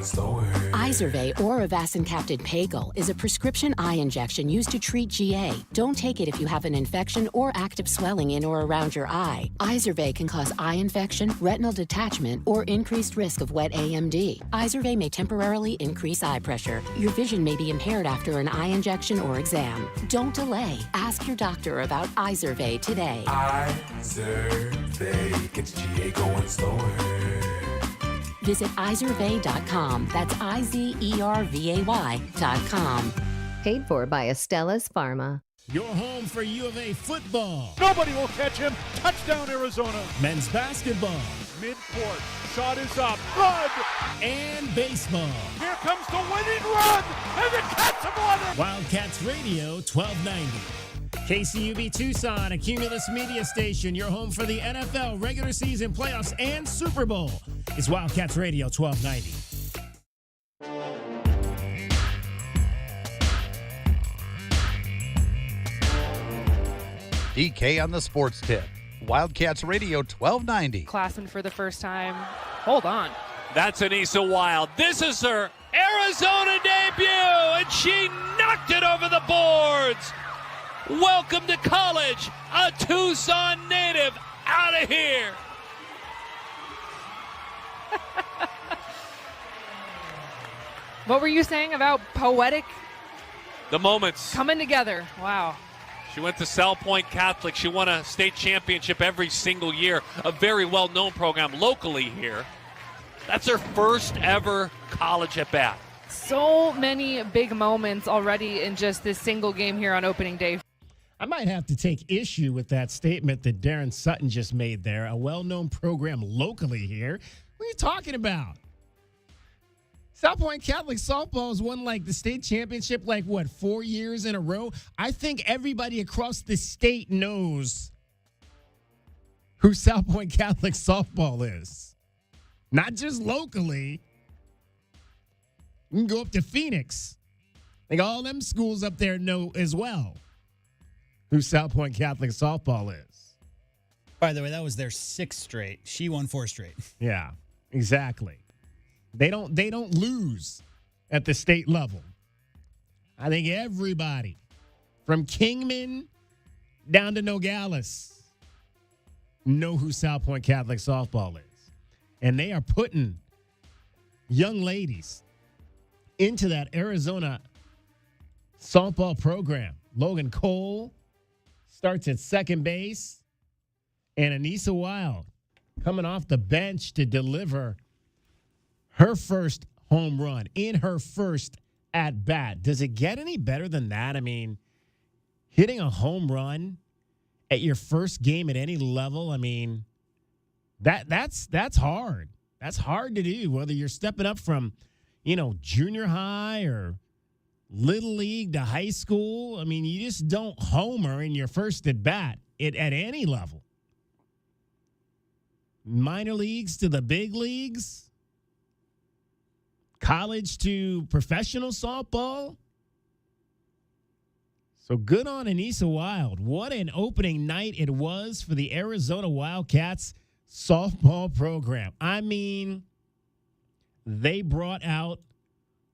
slower. Izervay or Avastin-capted Pagel is a prescription eye injection used to treat GA. Don't take it if you have an infection or active swelling in or around your eye. Izervay can cause eye infection, retinal detachment, or increased risk of wet AMD. Izervay may temporarily increase eye pressure. Your vision may be impaired after an eye injection or exam. Don't delay. Ask your doctor about Izervay today. Izervay gets GA going slower. Visit Izervay.com. That's IZERVAY.com. Paid for by Estella's Pharma. Your home for U of A football. Nobody will catch him. Touchdown, Arizona. Men's basketball. Midcourt. Shot is up. Good. And baseball. Here comes the winning run. And the Cats have won it. Wildcats Radio 1290. KCUB Tucson, a Cumulus media station. Your home for the NFL regular season playoffs and Super Bowl. It's Wildcats Radio 1290. DK on the sports tip. Wildcats Radio 1290. Classman for the first time. Hold on. That's Anissa Wild. This is her Arizona debut, and she knocked it over the boards. Welcome to college, a Tucson native, out of here. What were you saying about poetic? The moments. Coming together. Wow. She went to South Point Catholic. She won a state championship every single year. A very well-known program locally here. That's her first ever college at bat. So many big moments already in just this single game here on opening day. I might have to take issue with that statement that Darren Sutton just made there. A well-known program locally here. What are you talking about? South Point Catholic softball has won like the state championship 4 years in a row. I think everybody across the state knows who South Point Catholic softball is. Not just locally. You can go up to Phoenix. Like all them schools up there know as well who South Point Catholic softball is. By the way, that was their 6th straight. She won 4 straight. Yeah, exactly. They don't lose at the state level. I think everybody from Kingman down to Nogales know who South Point Catholic softball is. And they are putting young ladies into that Arizona softball program. Logan Cole starts at second base, and Anissa Wild coming off the bench to deliver her first home run in her first at bat. Does it get any better than that? I mean, hitting a home run at your first game at any level, I mean, that's hard. That's hard to do, whether you're stepping up from, junior high or little league to high school. I mean, you just don't homer in your first at bat at any level. Minor leagues to the big leagues. College to professional softball. So good on Anissa Wild. What an opening night it was for the Arizona Wildcats softball program. I mean, they brought out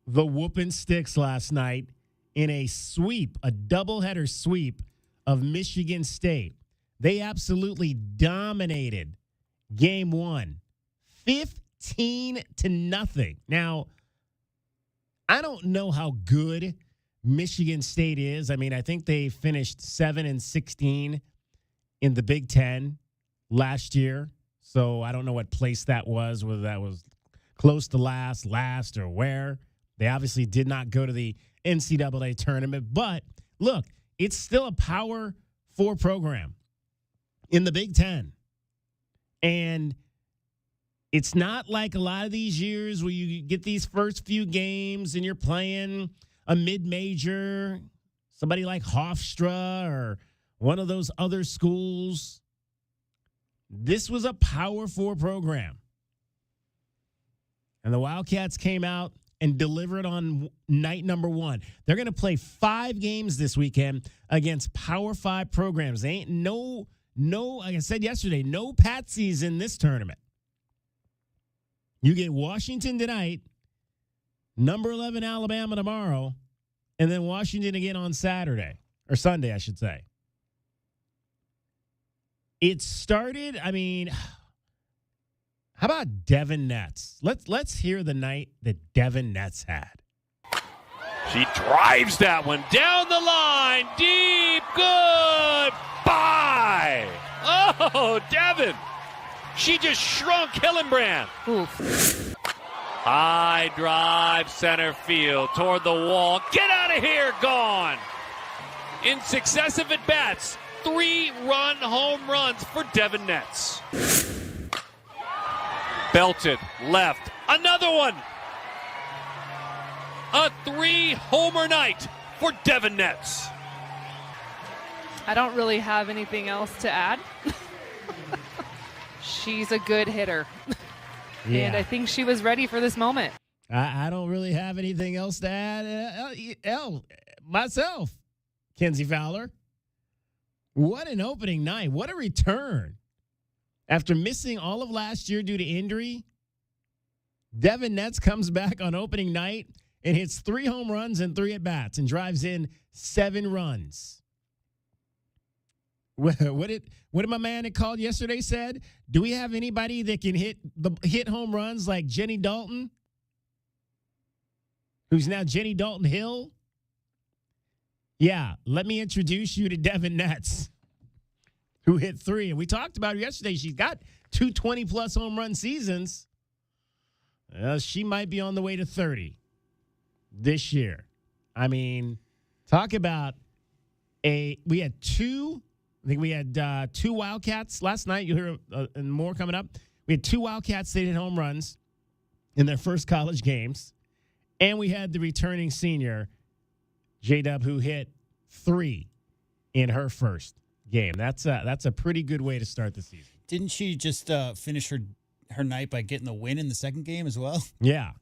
the whooping sticks last night in a sweep, a doubleheader sweep of Michigan State. They absolutely dominated game one, 15-0. Now, I don't know how good Michigan State is. I mean, I think they finished 7-16 in the Big Ten last year. So I don't know what place that was, whether that was close to last, or where. They obviously did not go to the NCAA tournament. But look, it's still a Power 4 program in the Big Ten. And it's not like a lot of these years where you get these first few games and you're playing a mid-major, somebody like Hofstra or one of those other schools. This was a Power 4 program. And the Wildcats came out and delivered on night number one. They're going to play 5 games this weekend against Power 5 programs. They ain't no, like I said yesterday, no patsies in this tournament. You get Washington tonight, Number 11 Alabama tomorrow, and then Washington again on Saturday, or Sunday, I should say. It started, how about Devyn Netz? Let's hear the night that Devyn Netz had. She drives that one down the line. Deep. Good. Bye. Oh, Devyn. She just shrunk Hillenbrand. Oof. High drive center field toward the wall. Get out of here. Gone. In successive at-bats, 3-run home runs for Devyn Netz. Belted left. Another one. A 3-homer night for Devyn Netz. I don't really have anything else to add. She's a good hitter. Yeah. And I think she was ready for this moment. I don't really have anything else to add. Myself, Kenzie Fowler. What an opening night. What a return. After missing all of last year due to injury, Devyn Netz comes back on opening night and hits 3 home runs and 3 at-bats and drives in 7 runs. What did my man that called yesterday said? Do we have anybody that can hit home runs like Jenny Dalton? Who's now Jenny Dalton Hill? Yeah, let me introduce you to Devyn Netz, who hit 3. And we talked about her yesterday. She's got 2 20-plus home run seasons. She might be on the way to 30 this year. Talk about we had 2 Wildcats last night. You'll hear and more coming up. We had 2 Wildcats that hit home runs in their first college games. And we had the returning senior, J-Dub, who hit 3 in her first game. That's a pretty good way to start the season. Didn't she just finish her night by getting the win in the second game as well? Yeah.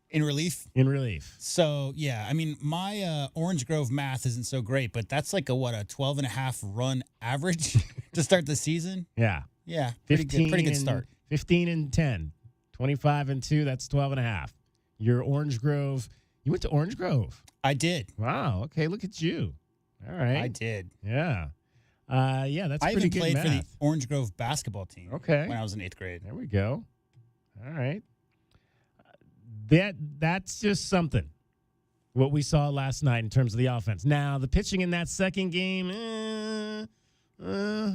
In relief? In relief. So, yeah, my Orange Grove math isn't so great, but that's like a 12.5 run average to start the season? Yeah. Yeah, pretty good start. 15 and 10. 25 and 2, that's 12.5. Your Orange Grove, you went to Orange Grove? I did. Wow, okay, look at you. All right. I did. Yeah. That's I pretty even good played math. for the Orange Grove basketball team. Okay. When I was in 8th grade. There we go. All right. That's just something, what we saw last night in terms of the offense. Now, the pitching in that second game,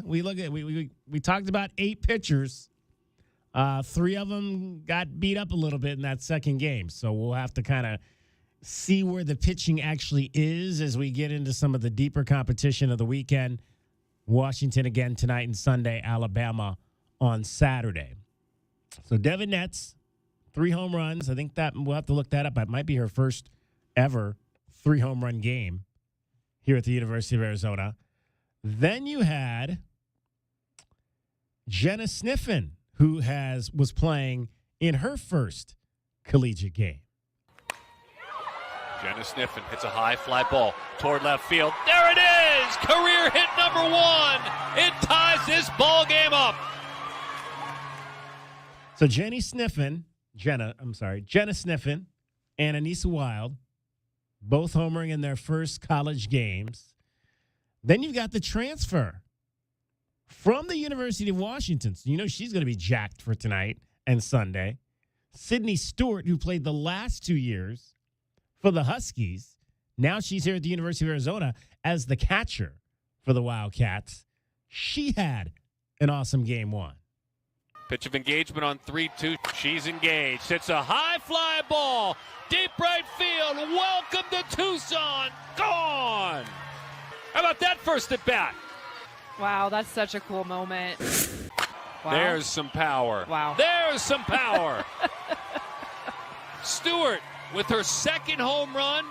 we talked about 8 pitchers. 3 of them got beat up a little bit in that second game. So we'll have to kind of see where the pitching actually is as we get into some of the deeper competition of the weekend. Washington again tonight and Sunday, Alabama on Saturday. So Devyn Netz, 3 home runs. I think that we'll have to look that up. It might be her first ever 3 home run game here at the University of Arizona. Then you had Jenna Sniffen, who was playing in her first collegiate game. Jenna Sniffen hits a high fly ball toward left field. There it is! Career hit number 1. It ties this ball game up. So Jenna Sniffen and Anissa Wild, both homering in their first college games. Then you've got the transfer from the University of Washington. So you know she's going to be jacked for tonight and Sunday. Sydney Stewart, who played the last 2 years for the Huskies. Now she's here at the University of Arizona as the catcher for the Wildcats. She had an awesome game 1. Pitch of engagement on 3-2. She's engaged. Hits a high fly ball. Deep right field. Welcome to Tucson. Gone. How about that first at bat? Wow, that's such a cool moment. Wow. There's some power. Wow. There's some power. Stewart with her second home run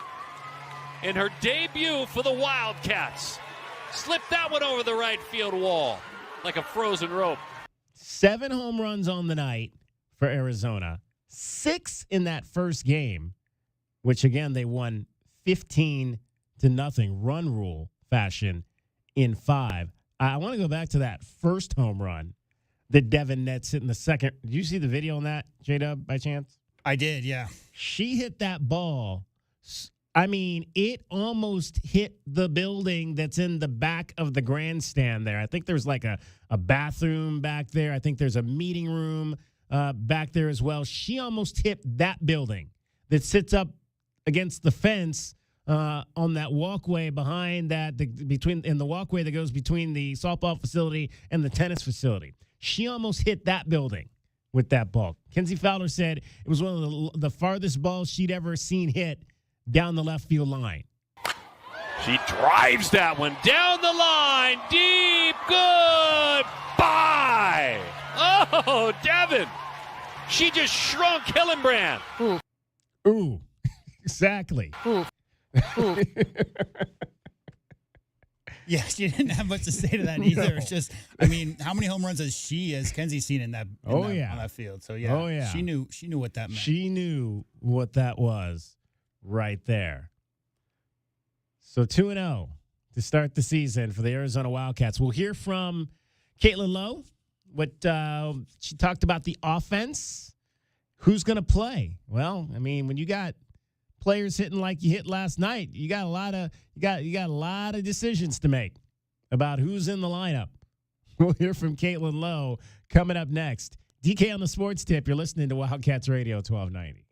in her debut for the Wildcats. Slipped that one over the right field wall like a frozen rope. 7 home runs on the night for Arizona. 6 in that first game, which again they won 15-0 run rule fashion in 5. I want to go back to that first home run that Devyn Netz hit in the second. Did you see the video on that, J-Dub, by chance? I did, yeah. She hit that ball. I mean, it almost hit the building that's in the back of the grandstand there. I think there's like a bathroom back there. I think there's a meeting room back there as well. She almost hit that building that sits up against the fence on that walkway behind that, in the walkway that goes between the softball facility and the tennis facility. She almost hit that building with that ball. Kenzie Fowler said it was one of the farthest balls she'd ever seen hit down the left field line. She drives that one down the line. Deep. Good. Bye. Oh, Devyn. She just shrunk Hillenbrand. Ooh. Exactly. Ooh. Yeah, she didn't have much to say to that either. No. It's just, I mean, how many home runs has Kenzie seen on that field? So yeah, she knew what that meant. She knew what that was right there. So 2-0 to start the season for the Arizona Wildcats. We'll hear from Caitlin Lowe. What she talked about the offense. Who's going to play? Well, I mean, when you got players hitting like you hit last night, you got a lot of decisions to make about who's in the lineup. We'll hear from Caitlin Lowe coming up next. DK on the Sports Tip. You're listening to Wildcats Radio 1290.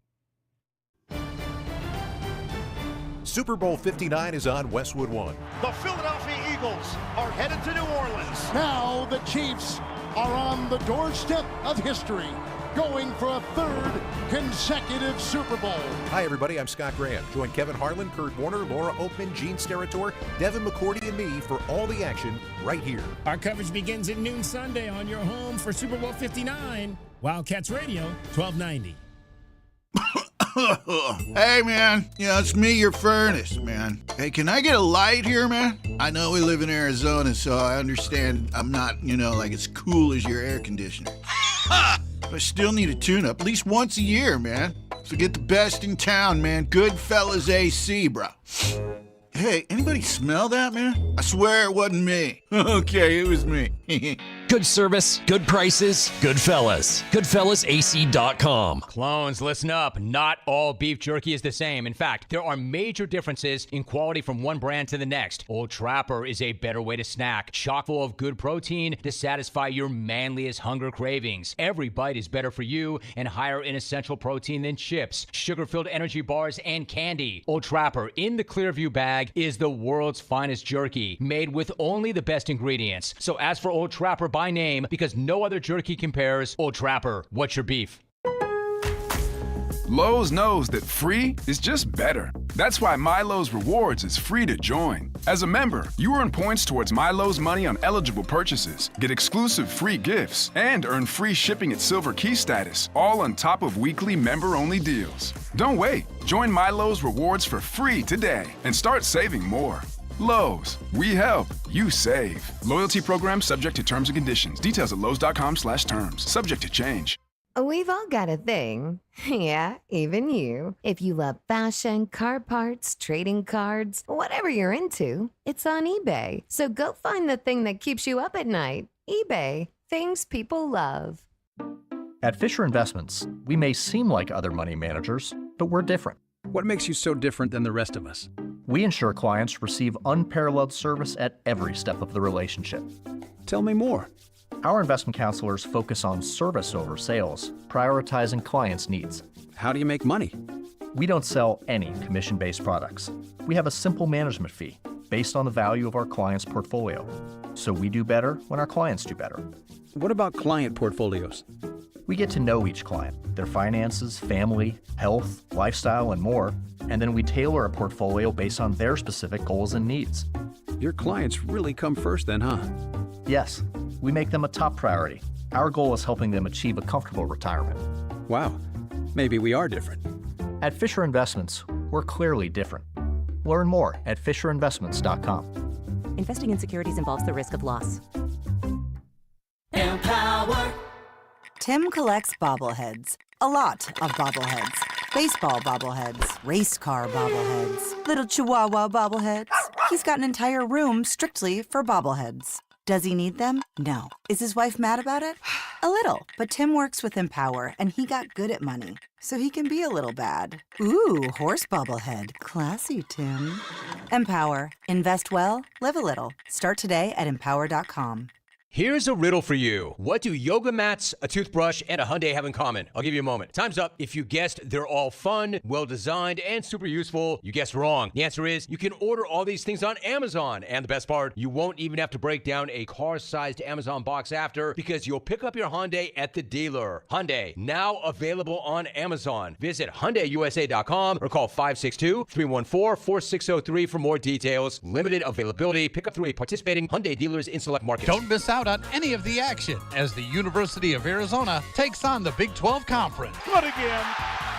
Super Bowl 59 is on Westwood One. The Philadelphia Eagles are headed to New Orleans. Now the Chiefs are on the doorstep of history, going for a third consecutive Super Bowl. Hi, everybody. I'm Scott Graham. Join Kevin Harlan, Kurt Warner, Laura Oakman, Gene Steratore, Devin McCourty, and me for all the action right here. Our coverage begins at noon Sunday on your home for Super Bowl 59. Wildcats Radio 1290. Hey, man. It's me, your furnace, man. Hey, can I get a light here, man? I know we live in Arizona, so I understand I'm not, like as cool as your air conditioner. But I still need a tune-up at least once a year, man. So get the best in town, man. Goodfellas AC, bro. Hey, anybody smell that, man? I swear it wasn't me. Okay, it was me. Good service, good prices, Goodfellas. GoodfellasAC.com. Clones, listen up. Not all beef jerky is the same. In fact, there are major differences in quality from one brand to the next. Old Trapper is a better way to snack. Chock full of good protein to satisfy your manliest hunger cravings. Every bite is better for you and higher in essential protein than chips, sugar-filled energy bars, and candy. Old Trapper in the Clearview bag is the world's finest jerky, made with only the best ingredients. So ask for Old Trapper by name, because no other jerky compares. Old Trapper, what's your beef? Lowe's knows that free is just better. That's why MyLowe's Rewards is free to join. As a member, you earn points towards MyLowe's money on eligible purchases, get exclusive free gifts, and earn free shipping at Silver Key status, all on top of weekly member-only deals. Don't wait. Join MyLowe's Rewards for free today and start saving more. Lowe's, we help, you save. Loyalty program subject to terms and conditions. Details at lowes.com/terms. Subject to change. We've all got a thing. Yeah, even you. If you love fashion, car parts, trading cards, whatever you're into, it's on eBay. So go find the thing that keeps you up at night. eBay, things people love. At Fisher Investments, we may seem like other money managers, but we're different. What makes you so different than the rest of us? We ensure clients receive unparalleled service at every step of the relationship. Tell me more. Our investment counselors focus on service over sales, prioritizing clients' needs. How do you make money? We don't sell any commission-based products. We have a simple management fee based on the value of our client's portfolio. So we do better when our clients do better. What about client portfolios? We get to know each client, their finances, family, health, lifestyle, and more, and then we tailor a portfolio based on their specific goals and needs. Your clients really come first then, huh? Yes, we make them a top priority. Our goal is helping them achieve a comfortable retirement. Wow, maybe we are different. At Fisher Investments, we're clearly different. Learn more at FisherInvestments.com. Investing in securities involves the risk of loss. Empower. Tim collects bobbleheads. A lot of bobbleheads. Baseball bobbleheads, race car bobbleheads, little chihuahua bobbleheads. He's got an entire room strictly for bobbleheads. Does he need them? No. Is his wife mad about it? A little. But Tim works with Empower, and he got good at money. So he can be a little bad. Ooh, horse bobblehead. Classy, Tim. Empower. Invest well, live a little. Start today at empower.com. Here's a riddle for you. What do yoga mats, a toothbrush, and a Hyundai have in common? I'll give you a moment. Time's up. If you guessed they're all fun, well-designed, and super useful, you guessed wrong. The answer is you can order all these things on Amazon. And the best part, you won't even have to break down a car-sized Amazon box after because you'll pick up your Hyundai at the dealer. Hyundai, now available on Amazon. Visit HyundaiUSA.com or call 562-314-4603 for more details. Limited availability. Pick up through a participating Hyundai dealers in select markets. Don't miss out on any of the action as the University of Arizona takes on the Big 12 Conference. But again,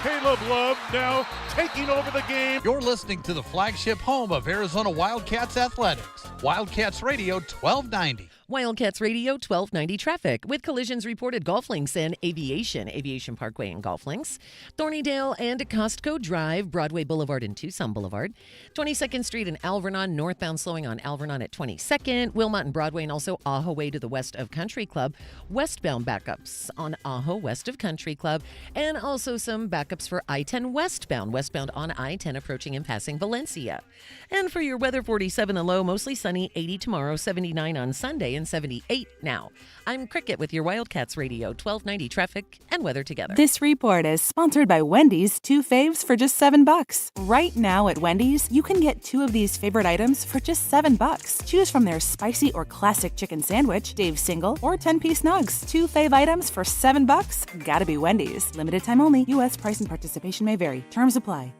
Caleb Love now taking over the game. You're listening to the flagship home of Arizona Wildcats athletics. Wildcats Radio 1290. Wildcats Radio 1290 traffic with collisions reported Golf Links and Aviation Parkway and Golf Links, Thornydale and Costco Drive, Broadway Boulevard and Tucson Boulevard, 22nd Street and Alvernon, northbound slowing on Alvernon at 22nd, Wilmot and Broadway, and also Ajo Way to the west of Country Club, westbound backups on Ajo west of Country Club, and also some backups for I-10 westbound on I-10 approaching and passing Valencia. And for your weather, 47 a low, mostly sunny, 80 tomorrow, 79 on Sunday, and 78 now. I'm Cricket with your Wildcats Radio 1290 traffic and weather together. This report is sponsored by Wendy's 2 faves for just $7. Right now at Wendy's, you can get 2 of these favorite items for just $7. Choose from their spicy or classic chicken sandwich, Dave's single, or 10-piece nugs. 2 fave items for $7? Gotta be Wendy's. Limited time only. U.S. price and participation may vary. Terms apply.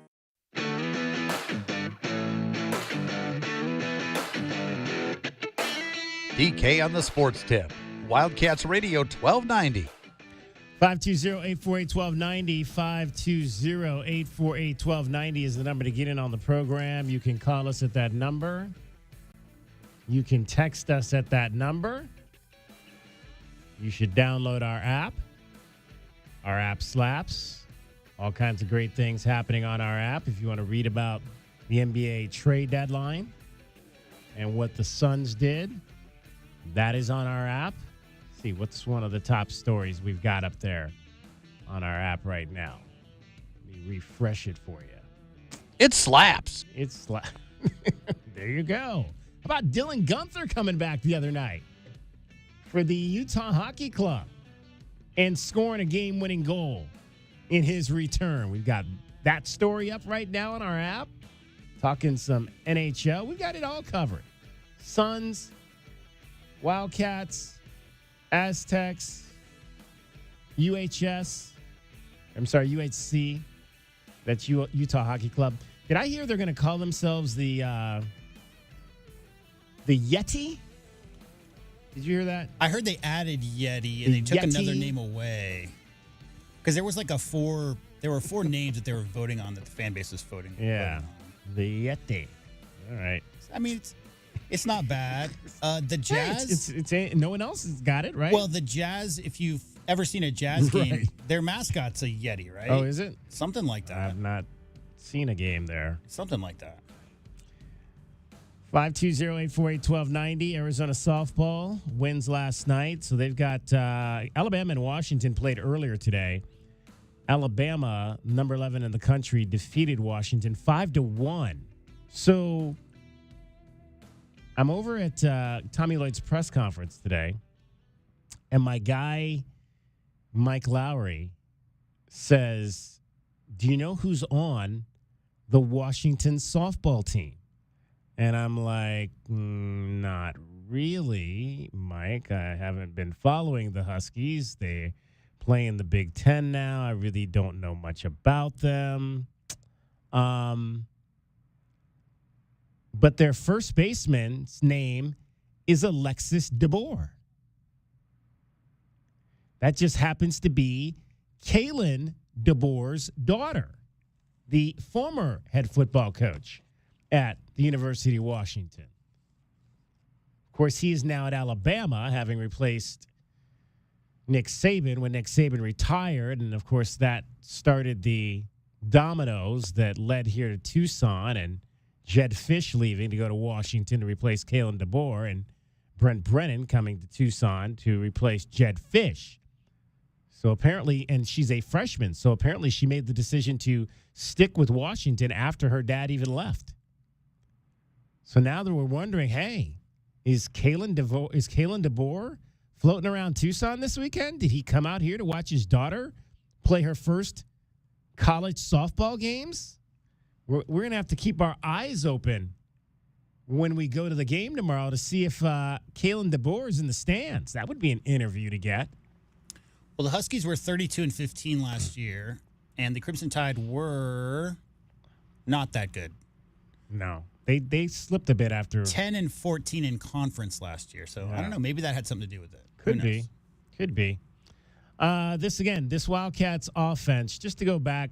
DK on the sports tip. Wildcats Radio 1290. 520-848-1290. 520-848-1290 is the number to get in on the program. You can call us at that number. You can text us at that number. You should download our app. Our app slaps. All kinds of great things happening on our app. If you want to read about the NBA trade deadline and what the Suns did, that is on our app. Let's see, what's one of the top stories we've got up there on our app right now? Let me refresh it for you. It slaps. It slaps. There you go. How about Dylan Gunther coming back the other night for the Utah Hockey Club and scoring a game-winning goal in his return? We've got that story up right now on our app. Talking some NHL. We've got it all covered. Suns, Wildcats, Aztecs, UHC. That's Utah Hockey Club. Did I hear they're going to call themselves the Yeti? Did you hear that? I heard they added Yeti and they took another name away. Because there was like there were 4 names that they were voting on that the fan base was voting. Yeah. The Yeti. All right. I mean, it's not bad. The Jazz. It's no one else has got it, right? Well, the Jazz, if you've ever seen a Jazz game, their mascot's a Yeti, right? Oh, is it? Something like that. I've not seen a game there. Something like that. 520-848-1290. Arizona softball wins last night. So they've got Alabama and Washington played earlier today. Alabama, number 11 in the country, defeated Washington 5-1. So I'm over at Tommy Lloyd's press conference today, and my guy, Mike Lowry, says, do you know who's on the Washington softball team? And I'm like, not really, Mike. I haven't been following the Huskies. They play in the Big Ten now. I really don't know much about them. But their first baseman's name is Alexis DeBoer. That just happens to be Kalen DeBoer's daughter, the former head football coach at the University of Washington. Of course, he is now at Alabama, having replaced Nick Saban when Nick Saban retired. And, of course, that started the dominoes that led here to Tucson and Jed Fish leaving to go to Washington to replace Kalen DeBoer. And Brent Brennan coming to Tucson to replace Jed Fish. So apparently, and she's a freshman, so apparently she made the decision to stick with Washington after her dad even left. So now that we're wondering, hey, is Kalen DeBoer floating around Tucson this weekend? Did he come out here to watch his daughter play her first college softball games? We're going to have to keep our eyes open when we go to the game tomorrow to see if Kalen DeBoer is in the stands. That would be an interview to get. Well, the Huskies were 32-15 last year, and the Crimson Tide were not that good. No. They slipped a bit after 10-14 in conference last year. So I don't know. Maybe that had something to do with it. Could be. This Wildcats offense, just to go back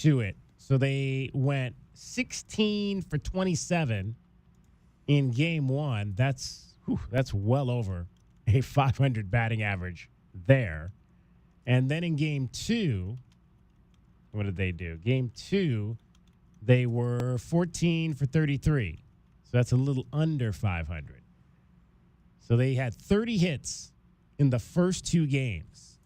to it. So they went 16 for 27 in game one. That's well over a 500 batting average there. And then in game two, what did they do? Game two, they were 14 for 33. So that's a little under 500. So they had 30 hits in the first two games.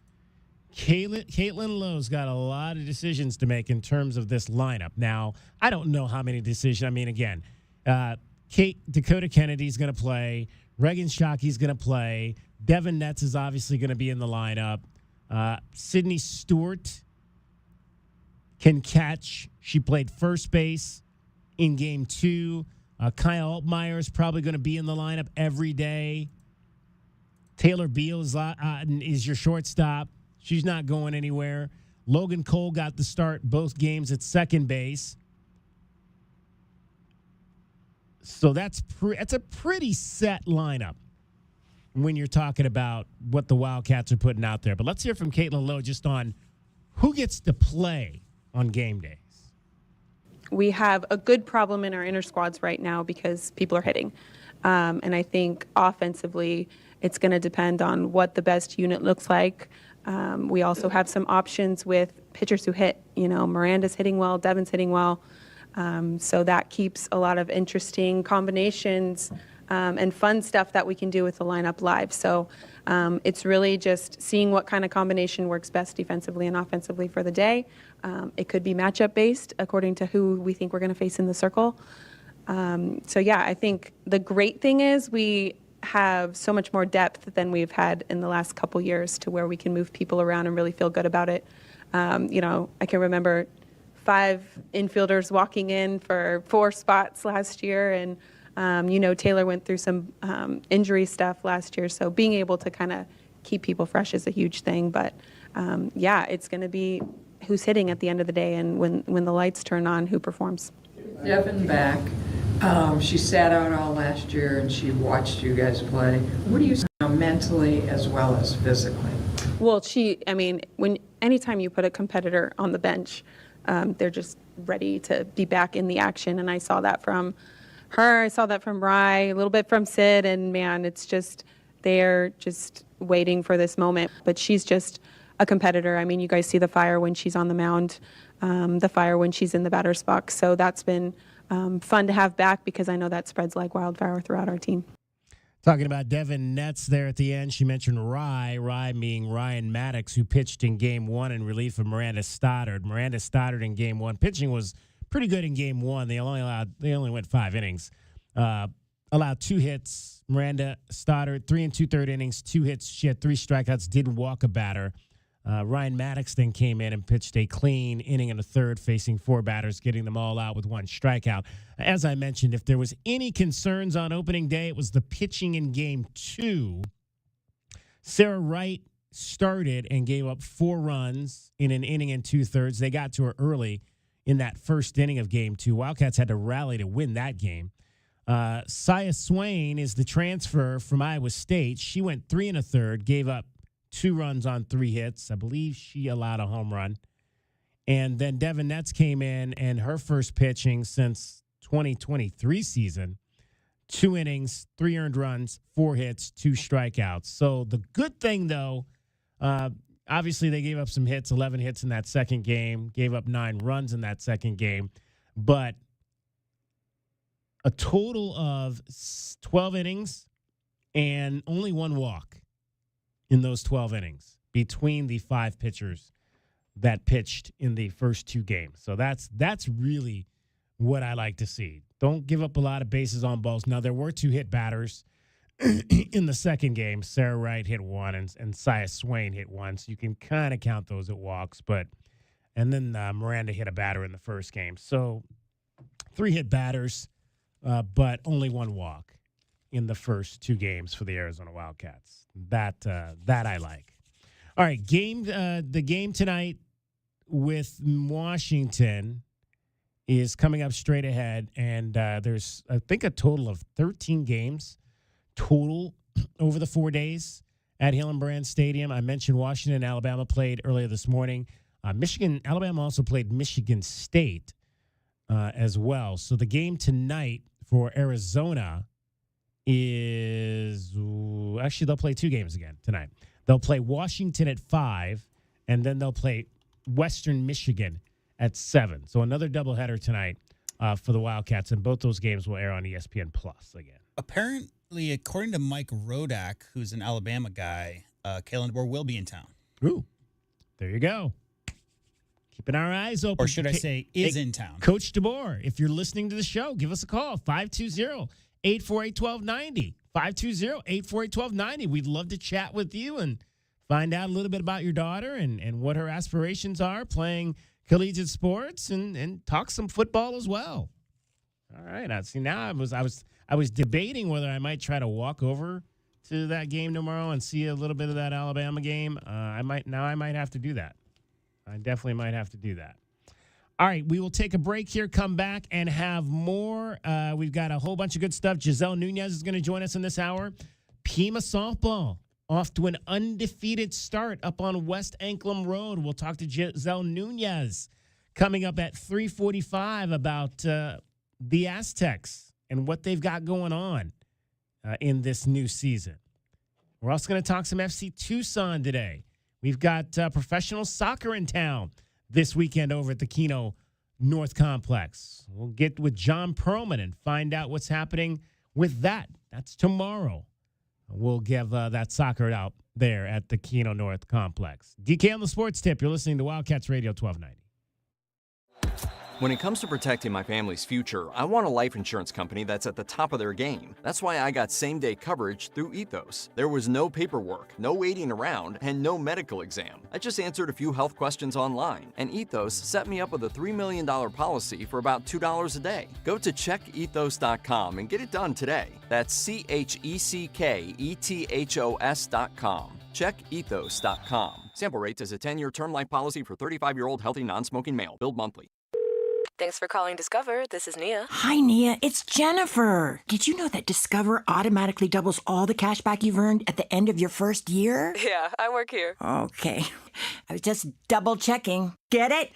Caitlin Lowe's got a lot of decisions to make in terms of this lineup. Now, I don't know how many decisions. I mean, again, Dakota Kennedy's going to play. Reagan Shockey's going to play. Devyn Netz is obviously going to be in the lineup. Sydney Stewart can catch. She played first base in game two. Kyle Altmaier is probably going to be in the lineup every day. Taylor Beal is your shortstop. She's not going anywhere. Logan Cole got the start both games at second base. So that's a pretty set lineup when you're talking about what the Wildcats are putting out there. But let's hear from Caitlin Lowe just on who gets to play on game days. We have a good problem in our inner squads right now because people are hitting. And I think offensively, it's going to depend on what the best unit looks like. We also have some options with pitchers who hit. Miranda's hitting well, Devyn's hitting well. So that keeps a lot of interesting combinations and fun stuff that we can do with the lineup live. So it's really just seeing what kind of combination works best defensively and offensively for the day. It could be matchup based according to who we think we're going to face in the circle. I think the great thing is we have so much more depth than we've had in the last couple years to where we can move people around and really feel good about it. I can remember 5 infielders walking in for 4 spots last year, and Taylor went through some injury stuff last year, so being able to kind of keep people fresh is a huge thing. But it's going to be who's hitting at the end of the day, and when the lights turn on, who performs. Devyn back. She sat out all last year and she watched you guys play. What do you see mentally as well as physically? Well, anytime you put a competitor on the bench, they're just ready to be back in the action. And I saw that from her. I saw that from Rye, a little bit from Sid. And man, it's just, they're just waiting for this moment. But she's just a competitor. I mean, you guys see the fire when she's on the mound, the fire when she's in the batter's box. So that's been fun to have back because I know that spreads like wildfire throughout our team. Talking about Devyn Netz there at the end, she mentioned Rye being Ryan Maddox, who pitched in game one in relief of Miranda Stoddard. Miranda Stoddard in game one, pitching was pretty good in game one. They only went 5 innings. Allowed 2 hits. Miranda Stoddard, 3 2/3 innings, 2 hits. She had 3 strikeouts, didn't walk a batter. Ryan Maddox then came in and pitched a clean inning and a third, facing 4 batters, getting them all out with 1 strikeout. As I mentioned, if there was any concerns on opening day, it was the pitching in game 2. Sarah Wright started and gave up 4 runs in an inning and 2/3. They got to her early in that first inning of game 2. Wildcats had to rally to win that game. Saya Swain is the transfer from Iowa State. She went 3 1/3, gave up 2 runs on 3 hits. I believe she allowed a home run. And then Devyn Netz came in, and her first pitching since 2023 season, 2 innings, 3 earned runs, 4 hits, 2 strikeouts. So the good thing, though, obviously they gave up some hits, 11 hits in that second game, gave up 9 runs in that second game. But a total of 12 innings, and only one walk in those 12 innings between the 5 pitchers that pitched in the first 2 games. So that's really what I like to see. Don't give up a lot of bases on balls. Now, there were 2 hit batters in the second game. Sarah Wright hit 1 and Sia Swain hit 1. So you can kind of count those at walks. And then Miranda hit a batter in the first game. So 3 hit batters, but only 1 walk in the first 2 games for the Arizona Wildcats. That I like. All right, the game tonight with Washington is coming up straight ahead, and there's, I think, a total of 13 games total over the 4 days at Hillenbrand Stadium. I mentioned Washington and Alabama played earlier this morning. Alabama also played Michigan State as well. So the game tonight for Arizona is actually they'll play 2 games again tonight. They'll play Washington at 5, and then they'll play Western Michigan at 7. So another doubleheader tonight for the Wildcats, and both those games will air on ESPN Plus again. Apparently, according to Mike Rodak, who's an Alabama guy, Kalen DeBoer will be in town. Ooh, there you go. Keeping our eyes open. Or should I say is in town. Coach DeBoer, if you're listening to the show, give us a call, 520-848-1290. 520-848-1290. We'd love to chat with you and find out a little bit about your daughter and what her aspirations are playing collegiate sports and talk some football as well. All right. Now I was debating whether I might try to walk over to that game tomorrow and see a little bit of that Alabama game. I might have to do that. I definitely might have to do that. All right, we will take a break here, come back, and have more. We've got a whole bunch of good stuff. Giselle Nunez is going to join us in this hour. Pima softball off to an undefeated start up on West Anklam Road. We'll talk to Giselle Nunez coming up at 3:45 about the Aztecs and what they've got going on in this new season. We're also going to talk some FC Tucson today. We've got professional soccer in town this weekend over at the Keno North Complex. We'll get with John Perlman and find out what's happening with that. That's tomorrow. We'll give that soccer out there at the Keno North Complex. DK on the Sports Tip. You're listening to Wildcats Radio 1290. When it comes to protecting my family's future, I want a life insurance company that's at the top of their game. That's why I got same-day coverage through Ethos. There was no paperwork, no waiting around, and no medical exam. I just answered a few health questions online, and Ethos set me up with a $3 million policy for about $2 a day. Go to checkethos.com and get it done today. That's CHECKETHOS.com. Checkethos.com. Sample rates as a 10-year term life policy for 35-year-old healthy non-smoking male. Billed monthly. Thanks for calling Discover. This is Nia. Hi, Nia. It's Jennifer. Did you know that Discover automatically doubles all the cash back you've earned at the end of your first year? Yeah, I work here. Okay. I was just double checking. Get it?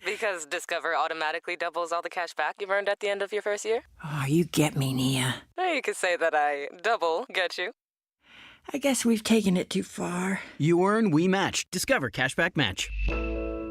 Because Discover automatically doubles all the cash back you've earned at the end of your first year? Oh, you get me, Nia. You could say that I double get you. I guess we've taken it too far. You earn, we match. Discover Cashback Match.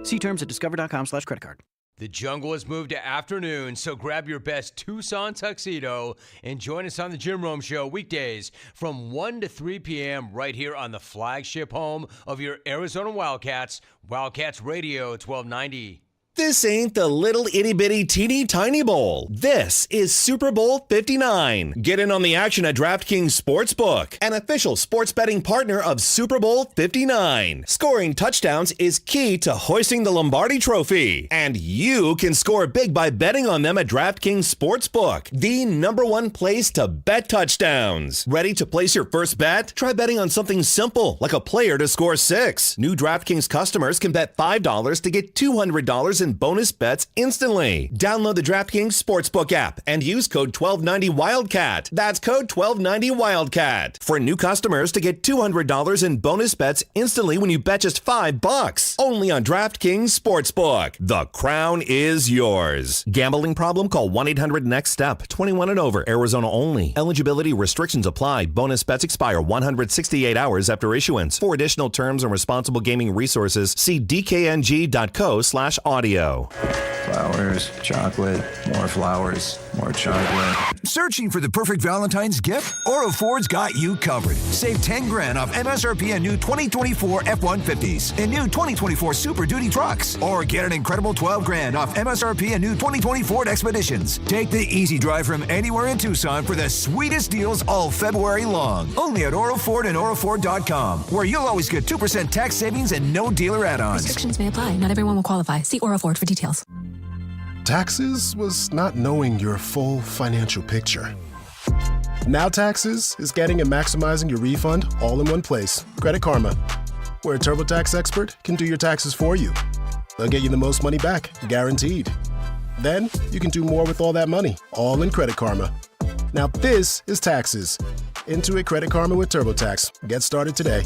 See terms at discover.com/creditcard. The jungle has moved to afternoon, so grab your best Tucson tuxedo and join us on the Jim Rome Show weekdays from 1 to 3 p.m. right here on the flagship home of your Arizona Wildcats, Wildcats Radio 1290. This ain't the little itty-bitty teeny-tiny bowl. This is Super Bowl 59. Get in on the action at DraftKings Sportsbook, an official sports betting partner of Super Bowl 59. Scoring touchdowns is key to hoisting the Lombardi Trophy, and you can score big by betting on them at DraftKings Sportsbook, the #1 place to bet touchdowns. Ready to place your first bet? Try betting on something simple, like a player to score 6. New DraftKings customers can bet $5 to get $200 in bonus bets instantly. Download the DraftKings Sportsbook app and use code 1290WILDCAT. That's code 1290WILDCAT. For new customers to get $200 in bonus bets instantly when you bet just $5. Only on DraftKings Sportsbook. The crown is yours. Gambling problem? Call 1-800-NEXT-STEP. 21 and over. Arizona only. Eligibility restrictions apply. Bonus bets expire 168 hours after issuance. For additional terms and responsible gaming resources, see dkng.co/audio. Flowers, chocolate, more flowers. More chocolate. Searching for the perfect Valentine's gift? Oro Ford's got you covered. Save $10,000 off MSRP on new 2024 F-150s and new 2024 Super Duty trucks. Or get an incredible $12,000 off MSRP on new 2020 Ford Expeditions. Take the easy drive from anywhere in Tucson for the sweetest deals all February long. Only at Oro Ford and oroford.com, where you'll always get 2% tax savings and no dealer add-ons. Restrictions may apply. Not everyone will qualify. See Oro Ford for details. Taxes was not knowing your full financial picture. Now taxes is getting and maximizing your refund all in one place. Credit Karma, where a TurboTax expert can do your taxes for you. They'll get you the most money back, guaranteed. Then you can do more with all that money, all in Credit Karma. Now this is taxes. Intuit Credit Karma with TurboTax. Get started today.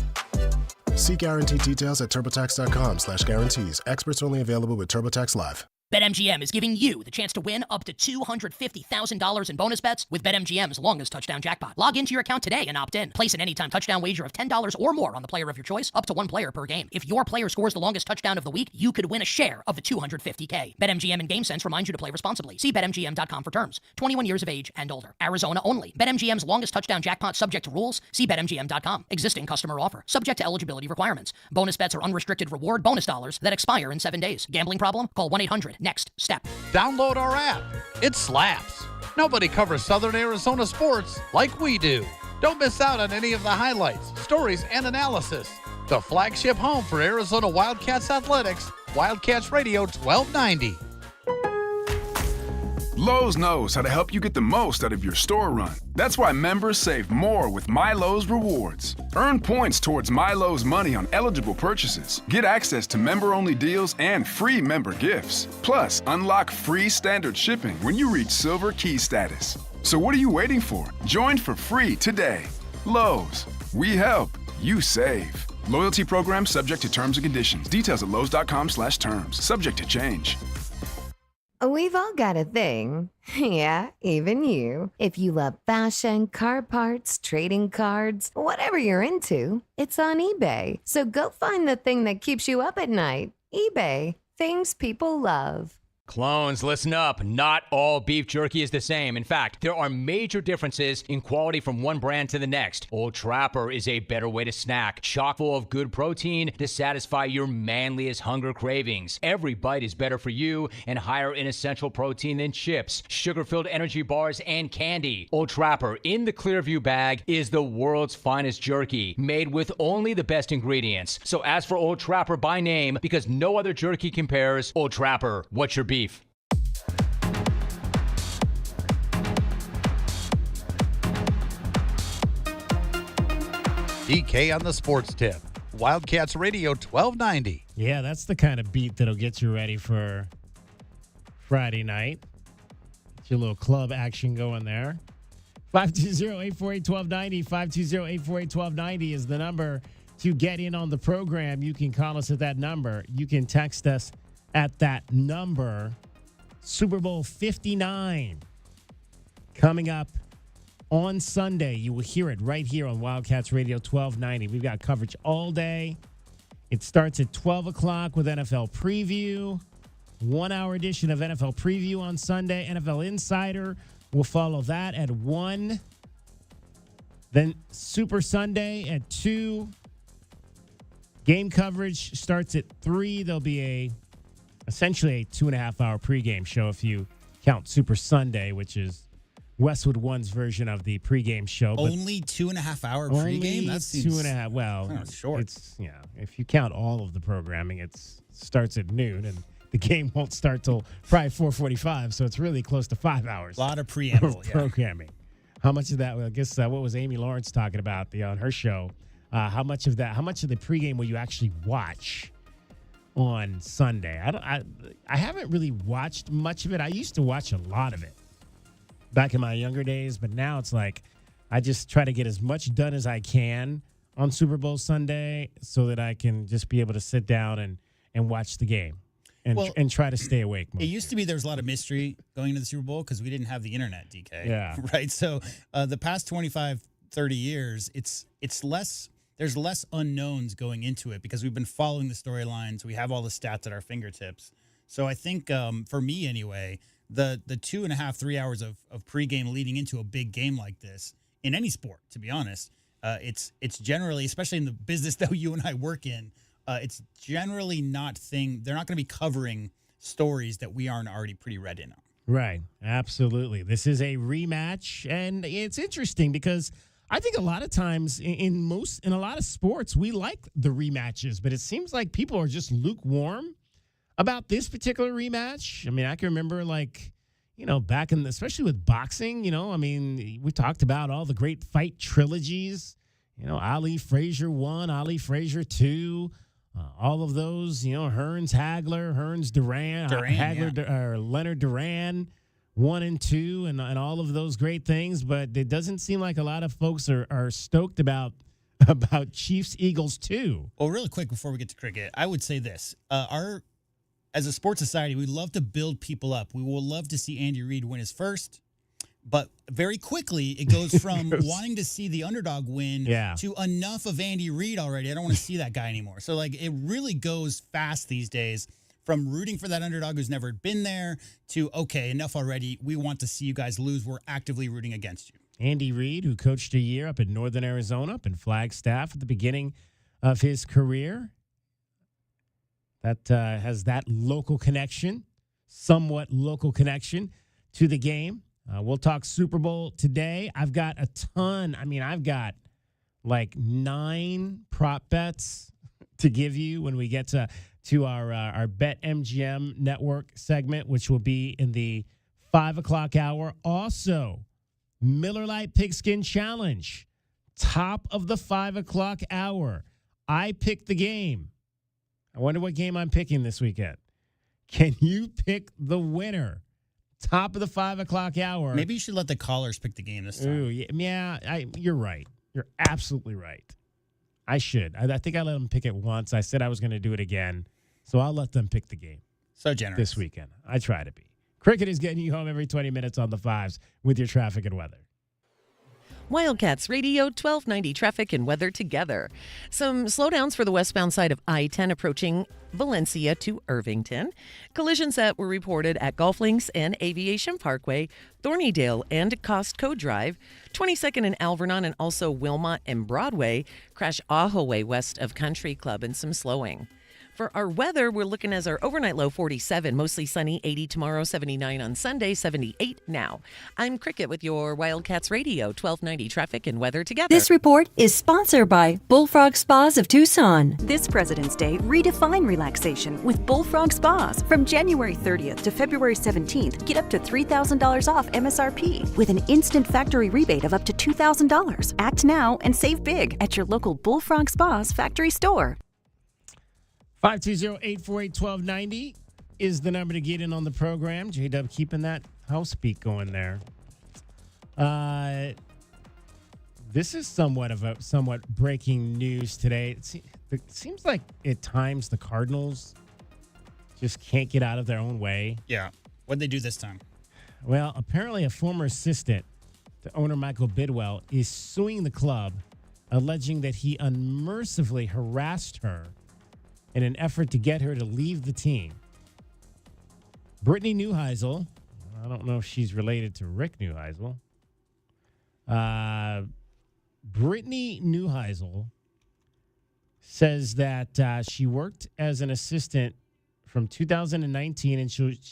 See guarantee details at turbotax.com/guarantees. Experts only available with TurboTax Live. BetMGM is giving you the chance to win up to $250,000 in bonus bets with BetMGM's longest touchdown jackpot. Log into your account today and opt in. Place an anytime touchdown wager of $10 or more on the player of your choice, up to one player per game. If your player scores the longest touchdown of the week, you could win a share of the $250K. BetMGM and GameSense remind you to play responsibly. See BetMGM.com for terms. 21 years of age and older. Arizona only. BetMGM's longest touchdown jackpot subject to rules. See BetMGM.com. Existing customer offer. Subject to eligibility requirements. Bonus bets are unrestricted reward bonus dollars that expire in 7 days. Gambling problem? Call 1-800-NEXT STEP. Download our app. It slaps. Nobody covers Southern Arizona sports like we do. Don't miss out on any of the highlights, stories, and analysis. The flagship home for Arizona Wildcats athletics, Wildcats Radio 1290. Lowe's knows how to help you get the most out of your store run. That's why members save more with MyLowe's Rewards. Earn points towards MyLowe's money on eligible purchases. Get access to member-only deals and free member gifts. Plus, unlock free standard shipping when you reach Silver Key status. So what are you waiting for? Join for free today. Lowe's. We help. You save. Loyalty program subject to terms and conditions. Details at lowes.com/terms. Subject to change. We've all got a thing. Yeah, even you. If you love fashion, car parts, trading cards, whatever you're into, it's on eBay. So go find the thing that keeps you up at night. eBay. Things people love. Clones, listen up. Not all beef jerky is the same. In fact, there are major differences in quality from one brand to the next. Old Trapper is a better way to snack, chock full of good protein to satisfy your manliest hunger cravings. Every bite is better for you and higher in essential protein than chips, sugar-filled energy bars, and candy. Old Trapper in the Clearview bag is the world's finest jerky, made with only the best ingredients. So ask for Old Trapper by name because no other jerky compares. Old Trapper, what's your beef? DK on the sports tip. Wildcats Radio 1290. Yeah, that's the kind of beat that'll get you ready for Friday night. Get your little club action going there. 520-848-1290. 520-848-1290 is the number to get in on the program. You can call us at that number. You can text us at that number. Super Bowl 59 coming up on Sunday. You will hear it right here on Wildcats Radio 1290. We've got coverage all day. It starts at 12 o'clock with NFL Preview. 1 hour edition of NFL Preview on Sunday. NFL Insider will follow that at 1. Then Super Sunday at 2. Game coverage starts at 3. There'll be essentially a 2.5 hour pregame show if you count Super Sunday, which is Westwood One's version of the pregame show. Only 2.5 hour pregame? That seems 2.5. Well, short. It's, if you count all of the programming, it starts at noon, and the game won't start till probably 4:45. So it's really close to 5 hours. A lot of preamble, programming. How much of that? Well, I guess what was Amy Lawrence talking about on her show? How much of the pregame will you actually watch on Sunday? I haven't really watched much of it. I used to watch a lot of it back in my younger days, but now it's like I just try to get as much done as I can on Super Bowl Sunday so that I can just be able to sit down and watch the game and try to stay awake more. It used to be there was a lot of mystery going into the Super Bowl because we didn't have the internet, DK. Yeah. Right? So the past 25, 30 years, it's less. There's less unknowns going into it because we've been following the storylines. We have all the stats at our fingertips. So I think for me anyway, the 2.5, 3 hours of pregame leading into a big game like this in any sport, to be honest, it's generally, especially in the business that you and I work in, it's generally they're not going to be covering stories that we aren't already pretty read in on. Right. Absolutely. This is a rematch, and it's interesting because I think a lot of times in a lot of sports, we like the rematches, but it seems like people are just lukewarm about this particular rematch. I mean, I can remember back especially with boxing, we talked about all the great fight trilogies, Ali Frazier 1, Ali Frazier 2, all of those, Hearns Hagler, Hearns Duran, Leonard Duran 1 and 2, and all of those great things. But it doesn't seem like a lot of folks are stoked about Chiefs Eagles 2. Well, really quick before we get to cricket, I would say this: as a sports society, we love to build people up. We will love to see Andy Reid win his first. But very quickly, it goes from wanting to see the underdog win to enough of Andy Reid already. I don't want to see that guy anymore. So, it really goes fast these days from rooting for that underdog who's never been there to, okay, enough already. We want to see you guys lose. We're actively rooting against you. Andy Reid, who coached a year up in Northern Arizona, up in Flagstaff at the beginning of his career, that has that local connection, somewhat local connection to the game. We'll talk Super Bowl today. I've got a ton. I've got 9 prop bets to give you when we get to our Bet MGM network segment, which will be in the 5 o'clock hour. Also, Miller Lite Pigskin Challenge, top of the 5 o'clock hour. I picked the game. I wonder what game I'm picking this weekend. Can you pick the winner? Top of the 5 o'clock hour. Maybe you should let the callers pick the game this time. Ooh, you're right. You're absolutely right. I should. I think I let them pick it once. I said I was going to do it again. So I'll let them pick the game. So generous. This weekend. I try to be. Cricket is getting you home every 20 minutes on the 5s with your traffic and weather. Wildcats Radio 1290 traffic and weather together. Some slowdowns for the westbound side of I-10 approaching Valencia to Irvington. Collisions that were reported at Golf Links and Aviation Parkway, Thornydale and Costco Drive, 22nd and Alvernon, and also Wilmot and Broadway. Crash Ahaway west of Country Club and some slowing. For our weather, we're looking as our overnight low 47, mostly sunny, 80 tomorrow, 79 on Sunday, 78 now. I'm Cricket with your Wildcats Radio 1290 traffic and weather together. This report is sponsored by Bullfrog Spas of Tucson. This President's Day, redefine relaxation with Bullfrog Spas. From January 30th to February 17th, get up to $3,000 off MSRP with an instant factory rebate of up to $2,000. Act now and save big at your local Bullfrog Spas factory store. 520-848-1290 is the number to get in on the program. J-Dub keeping that house beat going there. This is somewhat breaking news today. It seems like at times the Cardinals just can't get out of their own way. Yeah. What'd they do this time? Well, apparently a former assistant to owner Michael Bidwell is suing the club, alleging that he unmercifully harassed her in an effort to get her to leave the team. Brittany Neuheisel, I don't know if she's related to Rick Neuheisel. Brittany Neuheisel says that she worked as an assistant from 2019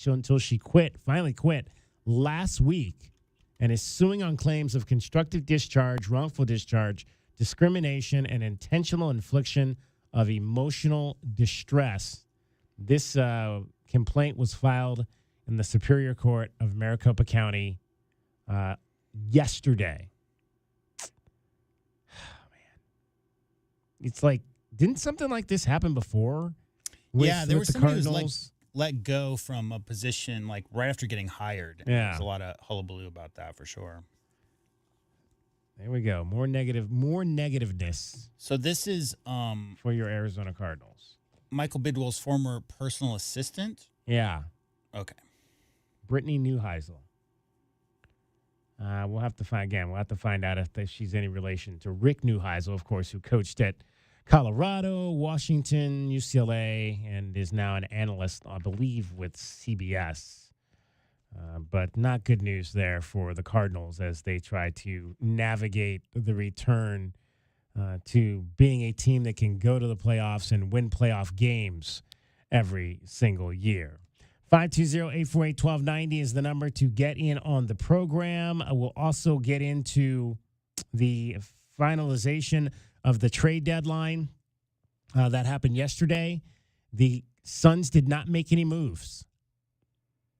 until she finally quit last week, and is suing on claims of constructive discharge, wrongful discharge, discrimination, and intentional infliction of emotional distress. This complaint was filed in the Superior Court of Maricopa County yesterday. Oh, man. It's like, didn't something like this happen before? There was somebody who was let go from a position right after getting hired. Yeah. There's a lot of hullabaloo about that for sure. There we go. More negativeness. So this is for your Arizona Cardinals. Michael Bidwell's former personal assistant? Yeah. Okay. Brittany Neuheisel. We'll have to find out if she's any relation to Rick Neuheisel, of course, who coached at Colorado, Washington, UCLA, and is now an analyst, I believe, with CBS. But not good news there for the Cardinals as they try to navigate the return to being a team that can go to the playoffs and win playoff games every single year. 520-848-1290 is the number to get in on the program. We'll also get into the finalization of the trade deadline that happened yesterday. The Suns did not make any moves.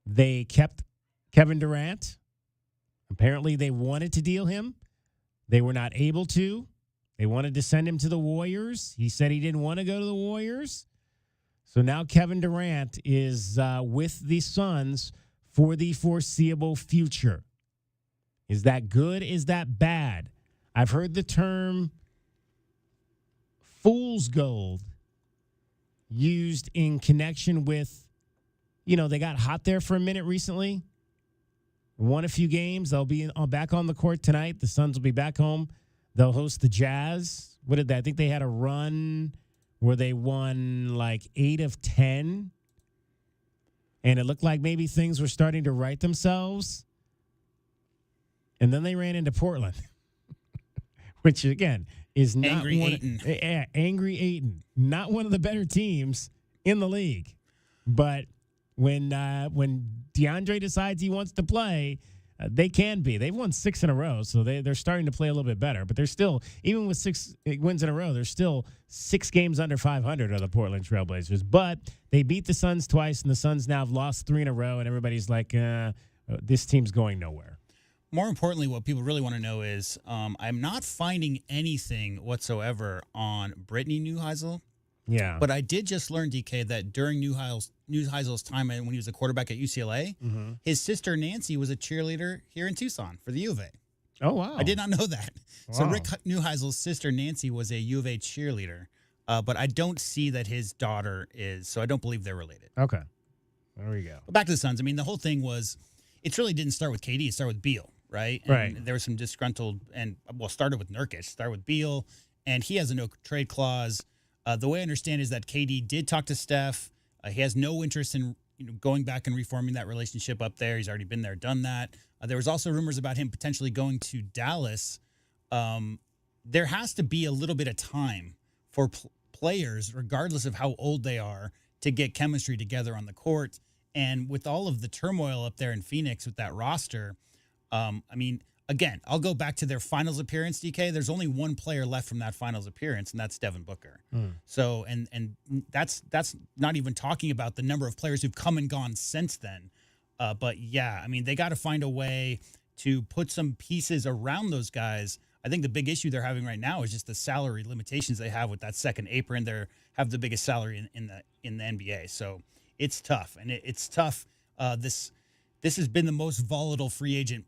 They kept Kevin Durant. Apparently, they wanted to deal him. They were not able to. They wanted to send him to the Warriors. He said he didn't want to go to the Warriors. So now Kevin Durant is with the Suns for the foreseeable future. Is that good? Is that bad? I've heard the term fool's gold used in connection with, they got hot there for a minute recently. Won a few games. They'll be back on the court tonight. The Suns will be back home. They'll host the Jazz. What did they? I think they had a run where they won like 8 of 10. And it looked like maybe things were starting to right themselves. And then they ran into Portland, which, again, is not Angry one. Ayton. Angry Ayton. Not one of the better teams in the league. But when DeAndre decides he wants to play, they can be. They've won 6 in a row, so they're starting to play a little bit better. But they're still, even with 6 wins in a row, they're still 6 games under 500 are the Portland Trailblazers. But they beat the Suns twice, and the Suns now have lost 3 in a row, and everybody's like, this team's going nowhere. More importantly, what people really want to know is I'm not finding anything whatsoever on Brittany Neuheisel. Yeah. But I did just learn, DK, that during Neuheisel's time when he was a quarterback at UCLA, his sister Nancy was a cheerleader here in Tucson for the U of A. Oh, wow. I did not know that. Wow. So Rick Neuheisel's sister Nancy was a U of A cheerleader, but I don't see that his daughter is, so I don't believe they're related. Okay. There we go. But back to the Suns. I mean, the whole thing was, it really didn't start with KD. It started with Beal, right? Right. There was some disgruntled, started with Nurkic, started with Beal, and he has a no-trade clause. The way I understand is that KD did talk to Steph. He has no interest in going back and reforming that relationship up there. He's already been there, done that. There was also rumors about him potentially going to Dallas. There has to be a little bit of time for players, regardless of how old they are, to get chemistry together on the court. And with all of the turmoil up there in Phoenix with that roster, again, I'll go back to their finals appearance, DK. There's only one player left from that finals appearance, and that's Devin Booker. So, and that's not even talking about the number of players who've come and gone since then. But yeah, I mean, they got to find a way to put some pieces around those guys. I think the big issue they're having right now is just the salary limitations they have with that second apron. They have the biggest salary in the NBA. So it's tough, and it's tough. This has been the most volatile free agent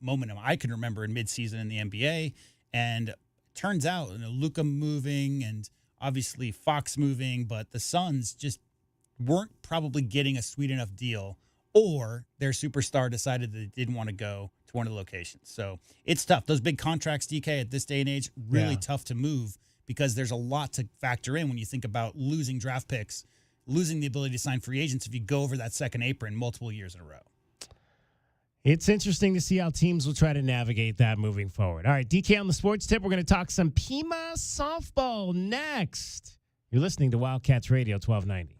moment I can remember in midseason in the NBA. And turns out, Luka moving and obviously Fox moving, but the Suns just weren't probably getting a sweet enough deal, or their superstar decided that they didn't want to go to one of the locations. So it's tough. Those big contracts, DK, at this day and age, really tough to move because there's a lot to factor in when you think about losing draft picks, losing the ability to sign free agents if you go over that second apron multiple years in a row. It's interesting to see how teams will try to navigate that moving forward. All right, DK on the Sports Tip. We're going to talk some Pima softball next. You're listening to Wildcats Radio 1290.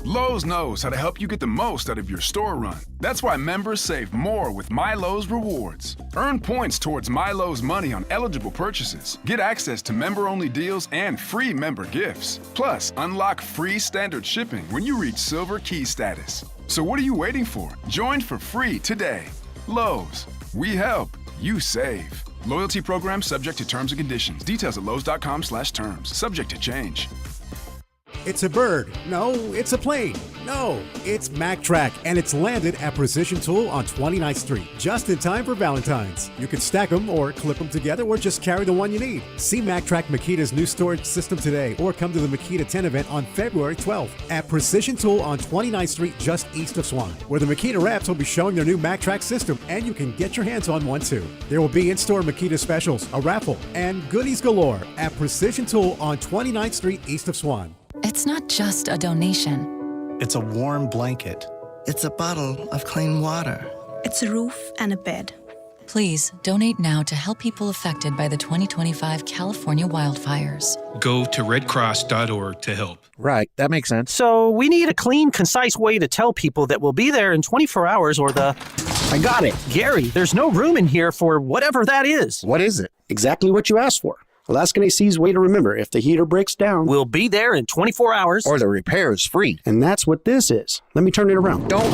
Lowe's knows how to help you get the most out of your store run. That's why members save more with MyLowe's Rewards. Earn points towards MyLowe's money on eligible purchases. Get access to member-only deals and free member gifts. Plus, unlock free standard shipping when you reach Silver Key status. So what are you waiting for? Join for free today. Lowe's. We help. You save. Loyalty program subject to terms and conditions. Details at Lowe's.com/terms. Subject to change. it's a bird. No, it's a plane. No, it's MacTrack, and it's landed at Precision Tool on 29th Street, just in time for Valentine's. You can stack them or clip them together or just carry the one you need. See MacTrack Makita's new storage system today or come to the Makita 10 event on February 12th at Precision Tool on 29th Street, just east of Swan, where the Makita reps will be showing their new MacTrack system, and you can get your hands on one too. There will be in-store Makita specials, a raffle, and goodies galore at Precision Tool on 29th Street, east of Swan. It's not just a donation. It's a warm blanket. It's a bottle of clean water. It's a roof and a bed. Please donate now to help people affected by the 2025 California wildfires. Go to redcross.org to help. Right, that makes sense. So we need a clean, concise way to tell people that we'll be there in 24 hours or the... I got it. Gary, there's no room in here for whatever that is. What is it? Exactly what you asked for. Alaskan AC's way to remember. If the heater breaks down, we'll be there in 24 hours. Or the repair is free. And that's what this is. Let me turn it around. Don't.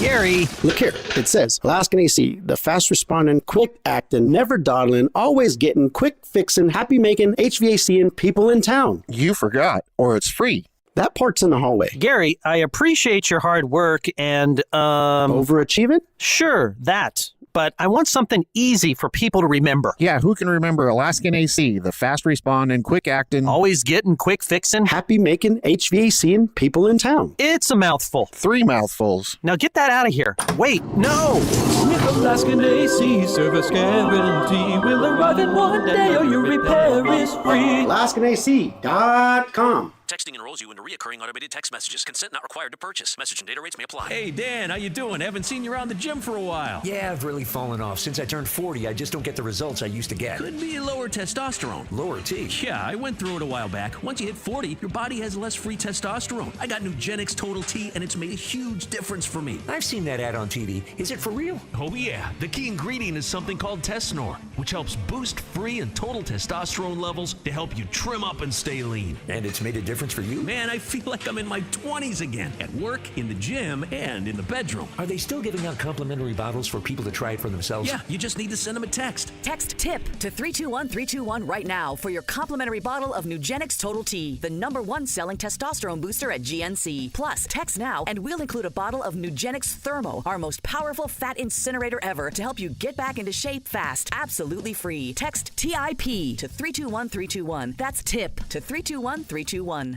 Gary. Look here. It says, Alaskan AC, the fast responding, quick acting, never dawdling, always getting, quick fixing, happy making, HVAC people in town. You forgot, or it's free. That part's in the hallway. Gary, I appreciate your hard work and, overachieving? Sure, that. But I want something easy for people to remember. Yeah, who can remember Alaskan AC, the fast responding, quick acting, always getting, quick fixing, happy making, HVAC and people in town? It's a mouthful. 3 mouthfuls. Now get that out of here. Wait, no! With Alaskan AC service guarantee, will arrive in one day or your repair is free. AlaskanAC.com. Texting enrolls you into recurring automated text messages. Consent not required to purchase. Message and data rates may apply. Hey, Dan, how you doing? Haven't seen you around the gym for a while. Yeah, I've really fallen off. Since I turned 40, I just don't get the results I used to get. Could be lower testosterone. Lower T? Yeah, I went through it a while back. Once you hit 40, your body has less free testosterone. I got Nugenix Total T, and it's made a huge difference for me. I've seen that ad on TV. Is it for real? Oh, yeah. The key ingredient is something called Tesnor, which helps boost free and total testosterone levels to help you trim up and stay lean. And it's made a difference for you? Man, I feel like I'm in my 20s again, at work, in the gym, and in the bedroom. Are they still giving out complimentary bottles for people to try it for themselves? Yeah, you just need to send them a text. Text TIP to 321321 right now for your complimentary bottle of Nugenix Total T, the #1 selling testosterone booster at GNC. Plus, text now and we'll include a bottle of Nugenix Thermo, our most powerful fat incinerator ever, to help you get back into shape fast, absolutely free. Text TIP to 321321. That's TIP to 321321.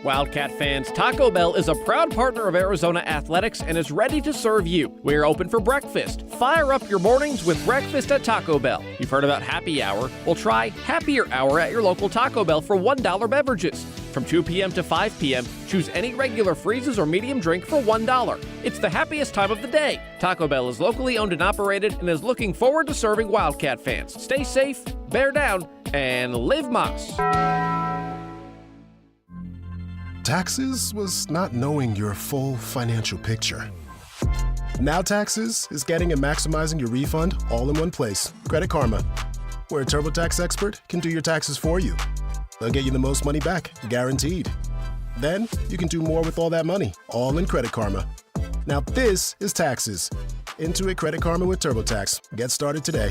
Wildcat fans, Taco Bell is a proud partner of Arizona Athletics and is ready to serve you. We're open for breakfast. Fire up your mornings with breakfast at Taco Bell. You've heard about Happy Hour? Well, try Happier Hour at your local Taco Bell for $1 beverages. From 2 p.m. to 5 p.m., choose any regular freezes or medium drink for $1. It's the happiest time of the day. Taco Bell is locally owned and operated and is looking forward to serving Wildcat fans. Stay safe, bear down, and live Moss. Taxes was not knowing your full financial picture. Now Taxes is getting and maximizing your refund all in one place. Credit Karma, where a TurboTax expert can do your taxes for you. They'll get you the most money back, guaranteed. Then you can do more with all that money, all in Credit Karma. Now this is Taxes. Intuit Credit Karma with TurboTax. Get started today.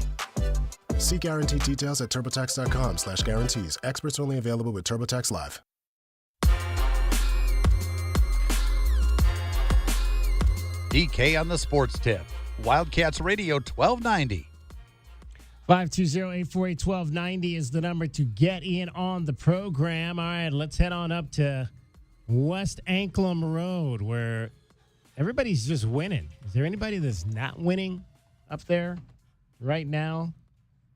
See guarantee details at turbotax.com/guarantees. Experts only available with TurboTax Live. DK on the sports tip. Wildcats Radio 1290. 520-848-1290 is the number to get in on the program. All right, let's head on up to West Anklam Road, where everybody's just winning. Is there anybody that's not winning up there right now?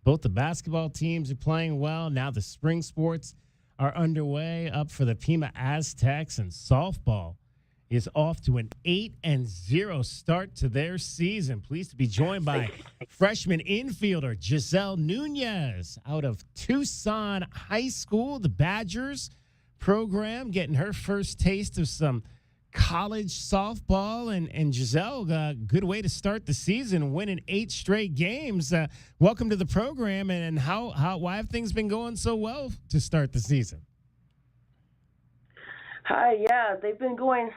Both the basketball teams are playing well. Now the spring sports are underway, up for the Pima Aztecs, and softball is off to an 8-0 start to their season. Pleased to be joined by freshman infielder Giselle Nunez out of Tucson High School, the Badgers program, getting her first taste of some college softball. And Giselle, good way to start the season, winning 8 straight games. Welcome to the program, and why have things been going so well to start the season? Hi, yeah, they've been going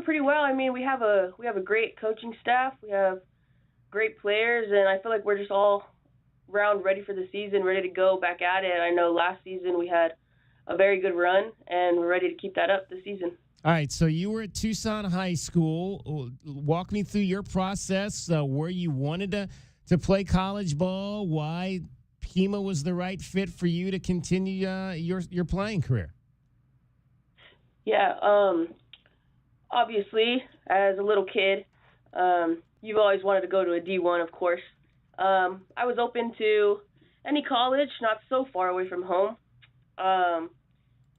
pretty well. I mean, we have a great coaching staff, we have great players, and I feel like we're just all round ready for the season, ready to go back at it. I know last season we had a very good run, and we're ready to keep that up this season. All right, so you were at Tucson High School. Walk me through your process, where you wanted to play college ball, why Pima was the right fit for you to continue your playing career. Yeah, obviously, as a little kid, you've always wanted to go to a D1, of course. I was open to any college, not so far away from home.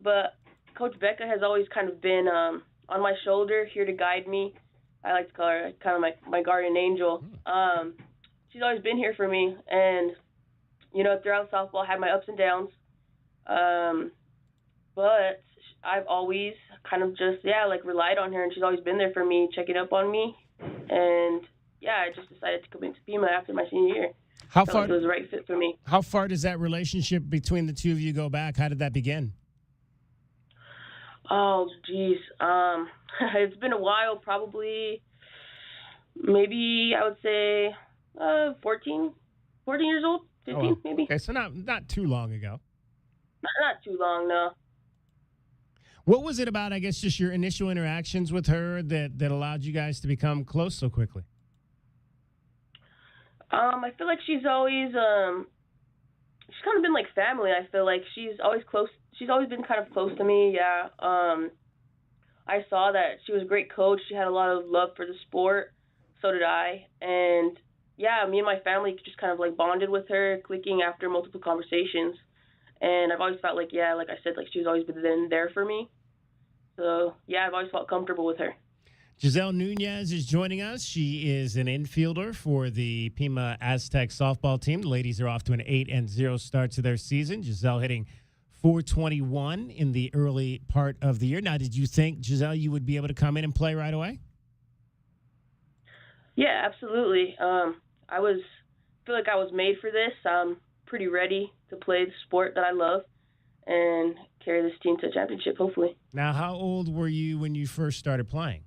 But Coach Becca has always kind of been on my shoulder, here to guide me. I like to call her kind of my guardian angel. She's always been here for me. And, throughout softball, I had my ups and downs. But I've always kind of just, relied on her, and she's always been there for me, checking up on me. And, I just decided to come into Pima after my senior year. How Felt far like it was the right fit for me. How far does that relationship between the two of you go back? How did that begin? Oh, geez. It's been a while, probably, maybe I would say 14 years old, 15 maybe. Okay, so not too long ago. Not too long, no. What was it about, I guess, just your initial interactions with her that allowed you guys to become close so quickly? I feel like she's always she's kind of been like family. I feel like she's always close. She's always been kind of close to me. Yeah. I saw that she was a great coach. She had a lot of love for the sport. So did I. And me and my family just kind of like bonded with her, clicking after multiple conversations. And I've always felt like, like I said, like she's always been there for me. So I've always felt comfortable with her. Giselle Nunez is joining us. She is an infielder for the Pima Aztec softball team. The ladies are off to an 8-0 start to their season. Giselle hitting .421 in the early part of the year. Now, did you think, Giselle, you would be able to come in and play right away? Yeah, absolutely. I feel like I was made for this. I'm pretty ready to play the sport that I love and carry this team to a championship, hopefully. Now, how old were you when you first started playing?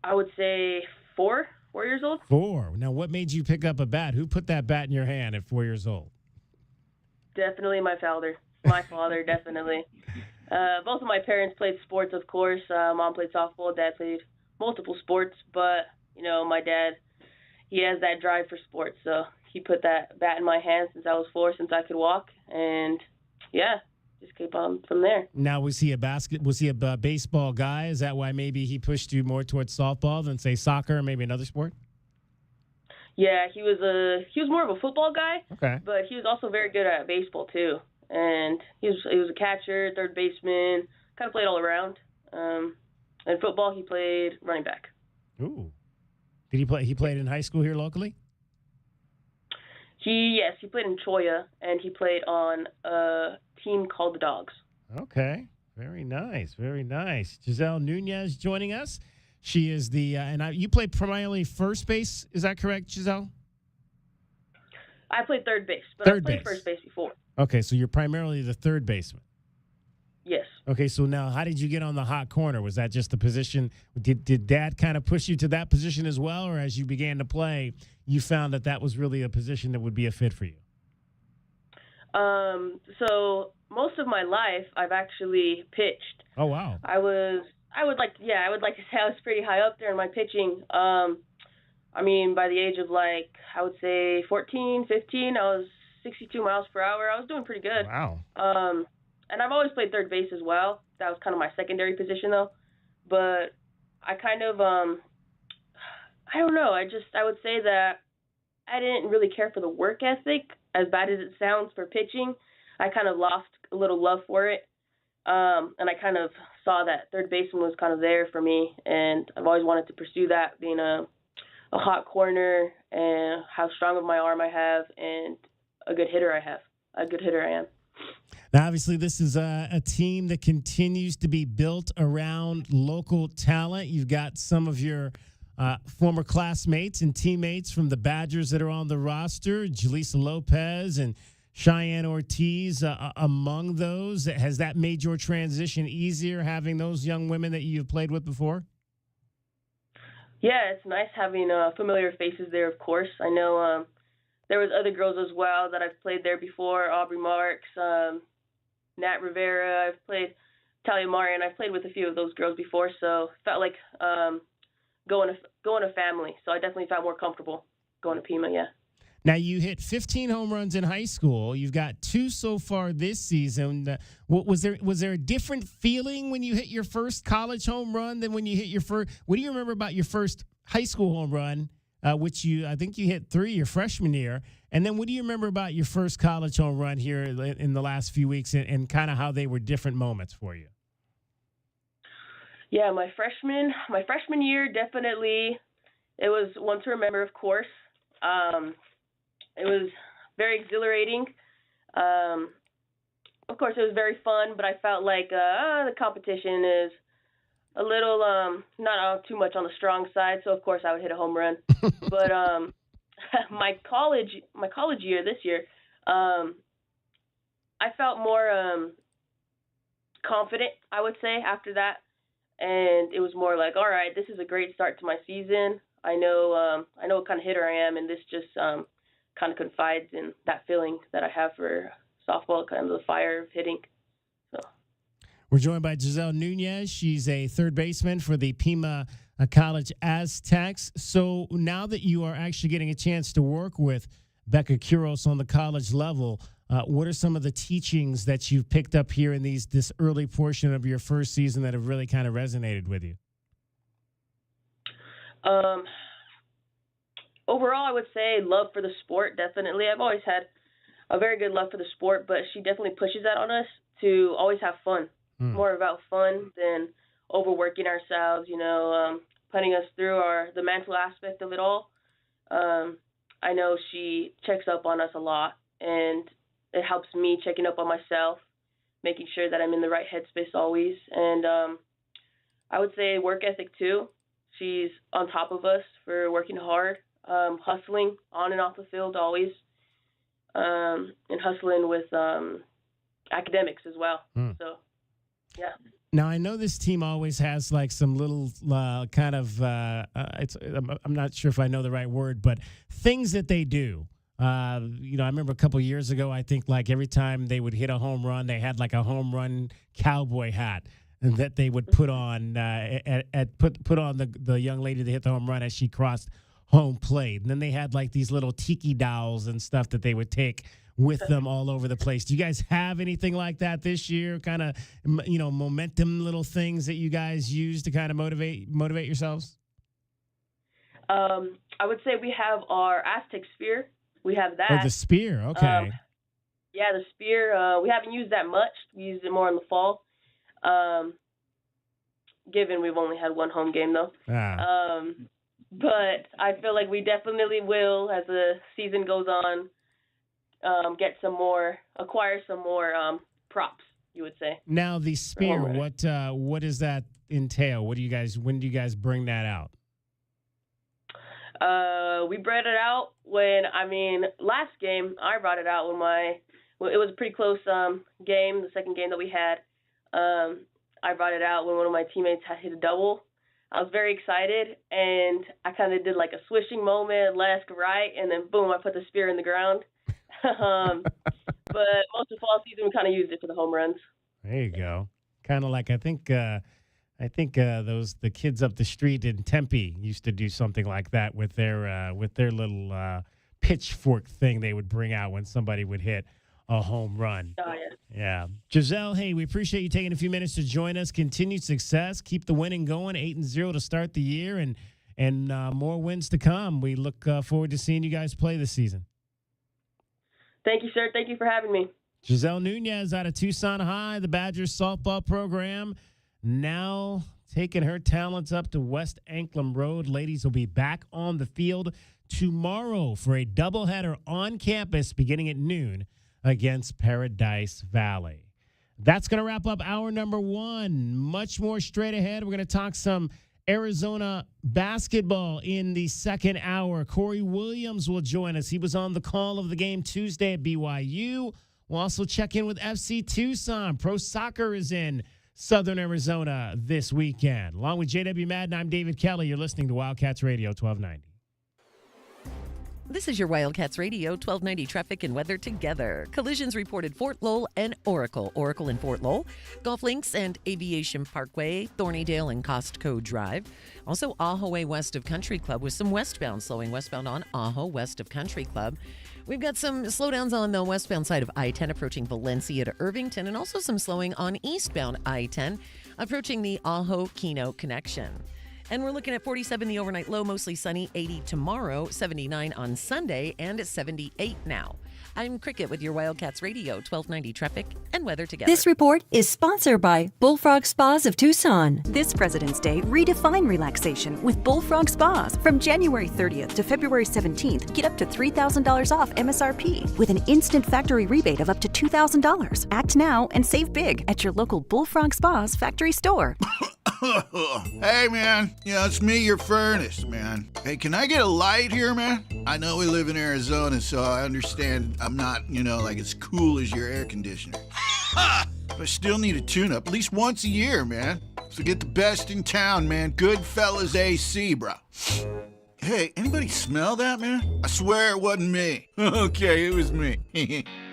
I would say 4 years old. 4. Now, what made you pick up a bat? Who put that bat in your hand at 4 years old? Definitely my father. My father, definitely. Both of my parents played sports, of course. Mom played softball. Dad played multiple sports. But, my dad, he has that drive for sports. So he put that bat in my hand since I was 4, since I could walk. And, just keep on from there. Now, was he a baseball guy? Is that why maybe he pushed you more towards softball than, say, soccer or maybe another sport? Yeah, he was more of a football guy. Okay. But he was also very good at baseball too. And he was a catcher, third baseman, kind of played all around. In football, he played running back. Ooh. Did he play? He played in high school here locally? He played in Choya, and he played on a team called the Dogs. Okay. Very nice. Very nice. Giselle Nunez joining us. She is you play primarily first base. Is that correct, Giselle? I played third base, but I played first base before. Okay, so you're primarily the third baseman. Yes. Okay, so now how did you get on the hot corner? Was that just the position? Did Dad kind of push you to that position as well, or as you began to play, you found that was really a position that would be a fit for you? So most of my life, I've actually pitched. Oh, wow. I would like to say I was pretty high up there in my pitching. By the age of I would say 14, 15, I was 62 miles per hour. I was doing pretty good. Wow. And I've always played third base as well. That was kind of my secondary position though. But I kind of, I don't know. I would say that I didn't really care for the work ethic, as bad as it sounds for pitching. I kind of lost a little love for it. And I kind of saw that third baseman was kind of there for me, and I've always wanted to pursue that, being a hot corner, and how strong of my arm I have, and a good hitter I am. Now, obviously, this is a team that continues to be built around local talent. You've got some of your former classmates and teammates from the Badgers that are on the roster, Jaleesa Lopez and Cheyenne Ortiz among those. Has that made your transition easier, having those young women that you've played with before? Yeah, it's nice having familiar faces there, of course. I know there was other girls as well that I've played there before, Aubrey Marks, Nat Rivera. I've played Talia Marian. I've played with a few of those girls before, so felt like going to family. So I definitely felt more comfortable going to Pima. Yeah. Now, you hit 15 home runs in high school. You've got 2 so far this season. Was there a different feeling when you hit your first college home run than when you hit your first? What do you remember about your first high school home run, which I think you hit 3 your freshman year? And then what do you remember about your first college home run here in the last few weeks, and kind of how they were different moments for you? Yeah, my freshman year, definitely, it was one to remember, of course. It was very exhilarating. Of course, it was very fun, but I felt like the competition is a little not too much on the strong side, so of course I would hit a home run. But my college year this year, I felt more confident, I would say, after that, and it was more like, all right, this is a great start to my season. I know what kind of hitter I am, and this just kind of confides in that feeling that I have for softball, kind of the fire of hitting. So. We're joined by Giselle Nunez. She's a third baseman for the Pima College Aztecs. So now that you are actually getting a chance to work with Becca Kuros on the college level, what are some of the teachings that you've picked up here in this early portion of your first season that have really kind of resonated with you? Overall, I would say love for the sport, definitely. I've always had a very good love for the sport, but she definitely pushes that on us to always have fun. More about fun than overworking ourselves, putting us through the mental aspect of it all. I know she checks up on us a lot, and it helps me checking up on myself, making sure that I'm in the right headspace always. And I would say work ethic too. She's on top of us for working hard, hustling on and off the field always, and hustling with academics as well. So, yeah. Now, I know this team always has like some little kind of, I'm not sure if I know the right word, but things that they do. I remember a couple of years ago, I think like every time they would hit a home run, they had like a home run cowboy hat that they would put on put on the young lady that hit the home run as she crossed home plate. And then they had like these little tiki dolls and stuff that they would take with them all over the place. Do you guys have anything like that this year? Kind of, momentum little things that you guys use to kind of motivate yourselves? I would say we have our Aztec spear. We have that. Oh, the spear. Okay. Yeah, the spear. We haven't used that much. We used it more in the fall. Given we've only had one home game though. But I feel like we definitely will, as the season goes on, acquire some more props, you would say. Now the spear, what does that entail? When do you guys bring that out? We brought it out last game I brought it out it was a pretty close game, the second game that we had. I brought it out when one of my teammates had hit a double. I was very excited, and I kind of did like a swishing moment, left, right, and then boom, I put the spear in the ground. But most of fall season, we kind of used it for the home runs. There you go. Kind of like I think the kids up the street in Tempe used to do something like that with their little pitchfork thing they would bring out when somebody would hit a home run. Oh, yeah. Yeah. Giselle, hey, we appreciate you taking a few minutes to join us. Continued success. Keep the winning going. 8-0 to start the year, and more wins to come. We look forward to seeing you guys play this season. Thank you, sir. Thank you for having me. Giselle Nunez out of Tucson High, the Badgers softball program, now taking her talents up to West Anklam Road. Ladies will be back on the field tomorrow for a doubleheader on campus beginning at noon against Paradise Valley. That's going to wrap up hour number 1. Much more straight ahead. We're going to talk some Arizona basketball in the second hour. Corey Williams will join us. He was on the call of the game Tuesday at BYU. We'll also check in with FC Tucson. Pro soccer is in Southern Arizona this weekend. Along with JW Madden, I'm David Kelly. You're listening to Wildcats Radio 1290. This is your Wildcats Radio 1290 traffic and weather together. Collisions reported Fort Lowell and Oracle. Oracle and Fort Lowell. Golf Links and Aviation Parkway, Thornydale and Costco Drive. Also, Ajo Way west of Country Club with some westbound slowing. Westbound on Ajo west of Country Club. We've got some slowdowns on the westbound side of I-10 approaching Valencia to Irvington, and also some slowing on eastbound I-10 approaching the Ajo Keno connection. And we're looking at 47 the overnight low, mostly sunny, 80 tomorrow, 79 on Sunday, and 78 now. I'm Cricket with your Wildcats Radio 1290 traffic and weather together. This report is sponsored by Bullfrog Spas of Tucson. This President's Day, redefine relaxation with Bullfrog Spas. From January 30th to February 17th, get up to $3,000 off MSRP with an instant factory rebate of up to $2,000. Act now and save big at your local Bullfrog Spas factory store. Hey, man. Yeah, it's me, your furnace, man. Hey, can I get a light here, man? I know we live in Arizona, so I understand I'm not, like as cool as your air conditioner. But I still need a tune-up at least once a year, man. So get the best in town, man. Goodfellas AC, bro. Hey, anybody smell that, man? I swear it wasn't me. Okay, it was me.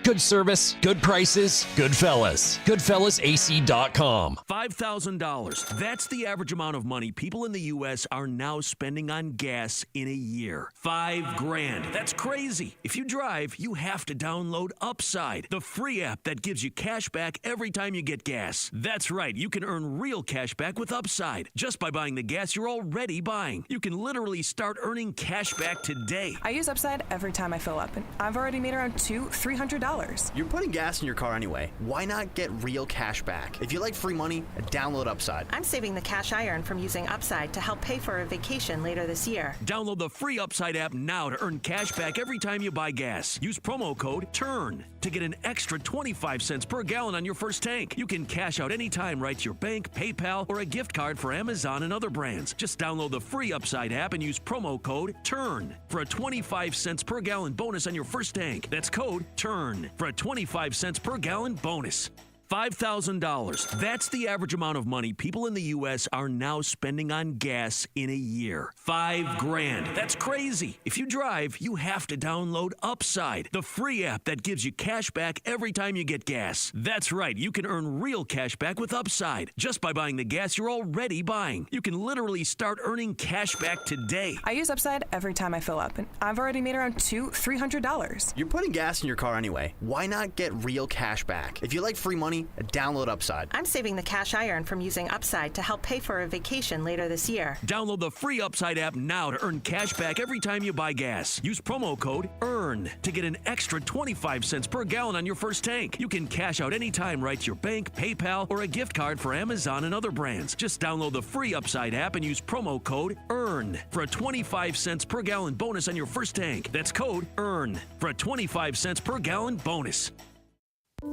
Good service, good prices, Goodfellas. GoodfellasAC.com. $5,000. That's the average amount of money people in the U.S. are now spending on gas in a year. $5,000. That's crazy. If you drive, you have to download Upside, the free app that gives you cash back every time you get gas. That's right. You can earn real cash back with Upside just by buying the gas you're already buying. You can literally start earning cash back today. I use Upside every time I fill up, and I've already made around $300. You're putting gas in your car anyway. Why not get real cash back? If you like free money, download Upside. I'm saving the cash I earn from using Upside to help pay for a vacation later this year. Download the free Upside app now to earn cash back every time you buy gas. Use promo code TURN to get an extra 25 cents per gallon on your first tank. You can cash out anytime right to your bank, PayPal, or a gift card for Amazon and other brands. Just download the free Upside app and use promo code TURN for a 25 cents per gallon bonus on your first tank. That's code TURN for a 25 cents per gallon bonus. $5,000. That's the average amount of money people in the U.S. are now spending on gas in a year. $5,000. That's crazy. If you drive, you have to download Upside, the free app that gives you cash back every time you get gas. That's right. You can earn real cash back with Upside just by buying the gas you're already buying. You can literally start earning cash back today. I use Upside every time I fill up, and I've already made around $300. You're putting gas in your car anyway. Why not get real cash back? If you like free money, download Upside. I'm saving the cash I earn from using Upside to help pay for a vacation later this year. Download the free Upside app now to earn cash back every time you buy gas. Use promo code EARN to get an extra 25 cents per gallon on your first tank. You can cash out anytime right to your bank, PayPal, or a gift card for Amazon and other brands. Just download the free Upside app and use promo code EARN for a 25 cents per gallon bonus on your first tank. That's code EARN for a 25 cents per gallon bonus.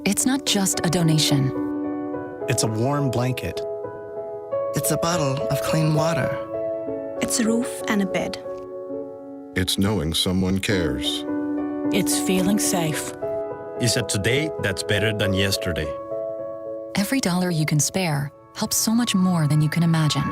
It's not just a donation. It's a warm blanket. It's a bottle of clean water. It's a roof and a bed. It's knowing someone cares. It's feeling safe. It's a today that's better than yesterday. Every dollar you can spare helps so much more than you can imagine.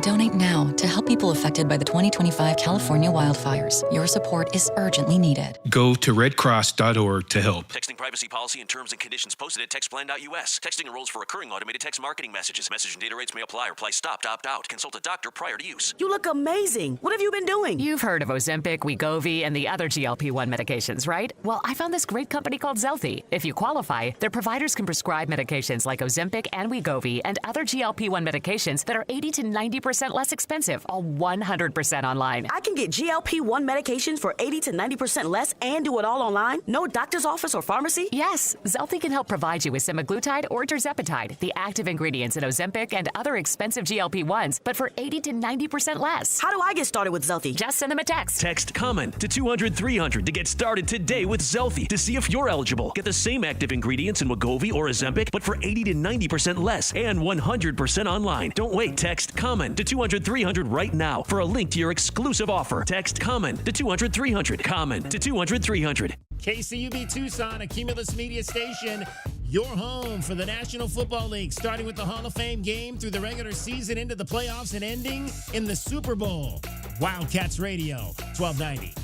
Donate now to help people affected by the 2025 California wildfires. Your support is urgently needed. Go to redcross.org to help. Texting privacy policy and terms and conditions posted at textplan.us. Texting enrolls for recurring automated text marketing messages. Message and data rates may apply. Reply stop to opt out. Consult a doctor prior to use. You look amazing. What have you been doing? You've heard of Ozempic, Wegovy, and the other GLP-1 medications, right? Well, I found this great company called Zelfie. If you qualify, their providers can prescribe medications like Ozempic and Wegovy and other GLP-1 medications that are 80 to 90% less expensive, all 100% online. I can get GLP-1 medications for 80 to 90% less and do it all online? No doctor's office or pharmacy? Yes, Zelfie can help provide you with semaglutide or tirzepatide, the active ingredients in Ozempic and other expensive GLP-1s, but for 80 to 90% less. How do I get started with Zelfie? Just send them a text. Text COMMON to 200-300 to get started today with Zelfie to see if you're eligible. Get the same active ingredients in Wegovy or Ozempic, but for 80 to 90% less and 100% online. Don't wait. Text COMMON to 200-300 right now for a link to your exclusive offer. Text COMMON to 200-300. COMMON to 200-300. KCUB Tucson, a Cumulus Media station, your home for the National Football League, starting with the Hall of Fame game through the regular season into the playoffs and ending in the Super Bowl. Wildcats Radio, 1290.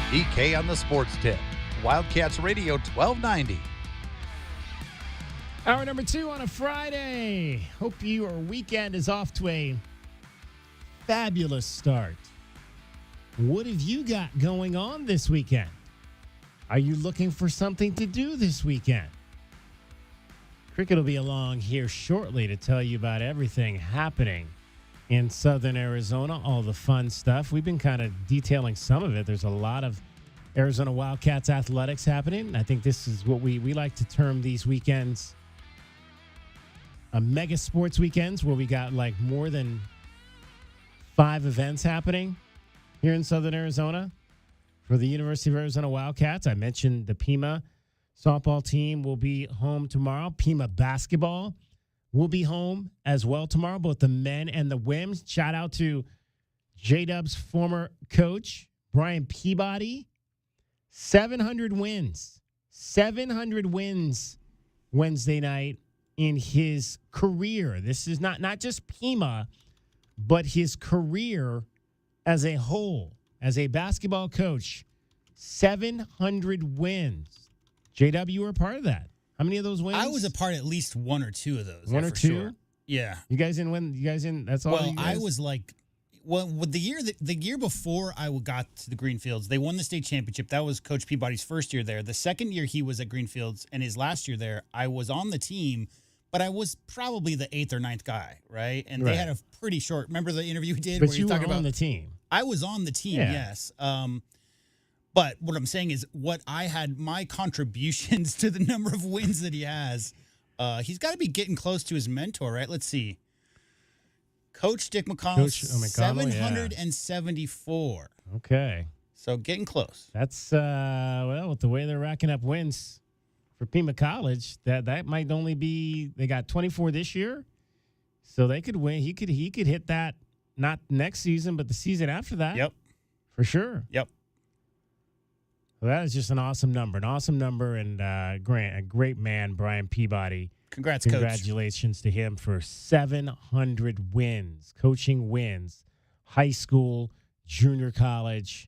DK on the Sports Tip. Wildcats Radio 1290. Hour number 2 on a Friday. Hope your weekend is off to a fabulous start. What have you got going on this weekend? Are you looking for something to do this weekend? Cricket will be along here shortly to tell you about everything happening in Southern Arizona, all the fun stuff. We've been kind of detailing some of it. There's a lot of Arizona Wildcats athletics happening. I think this is what we like to term these weekends mega sports weekends, where we got like more than 5 events happening here in Southern Arizona for the University of Arizona Wildcats. I mentioned the Pima softball team will be home tomorrow. Pima basketball will be home as well tomorrow, both the men and the women's. Shout out to J-Dub's former coach, Brian Peabody. 700 wins. 700 wins Wednesday night in his career. This is not just Pima, but his career as a whole, as a basketball coach. 700 wins. J-Dub, you were a part of that. How many of those wins? I was a part of at least 1 or 2 of those. One or 2? Sure. Yeah. You guys didn't win? You guys didn't? That's all. Well, you guys? I was like, with the year before I got to the Greenfields, they won the state championship. That was Coach Peabody's first year there. The second year he was at Greenfields and his last year there, I was on the team, but I was probably the 8th or 9th guy, right? And they had a pretty short. Remember the interview we did? But where you were talking on about the team. I was on the team, yes. But what I'm saying is, what I had, my contributions to the number of wins that he has, he's got to be getting close to his mentor, right? Let's see. Coach Dick McConnell, 774. Okay. So getting close. That's, well, with the way they're racking up wins for Pima College, that might only be, they got 24 this year. So they could win. He could hit that, not next season, but the season after that. Yep. For sure. Yep. Well, that is just an awesome number. And a great man, Brian Peabody. Congrats, Congratulations to him for 700 wins, coaching wins, high school, junior college.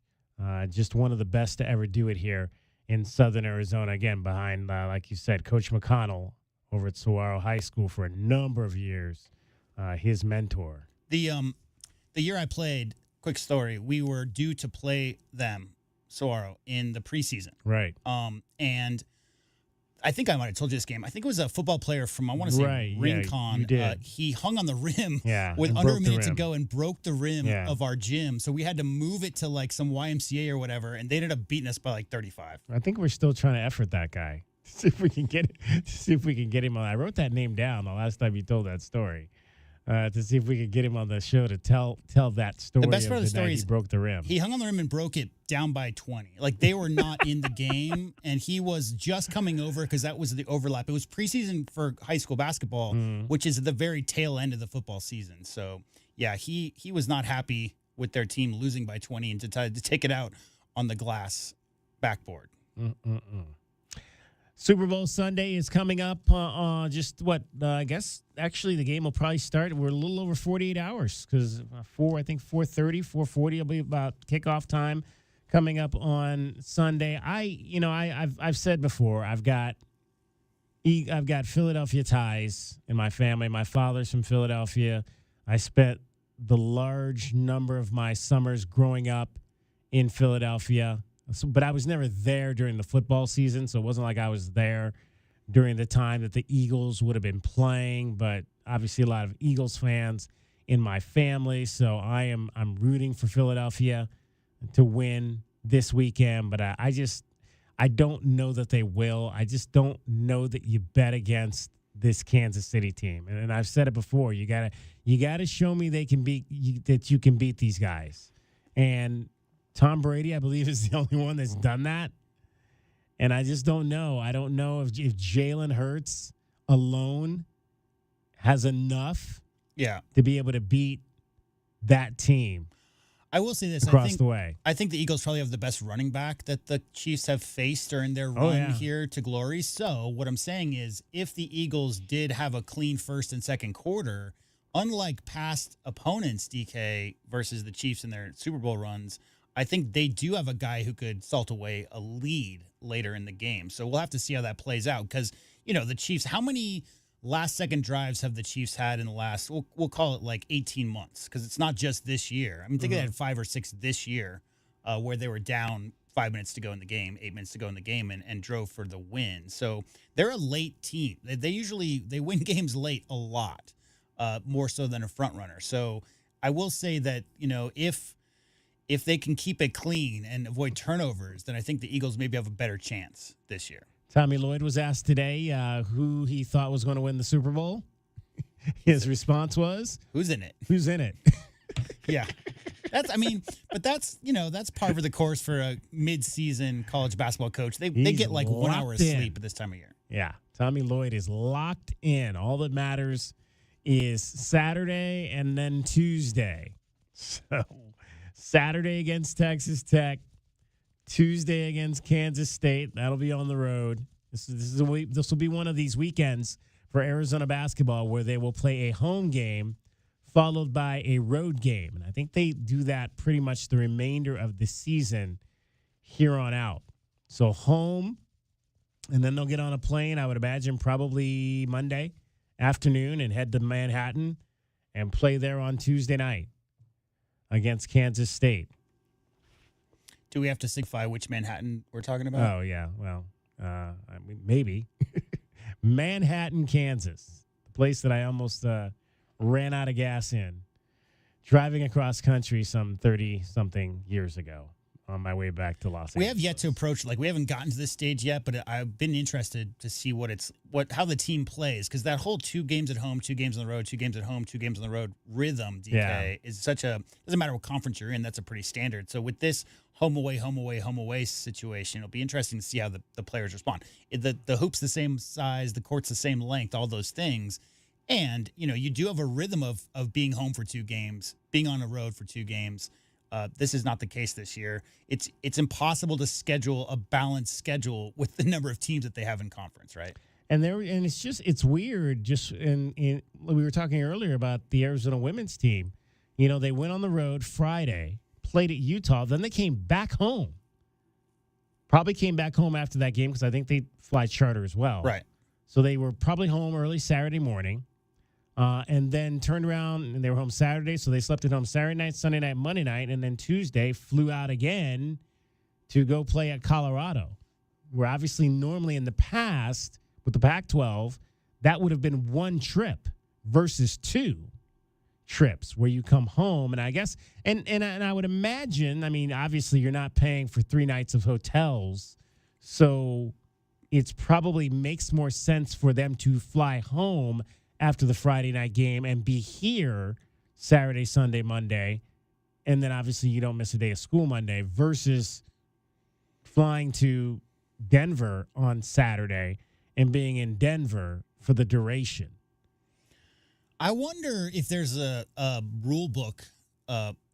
Just one of the best to ever do it here in Southern Arizona. Again, behind, like you said, Coach McConnell over at Saguaro High School for a number of years, his mentor. The year I played, quick story, we were due to play them, Saguaro, in the preseason. Right. And I think I might have told you this game. I think it was a football player from, I want to say, Rincon. Yeah, you did. He hung on the rim with and under a broke the minute to rim. go and broke the rim of our gym. So we had to move it to like some YMCA or whatever, and they ended up beating us by like 35. I think we're still trying to effort that guy. See if we can get him on. I wrote that name down the last time you told that story. To see if we could get him on the show to tell that story. The best part of the story is he broke the rim. He hung on the rim and broke it down by 20. Like, they were not in the game, and he was just coming over because that was the overlap. It was preseason for high school basketball, which is at the very tail end of the football season. So, yeah, he was not happy with their team losing by 20 and decided to take it out on the glass backboard. Super Bowl Sunday is coming up. I guess actually the game will probably start. We're a little over 48 hours because 4:30, 4:40 will be about kickoff time coming up on Sunday. I've said before, I've got Philadelphia ties in my family. My father's from Philadelphia. I spent the large number of my summers growing up in Philadelphia. But I was never there during the football season, so it wasn't like I was there during the time that the Eagles would have been playing. But obviously a lot of Eagles fans in my family, so I'm rooting for Philadelphia to win this weekend. But I don't know that they will. I just don't know that you bet against this Kansas City team. And I've said it before. You gotta show me that you can beat these guys. And Tom Brady, I believe, is the only one that's done that. And I just don't know. I don't know if Jalen Hurts alone has enough to be able to beat that team. I will say this. Across the way. I think the Eagles probably have the best running back that the Chiefs have faced during their run here to glory. So what I'm saying is, if the Eagles did have a clean first and second quarter, unlike past opponents, DK, versus the Chiefs in their Super Bowl runs, I think they do have a guy who could salt away a lead later in the game. So we'll have to see how that plays out because, the Chiefs, how many last-second drives have the Chiefs had in the last, we'll call it like 18 months because it's not just this year. I mean, I think they had 5 or 6 this year where they were down 5 minutes to go in the game, 8 minutes to go in the game, and drove for the win. So they're a late team. They win games late a lot, more so than a front runner. So I will say that, if they can keep it clean and avoid turnovers, then I think the Eagles maybe have a better chance this year. Tommy Lloyd was asked today who he thought was going to win the Super Bowl. His response was, "Who's in it? Who's in it?" Yeah. That's par for the course for a mid-season college basketball coach. They get like 1 hour of sleep at this time of year. Yeah. Tommy Lloyd is locked in. All that matters is Saturday and then Tuesday. So Saturday against Texas Tech, Tuesday against Kansas State. That'll be on the road. This will be one of these weekends for Arizona basketball where they will play a home game followed by a road game. And I think they do that pretty much the remainder of the season here on out. So home, and then they'll get on a plane, I would imagine probably Monday afternoon and head to Manhattan and play there on Tuesday night against Kansas State. Do we have to signify which Manhattan we're talking about? Oh, yeah. Well, maybe. Manhattan, Kansas, the place that I almost ran out of gas in, driving across country some 30-something years ago on my way back to Los Angeles. We have yet to approach, we haven't gotten to this stage yet, but I've been interested to see how the team plays, because that whole 2 games at home, 2 games on the road, 2 games at home, 2 games on the road rhythm, DK, is doesn't matter what conference you're in, that's a pretty standard. So with this home away situation, it'll be interesting to see how the players respond. The hoop's the same size, the court's the same length, all those things. And, you do have a rhythm of being home for 2 games, being on the road for 2 games. This is not the case this year. It's impossible to schedule a balanced schedule with the number of teams that they have in conference, right? And it's weird. We were talking earlier about the Arizona women's team. They went on the road Friday, played at Utah, then they came back home. Probably came back home after that game because I think they fly charter as well. Right. So they were probably home early Saturday morning. And then turned around and they were home Saturday. So they slept at home Saturday night, Sunday night, Monday night. And then Tuesday flew out again to go play at Colorado, where obviously normally in the past with the Pac-12, that would have been 1 trip versus 2 trips where you come home. And I guess, and I would imagine, obviously you're not paying for 3 nights of hotels. So it's probably makes more sense for them to fly home after the Friday night game and be here Saturday, Sunday, Monday, and then obviously you don't miss a day of school Monday versus flying to Denver on Saturday and being in Denver for the duration. I wonder if there's a rule book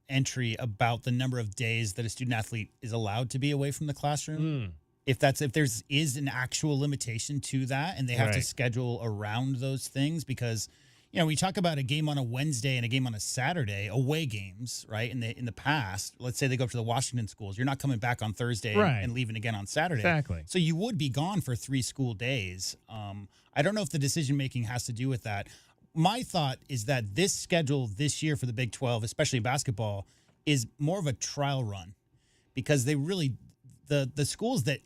entry about the number of days that a student athlete is allowed to be away from the classroom. If there's an actual limitation to that, and they have to schedule around those things, because we talk about a game on a Wednesday and a game on a Saturday, away games, right? In the past, let's say they go up to the Washington schools, you're not coming back on Thursday and leaving again on Saturday. Exactly. So you would be gone for 3 school days. I don't know if the decision making has to do with that. My thought is that this schedule this year for the Big 12, especially basketball, is more of a trial run, because they really. The schools that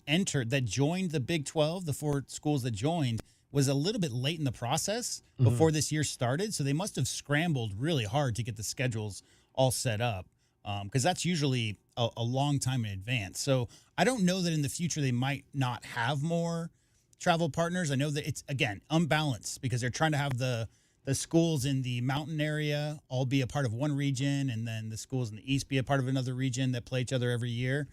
joined the Big 12, the 4 schools that joined, was a little bit late in the process before this year started. So they must have scrambled really hard to get the schedules all set up, because that's usually a long time in advance. So I don't know that in the future they might not have more travel partners. I know that it's, again, unbalanced, because they're trying to have the schools in the mountain area all be a part of one region, and then the schools in the east be a part of another region that play each other every year.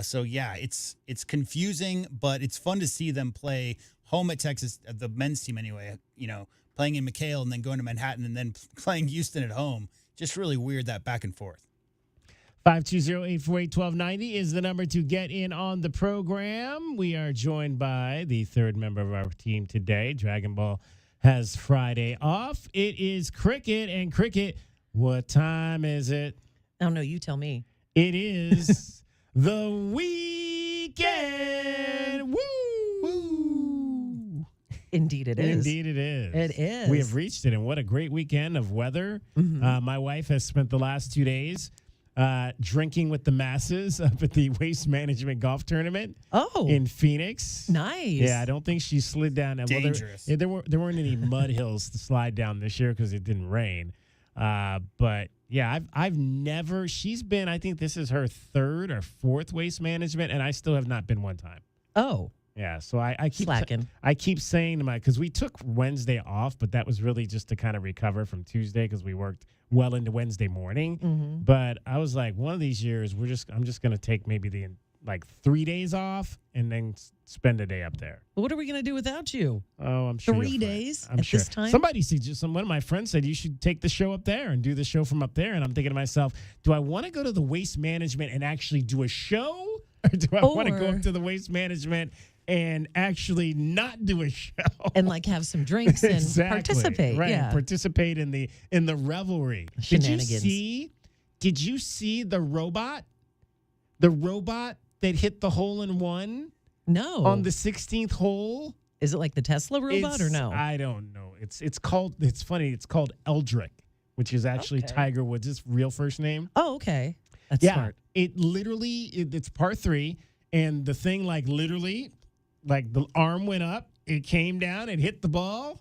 So yeah, it's confusing, but it's fun to see them play home at Texas, the men's team anyway, playing in McHale and then going to Manhattan and then playing Houston at home. Just really weird, that back and forth. 520-848-1290 is the number to get in on the program. We are joined by the 3rd member of our team today. Dragon Ball has Friday off. It is cricket, and cricket, what time is it? Oh, no, you tell me. It is the weekend. Woo! Indeed it is. Indeed it is. It is. We have reached it, and what a great weekend of weather. My wife has spent the last 2 days drinking with the masses up at the Waste Management Golf Tournament in Phoenix. Nice. Yeah, I don't think she slid down. Dangerous. There weren't any mud hills to slide down this year because it didn't rain. But yeah, I've never. She's been. I think this is her third or fourth Waste Management, and I still have not been one time. Oh. Yeah, so I keep slacking. I keep saying to because we took Wednesday off, but that was really just to kind of recover from Tuesday because we worked well into Wednesday morning. But I was like, one of these years, I'm just gonna take maybe 3 days off and then spend a day up there. What are we gonna do without you? Oh, I'm sure 3 days I'm at sure. this time. Somebody one of my friends said you should take the show up there and do the show from up there, and I'm thinking to myself, do I want to go to the Waste Management and actually do a show, or do I want to go up to the Waste Management and actually not do a show and have some drinks and participate? Right, Yeah, participate in the revelry. Shenanigans. Did you see the robot? The robot that hit the hole in one? No. On the 16th hole? Is it like the Tesla robot or no? I don't know. It's called Eldrick, which is actually Tiger Woods' real first name. Oh, okay. That's smart. It literally it's par 3, and the thing literally the arm went up, it came down, it hit the ball,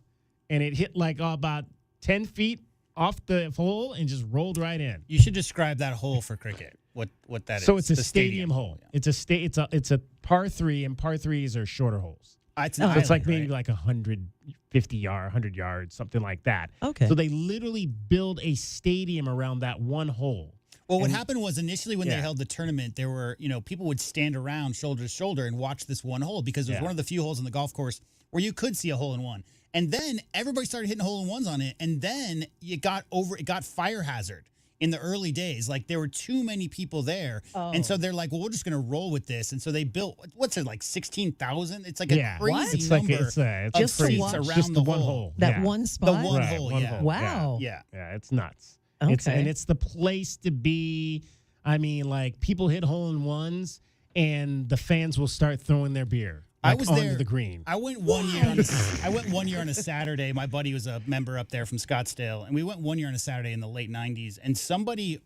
and it hit about 10 feet off the hole and just rolled right in. You should describe that hole for cricket. What that is. So it's a stadium hole. Yeah. It's a par 3, and par 3s are shorter holes. It's maybe 150 yards, 100 yards, something like that. Okay. So they literally build a stadium around that one hole. Well, what happened was initially when they held the tournament, there were, people would stand around shoulder to shoulder and watch this one hole because it was one of the few holes in the golf course where you could see a hole in one. And then everybody started hitting hole in ones on it. And then it got fire hazard in the early days. There were too many people there. Oh. And so they're like, well, we're just going to roll with this. And so they built, 16,000? It's like a crazy number of seats around the one hole. That one spot? The one hole, one hole. Wow. Yeah, it's nuts. Okay. It's the place to be. I mean, people hit hole in ones, and the fans will start throwing their beer. I was onto there. The green. I went one year on a Saturday. My buddy was a member up there from Scottsdale, and we went 1 year on a Saturday in the late '90s. And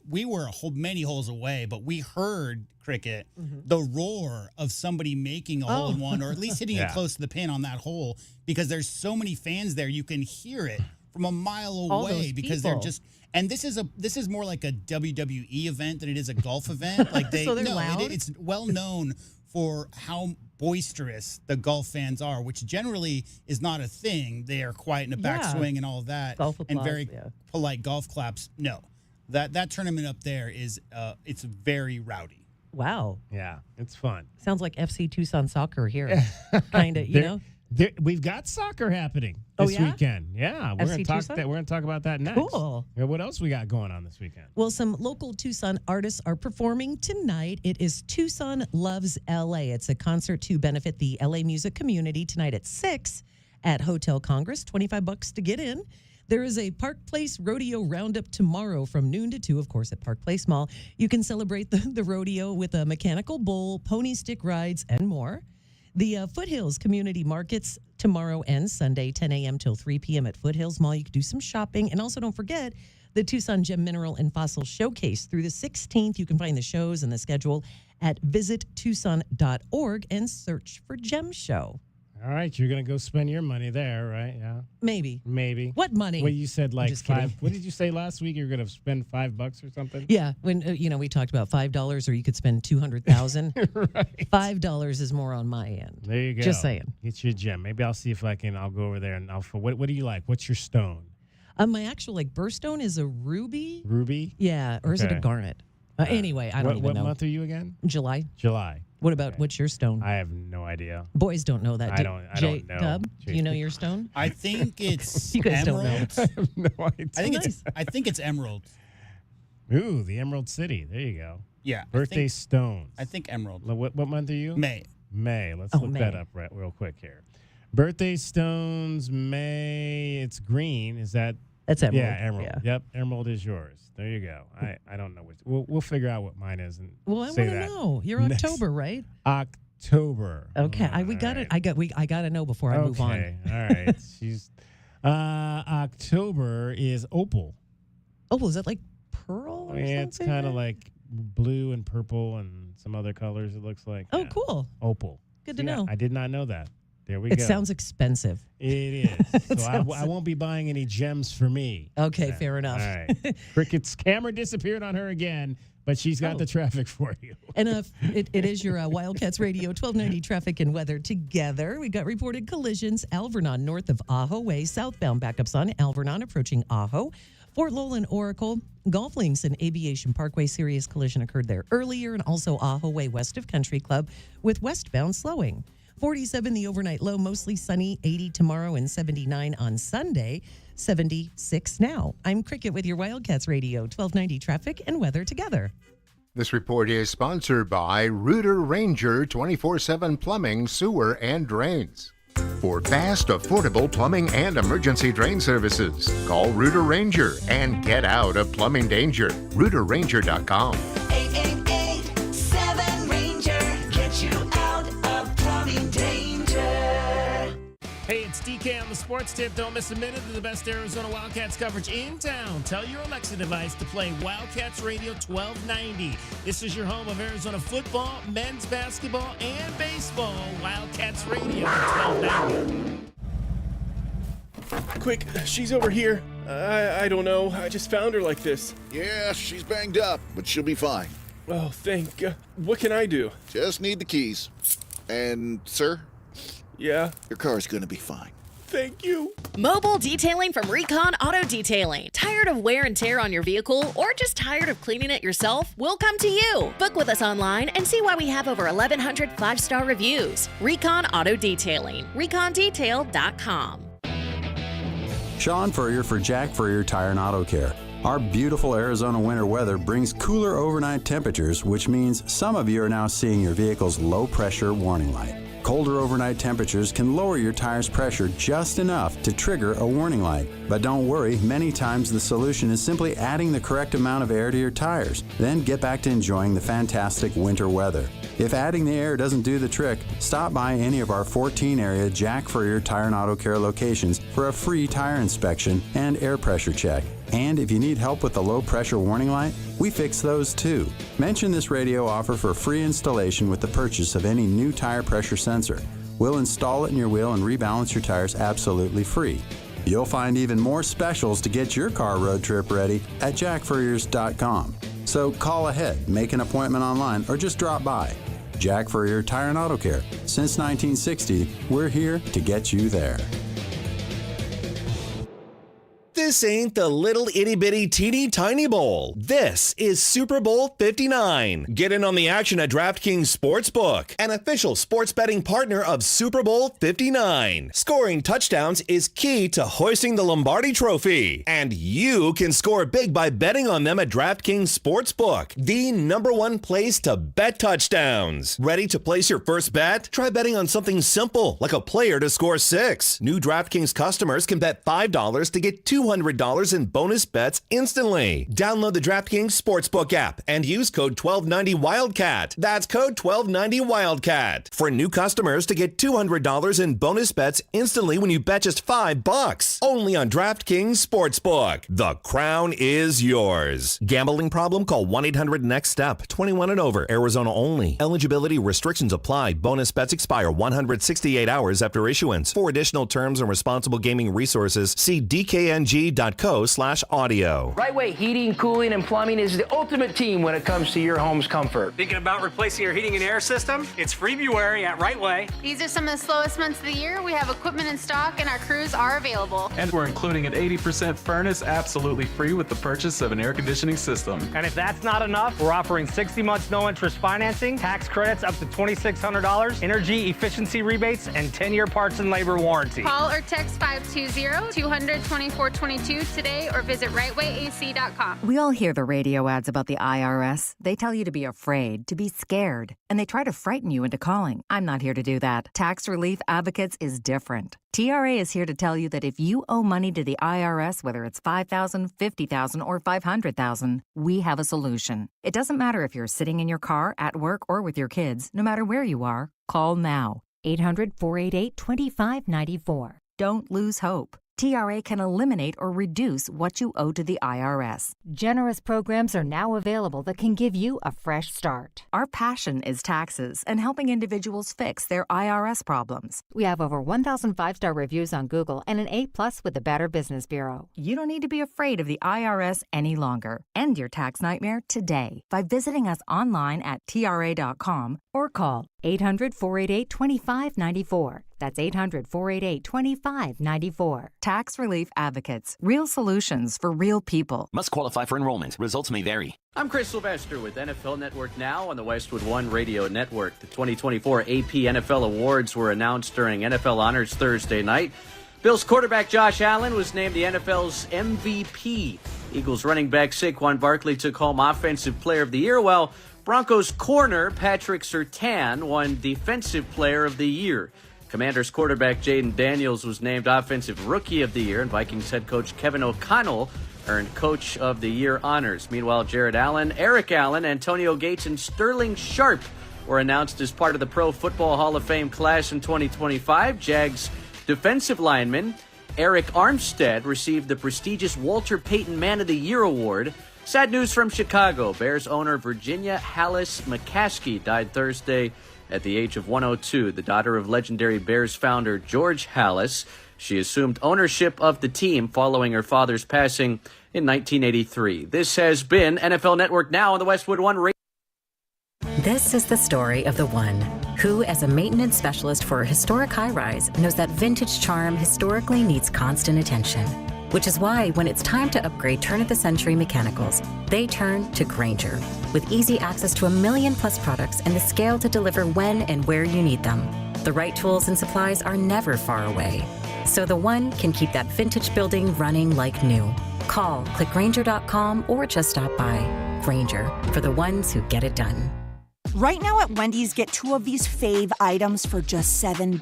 we were many holes away, but we heard cricket, the roar of somebody making a hole in one, or at least hitting it close to the pin on that hole, because there's so many fans there, you can hear it from a mile away because they're just. And this is more like a WWE event than it is a golf event. So they're loud? It's well known for how boisterous the golf fans are, which generally is not a thing. They are quiet in the backswing and all of that, golf applause, and very polite golf claps. No, that tournament up there is it's very rowdy. Wow. Yeah, it's fun. Sounds like FC Tucson soccer here, kind of. We've got soccer happening this weekend. Yeah, we're going to talk about that next. Cool. Yeah, what else we got going on this weekend? Well, some local Tucson artists are performing tonight. It is Tucson Loves LA. It's a concert to benefit the LA music community tonight at 6 at Hotel Congress. $25 to get in. There is a Park Place Rodeo Roundup tomorrow from noon to 2, of course, at Park Place Mall. You can celebrate the rodeo with a mechanical bull, pony stick rides, and more. The Foothills Community Markets tomorrow and Sunday, 10 a.m. till 3 p.m. at Foothills Mall. You can do some shopping. And also don't forget the Tucson Gem Mineral and Fossil Showcase through the 16th. You can find the shows and the schedule at visittucson.org and search for Gem Show. All right, you're going to go spend your money there, right? Yeah. Maybe. What money? Well, you said just $5. kidding. What did you say last week? You're going to spend $5 or something? Yeah, when we talked about $5, or you could spend $200,000. Right. $5 is more on my end. There you go. Just saying. Get your gem. Maybe I'll see if I'll go over there and what do you like? What's your stone? My actual birthstone is a ruby. Ruby? Yeah, or is it a garnet? Anyway, I don't even know. What month are you again? July. What's your stone? I have no idea. Boys don't know that. I don't know. Cub, do you know your stone? I think it's you guys emerald. Don't know. I have no idea. I think it's emerald. Ooh, the Emerald City. There you go. Yeah. Birthday stones. I think emerald. What month are you? May. Let's look that up real quick here. Birthday stones, May. It's green. Is that That's Emerald. Yeah, Emerald. Yeah. Yep, Emerald is yours. There you go. I don't know which. We'll figure out what mine is and Well, I say want to that know. You're next. October, right? October. Okay, we got it. I got to know before I move on. Okay, all right. She's October is opal. Opal, is that like pearl or something? It's kind of like blue and purple and some other colors. It looks like. Oh, cool. Opal. Good to know. I did not know that. There we It go. sounds expensive. It is. So I won't be buying any gems for me. Okay, fair enough. All right. Cricket's camera disappeared on her again, but she's got the traffic for you. And it is your Wildcats Radio 1290 traffic and weather together. We got reported collisions. Alvernon north of Ajo Way, southbound backups on Alvernon approaching Ajo. Fort Lowell and Oracle, Golf Links and Aviation Parkway, serious collision occurred there earlier, and also Ajo Way west of Country Club with westbound slowing. 47 the overnight low, mostly sunny, 80 tomorrow and 79 on Sunday, 76 now. I'm Cricket with your Wildcats Radio 1290 traffic and weather together. This report is sponsored by Rooter Ranger 24/7 Plumbing, Sewer, and Drains. For fast, affordable plumbing and emergency drain services, call Rooter Ranger and get out of plumbing danger. RooterRanger.com. 888-7-RANGER. Get you out of plumbing danger. Hey, it's DK on the Sports Tip. Don't miss a minute of the best Arizona Wildcats coverage in town. Tell your Alexa device to play Wildcats Radio 1290. This is your home of Arizona football, men's basketball, and baseball. Wildcats Radio 1290. Quick, she's over here. I don't know. I just found her like this. Yeah, she's banged up, but she'll be fine. Oh, thank God. What can I do? Just need the keys. And, sir? Yeah? Your car's gonna be fine. Thank you. Mobile detailing from Recon Auto Detailing. Tired of wear and tear on your vehicle or just tired of cleaning it yourself? We'll come to you. Book with us online and see why we have over 1,100 5-star reviews. Recon Auto Detailing. ReconDetail.com. Sean Furrier for Jack Furrier Tire and Auto Care. Our beautiful Arizona winter weather brings cooler overnight temperatures, which means some of you are now seeing your vehicle's low pressure warning light. Colder overnight temperatures can lower your tire's pressure just enough to trigger a warning light. But don't worry, many times the solution is simply adding the correct amount of air to your tires. Then get back to enjoying the fantastic winter weather. If adding the air doesn't do the trick, stop by any of our 14 area Jack Furrier Tire and Auto Care locations for a free tire inspection and air pressure check. And if you need help with the low pressure warning light, we fix those too. Mention this radio offer for free installation with the purchase of any new tire pressure sensor. We'll install it in your wheel and rebalance your tires absolutely free. You'll find even more specials to get your car road trip ready at jackfurriers.com. So call ahead, make an appointment online, or just drop by. Jack Furrier Tire and Auto Care. Since 1960, we're here to get you there. This ain't the little itty bitty teeny tiny bowl. This is Super Bowl 59. Get in on the action at DraftKings Sportsbook, an official sports betting partner of Super Bowl 59. Scoring touchdowns is key to hoisting the Lombardi Trophy, and you can score big by betting on them at DraftKings Sportsbook, the #1 place to bet touchdowns. Ready to place your first bet? Try betting on something simple, like a player to score 6. New DraftKings customers can bet $5 to get $200 in bonus bets instantly. Download the DraftKings Sportsbook app and use code 1290WILDCAT. That's code 1290WILDCAT. For new customers to get $200 in bonus bets instantly when you bet just $5. Only on DraftKings Sportsbook. The crown is yours. Gambling problem? Call 1-800-NEXT-STEP. 21 and over. Arizona only. Eligibility restrictions apply. Bonus bets expire 168 hours after issuance. For additional terms and responsible gaming resources, see dkng.co/audio. Right Way Heating, Cooling, and Plumbing is the ultimate team when it comes to your home's comfort. Thinking about replacing your heating and air system? It's February at Right Way. These are some of the slowest months of the year. We have equipment in stock and our crews are available. And we're including an 80% furnace absolutely free with the purchase of an air conditioning system. And if that's not enough, we're offering 60 months no interest financing, tax credits up to $2,600, energy efficiency rebates, and 10-year parts and labor warranty. Call or text 520-200-2424 2022 today or visit rightwayac.com. We all hear the radio ads about the IRS. They tell you to be afraid, to be scared, and they try to frighten you into calling. I'm not here to do that. Tax Relief Advocates is different. TRA is here to tell you that if you owe money to the IRS, whether it's $5,000, $50,000, or $500,000, we have a solution. It doesn't matter if you're sitting in your car, at work, or with your kids. No matter where you are, call now. 800-488-2594. Don't lose hope. TRA can eliminate or reduce what you owe to the IRS. Generous programs are now available that can give you a fresh start. Our passion is taxes and helping individuals fix their IRS problems. We have over 1,000 5-star reviews on Google and an A+ with the Better Business Bureau. You don't need to be afraid of the IRS any longer. End your tax nightmare today by visiting us online at TRA.com or call 800-488-2594. That's 800-488-2594. Tax Relief Advocates. Real solutions for real people. Must qualify for enrollment. Results may vary. I'm Chris Sylvester with NFL Network Now on the Westwood One Radio Network. The 2024 AP NFL Awards were announced during NFL Honors Thursday night. Bills quarterback Josh Allen was named the NFL's MVP. Eagles running back Saquon Barkley took home Offensive Player of the Year, while Broncos corner Patrick Surtain won Defensive Player of the Year. Commanders quarterback Jaden Daniels was named Offensive Rookie of the Year, and Vikings head coach Kevin O'Connell earned Coach of the Year honors. Meanwhile, Jared Allen, Eric Allen, Antonio Gates, and Sterling Sharp were announced as part of the Pro Football Hall of Fame class in 2025. Jags defensive lineman Eric Armstead received the prestigious Walter Payton Man of the Year award. Sad news from Chicago. Bears owner Virginia Hallis McCaskey died Thursday at the age of 102, the daughter of legendary Bears founder George Hallis. She assumed ownership of the team following her father's passing in 1983. This has been NFL Network Now on the Westwood One Radio. This is the story of the one who, as a maintenance specialist for a historic high-rise, knows that vintage charm historically needs constant attention. Which is why when it's time to upgrade turn-of-the-century mechanicals, they turn to Grainger. With easy access to 1 million-plus products and the scale to deliver when and where you need them. The right tools and supplies are never far away. So the one can keep that vintage building running like new. Call, click Grainger.com, or just stop by. Grainger, for the ones who get it done. Right now at Wendy's, get 2 of these fave items for just $7.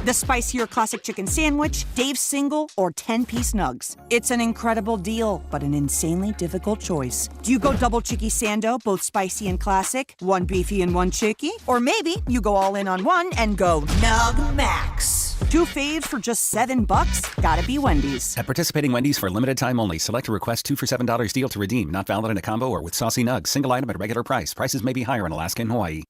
The spicier classic chicken sandwich, Dave's single, or 10-piece nugs. It's an incredible deal, but an insanely difficult choice. Do you go double chicky sando, both spicy and classic, 1 beefy and 1 chicky? Or maybe you go all in on one and go Nug Max. 2 faves for just $7? Gotta be Wendy's. At participating Wendy's for a limited time only. Select a request 2 for $7 deal to redeem. Not valid in a combo or with saucy nugs. Single item at regular price. Prices may be higher in Alaska and Hawaii.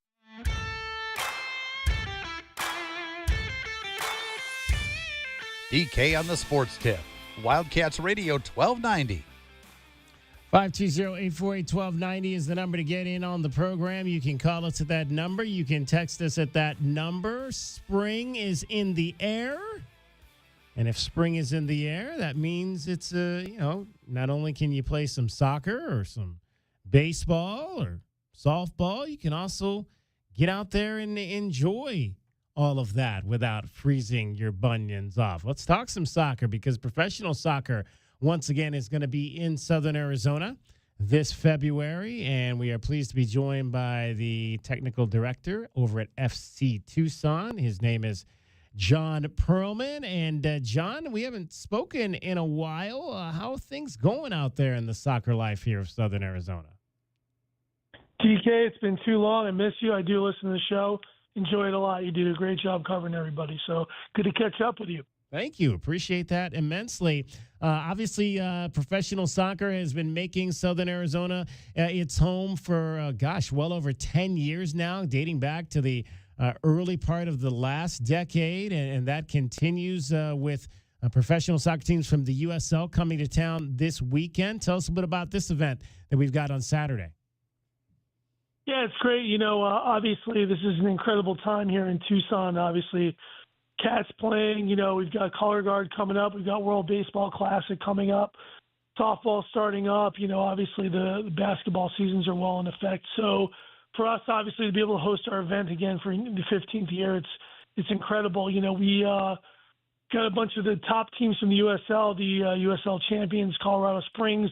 DK on the Sports Tip. Wildcats Radio 1290. 520-848-1290 is the number to get in on the program. You can call us at that number. You can text us at that number. Spring is in the air. And if spring is in the air, that means it's, not only can you play some soccer or some baseball or softball, you can also get out there and enjoy all of that without freezing your bunions off. Let's talk some soccer, because professional soccer once again is going to be in Southern Arizona this February, and we are pleased to be joined by the technical director over at FC Tucson. His name is John Perlman. And John, we haven't spoken in a while. How are things going out there in the soccer life here of Southern Arizona? TK, it's been too long. I miss you. I do listen to the show. Enjoy it a lot. You did a great job covering everybody. So good to catch up with you. Thank you. Appreciate that immensely. Obviously, professional soccer has been making Southern Arizona its home for, well over 10 years now, dating back to the early part of the last decade. And that continues with professional soccer teams from the USL coming to town this weekend. Tell us a bit about this event that we've got on Saturday. Yeah, it's great. Obviously, this is an incredible time here in Tucson. Obviously, Cats playing. We've got Color Guard coming up. We've got World Baseball Classic coming up. Softball starting up. Obviously, the basketball seasons are well in effect. So for us, obviously, to be able to host our event again for the 15th year, it's incredible. got a bunch of the top teams from the USL, the USL champions, Colorado Springs,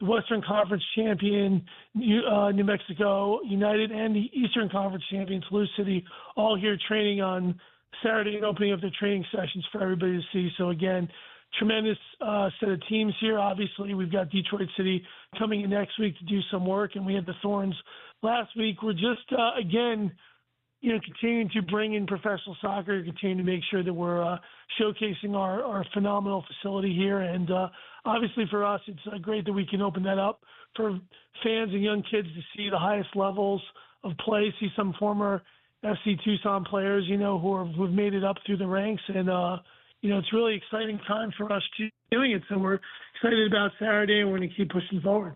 the Western Conference champion, New Mexico United, and the Eastern Conference champion, Toulouse City, all here training on Saturday and opening up their training sessions for everybody to see. So again, tremendous set of teams here. Obviously, we've got Detroit City coming in next week to do some work, and we had the Thorns last week. We're just, again, continuing to bring in professional soccer, continuing to make sure that we're showcasing our phenomenal facility here. And obviously for us, it's great that we can open that up for fans and young kids to see the highest levels of play, see some former FC Tucson players, who've made it up through the ranks. And, it's really exciting time for us to doing it. So we're excited about Saturday, and we're going to keep pushing forward.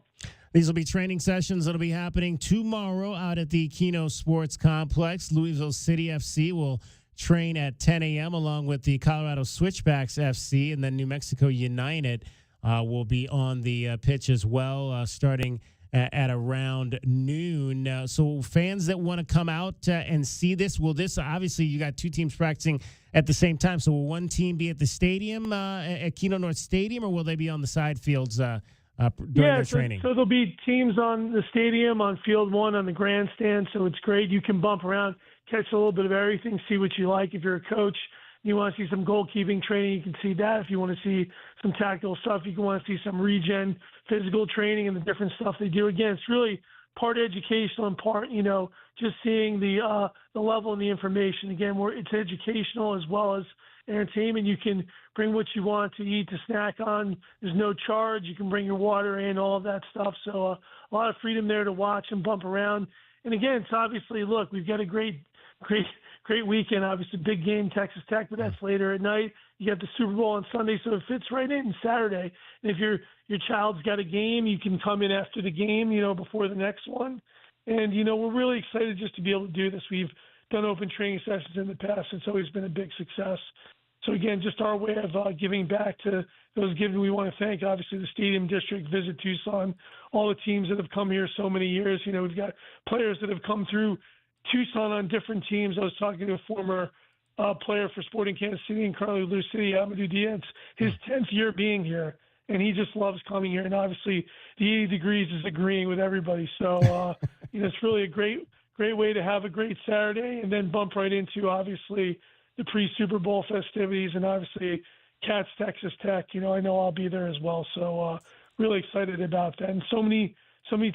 These will be training sessions that will be happening tomorrow out at the Keno Sports Complex. Louisville City FC will train at 10 a.m. along with the Colorado Switchbacks FC, and then New Mexico United will be on the pitch as well, starting at around noon. So fans that want to come out and see this, obviously you got two teams practicing at the same time. So will one team be at the stadium, at Keno North Stadium, or will they be on the side fields during their training? So there'll be teams on the stadium, on field one, on the grandstand. So it's great. You can bump around, catch a little bit of everything, see what you like. If you're a coach, you want to see some goalkeeping training, you can see that. If you want to see some tactical stuff, you can want to see some regen, physical training, and the different stuff they do. Again, it's really part educational and part, just seeing the level and the information. Again, it's educational as well as entertainment. You can bring what you want to eat, to snack on. There's no charge. You can bring your water in, all of that stuff. So a lot of freedom there to watch and bump around. And again, it's obviously, look, we've got a great weekend. Obviously, big game, Texas Tech, but that's later at night. You got the Super Bowl on Sunday, so it fits right in Saturday. And if your child's got a game, you can come in after the game, before the next one. And, we're really excited just to be able to do this. We've done open training sessions in the past. It's always been a big success. So, again, just our way of giving back to those given. We want to thank, obviously, the Stadium District, Visit Tucson, all the teams that have come here so many years. We've got players that have come through Tucson on different teams. I was talking to a former player for Sporting Kansas City and currently Louis City, Amadou Diaz, his 10th year being here, and he just loves coming here. And obviously, the 80 Degrees is agreeing with everybody. So, it's really a great way to have a great Saturday and then bump right into, obviously, the pre-Super Bowl festivities and obviously Cats, Texas Tech. I know I'll be there as well. So, really excited about that. And so many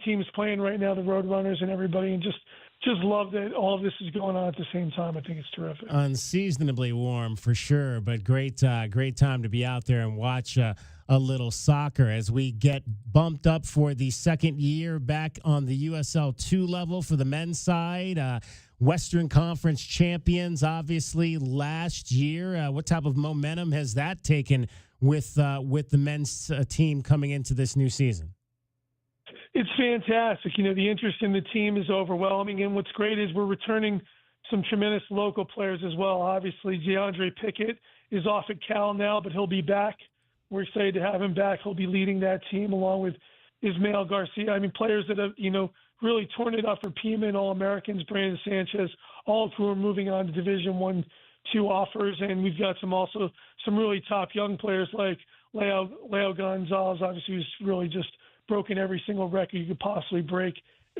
teams playing right now, the Roadrunners and everybody, and just love that all of this is going on at the same time. I think it's terrific. Unseasonably warm for sure, but great time to be out there and watch a little soccer as we get bumped up for the second year back on the USL 2 level for the men's side. Western Conference champions, obviously, last year. What type of momentum has that taken with the men's team coming into this new season? It's fantastic. The interest in the team is overwhelming. And what's great is we're returning some tremendous local players as well. Obviously, DeAndre Pickett is off at Cal now, but he'll be back. We're excited to have him back. He'll be leading that team along with Ismael Garcia. Players that have, really torn it up for Pima and All-Americans, Brandon Sanchez, all of who are moving on to Division I, II offers. And we've got some really top young players like Leo Gonzalez, obviously, who's really just broken every single record you could possibly break.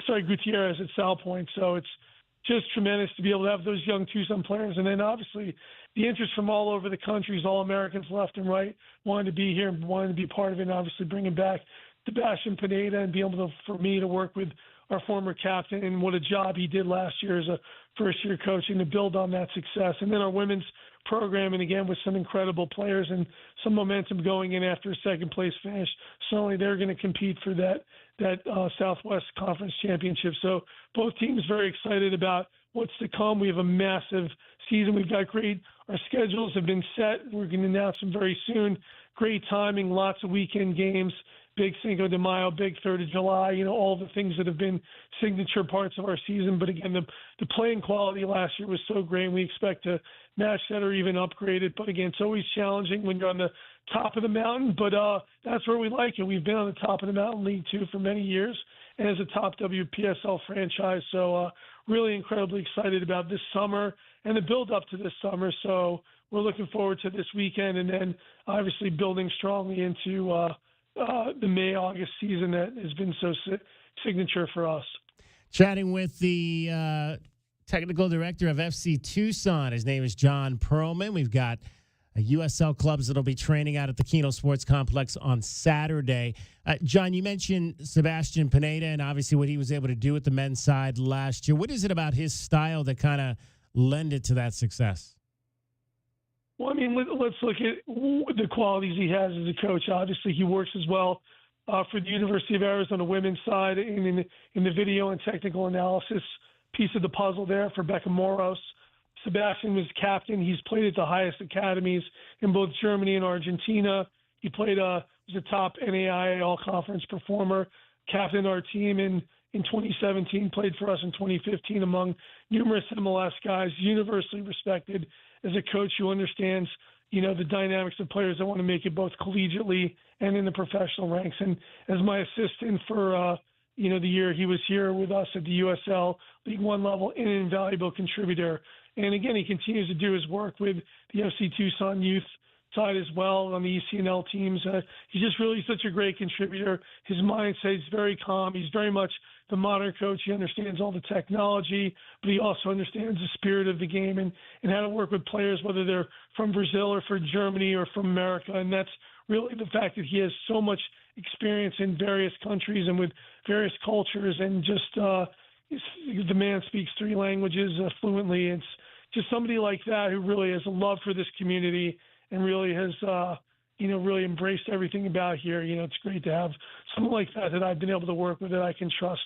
Gutierrez at Sal Point. So it's just tremendous to be able to have those young Tucson players. And then obviously the interest from all over the country, all Americans left and right, wanting to be here and wanting to be part of it, and obviously bringing back Sebastian Pineda and being able for me to work with our former captain and what a job he did last year as a first-year coach and to build on that success. And then our women's program, and again, with some incredible players and some momentum going in after a second-place finish. Certainly they're going to compete for that Southwest Conference Championship. So both teams very excited about what's to come. We have a massive season. We've got our schedules have been set. We're going to announce them very soon. Great timing, lots of weekend games. Big Cinco de Mayo, big 3rd of July, all the things that have been signature parts of our season. But again, the playing quality last year was so great, and we expect to match that or even upgrade it. But again, it's always challenging when you're on the top of the mountain, but that's where we like it. We've been on the top of the mountain, League 2, for many years, and as a top WPSL franchise. So really incredibly excited about this summer and the build up to this summer. So we're looking forward to this weekend, and then obviously building strongly into the May-August season that has been so signature for us. Chatting with the technical director of FC Tucson. His name is John Perlman. We've got USL clubs that'll be training out at the Keno Sports Complex on Saturday. John, you mentioned Sebastian Pineda and obviously what he was able to do with the men's side last year. What is it about his style that kind of lended to that success? Well, I mean, let's look at the qualities he has as a coach. Obviously, he works as well for the University of Arizona women's side in the video and technical analysis piece of the puzzle there for Becca Moros. Sebastian was captain. He's played at the highest academies in both Germany and Argentina. He played was a top NAIA all-conference performer, captained our team in 2017, played for us in 2015 among numerous MLS guys, universally respected as a coach who understands, the dynamics of players that want to make it both collegiately and in the professional ranks. And as my assistant for, the year he was here with us at the USL League One level, an invaluable contributor. And again, he continues to do his work with the FC Tucson youth side as well on the ECNL teams. He's just really such a great contributor. His mindset is very calm. He's very much the modern coach. He understands all the technology, but he also understands the spirit of the game and how to work with players, whether they're from Brazil or from Germany or from America. And that's really the fact that he has so much experience in various countries and with various cultures, and just the man speaks 3 languages fluently. It's just somebody like that who really has a love for this community and really has, really embraced everything about here. It's great to have someone like that I've been able to work with, that I can trust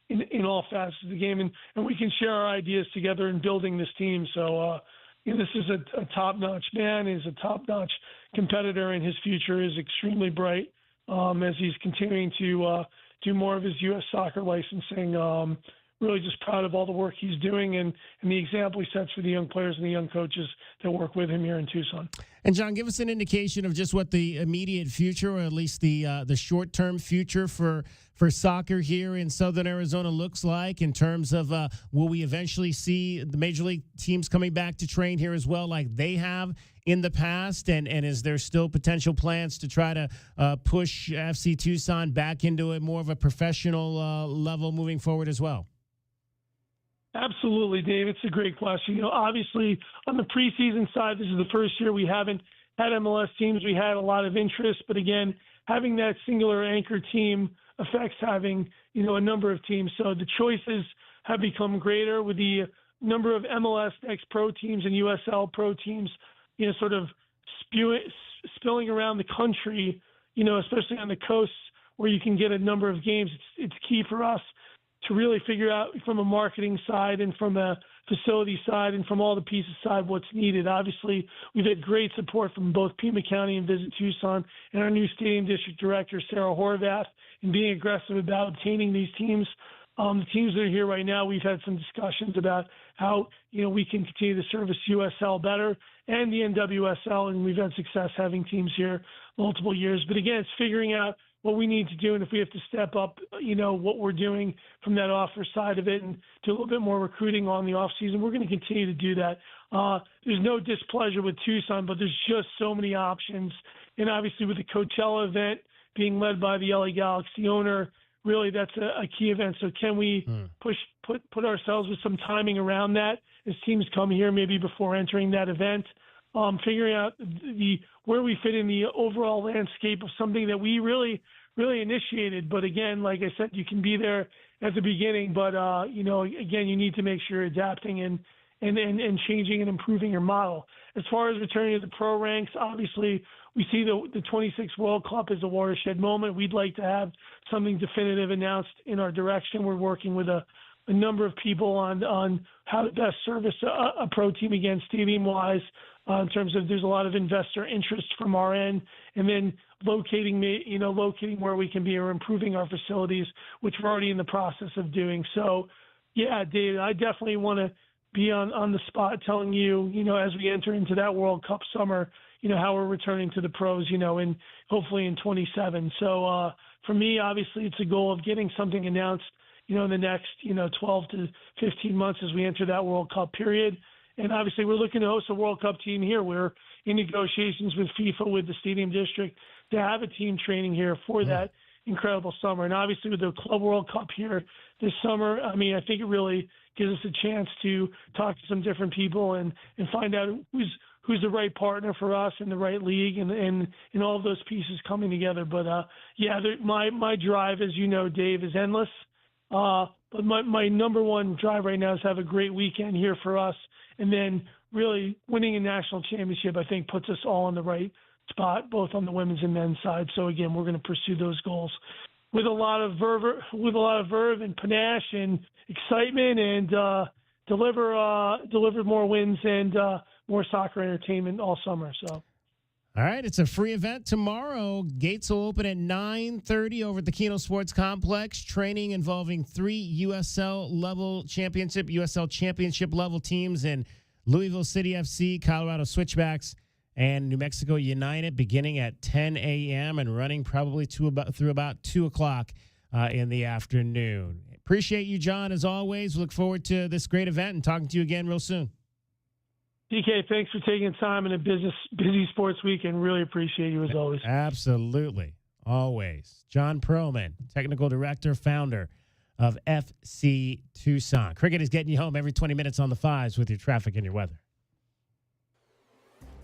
in all facets of the game. And we can share our ideas together in building this team. So, this is a top-notch man. He's a top-notch competitor, and his future is extremely bright as he's continuing to do more of his U.S. soccer licensing. Really just proud of all the work he's doing and the example he sets for the young players and the young coaches that work with him here in Tucson. And John, give us an indication of just what the immediate future, or at least the short-term future for soccer here in Southern Arizona looks like, in terms of will we eventually see the major league teams coming back to train here as well, like they have in the past? And is there still potential plans to try to push FC Tucson back into a more of a professional level moving forward as well? Absolutely, Dave. It's a great question. Obviously, on the preseason side, this is the first year we haven't had MLS teams. We had a lot of interest, but again, having that singular anchor team affects having, a number of teams. So the choices have become greater with the number of MLS Next Pro teams and USL Pro teams, sort of spilling around the country, especially on the coasts where you can get a number of games. It's key for us to really figure out from a marketing side and from a facility side and from all the pieces side what's needed. Obviously, we've had great support from both Pima County and Visit Tucson and our new stadium district director, Sarah Horvath, in being aggressive about obtaining these teams. The teams that are here right now, we've had some discussions about how, we can continue to service USL better and the NWSL, and we've had success having teams here multiple years. But again, it's figuring out what we need to do, and if we have to step up, what we're doing from that offer side of it and do a little bit more recruiting on the off season, we're going to continue to do that. There's no displeasure with Tucson, but there's just so many options. And obviously with the Coachella event being led by the LA Galaxy owner, really that's a key event. So can we put ourselves with some timing around that as teams come here maybe before entering that event? Figuring out where we fit in the overall landscape of something that we really initiated. But again, like I said, you can be there at the beginning, but again, you need to make sure you're adapting and changing and improving your model. As far as returning to the pro ranks, obviously we see the 26 World Cup as a watershed moment. We'd like to have something definitive announced in our direction. We're working with a number of people on how to best service a pro team again, stadium-wise, in terms of there's a lot of investor interest from our end, and then locating where we can be or improving our facilities, which we're already in the process of doing. So, yeah, David, I definitely want to be on the spot telling you, as we enter into that World Cup summer, how we're returning to the pros, and hopefully in 27. So for me, obviously, it's a goal of getting something announced, in the next, 12 to 15 months as we enter that World Cup period. And obviously we're looking to host a World Cup team here. We're in negotiations with FIFA, with the Stadium District, to have a team training here for that incredible summer. And obviously with the Club World Cup here this summer, I mean, I think it really gives us a chance to talk to some different people and find out who's the right partner for us in the right league and all of those pieces coming together. But my drive, as you know, Dave, is endless. But my number one drive right now is have a great weekend here for us. And then really winning a national championship, I think, puts us all in the right spot, both on the women's and men's side. So again, we're going to pursue those goals with a lot of verve and panache and excitement, and deliver more wins and more soccer entertainment all summer. So. All right, it's a free event tomorrow. Gates will open at 9:30 over at the Keno Sports Complex. Training involving 3 USL championship level teams in Louisville City FC, Colorado Switchbacks, and New Mexico United, beginning at 10 a.m. and running probably through about 2 o'clock in the afternoon. Appreciate you, John, as always. Look forward to this great event and talking to you again real soon. DK, thanks for taking the time in a busy sports weekend. Really appreciate you as always. Absolutely. Always. John Perlman, Technical Director, founder of FC Tucson. Cricket is getting you home every 20 minutes on the fives with your traffic and your weather.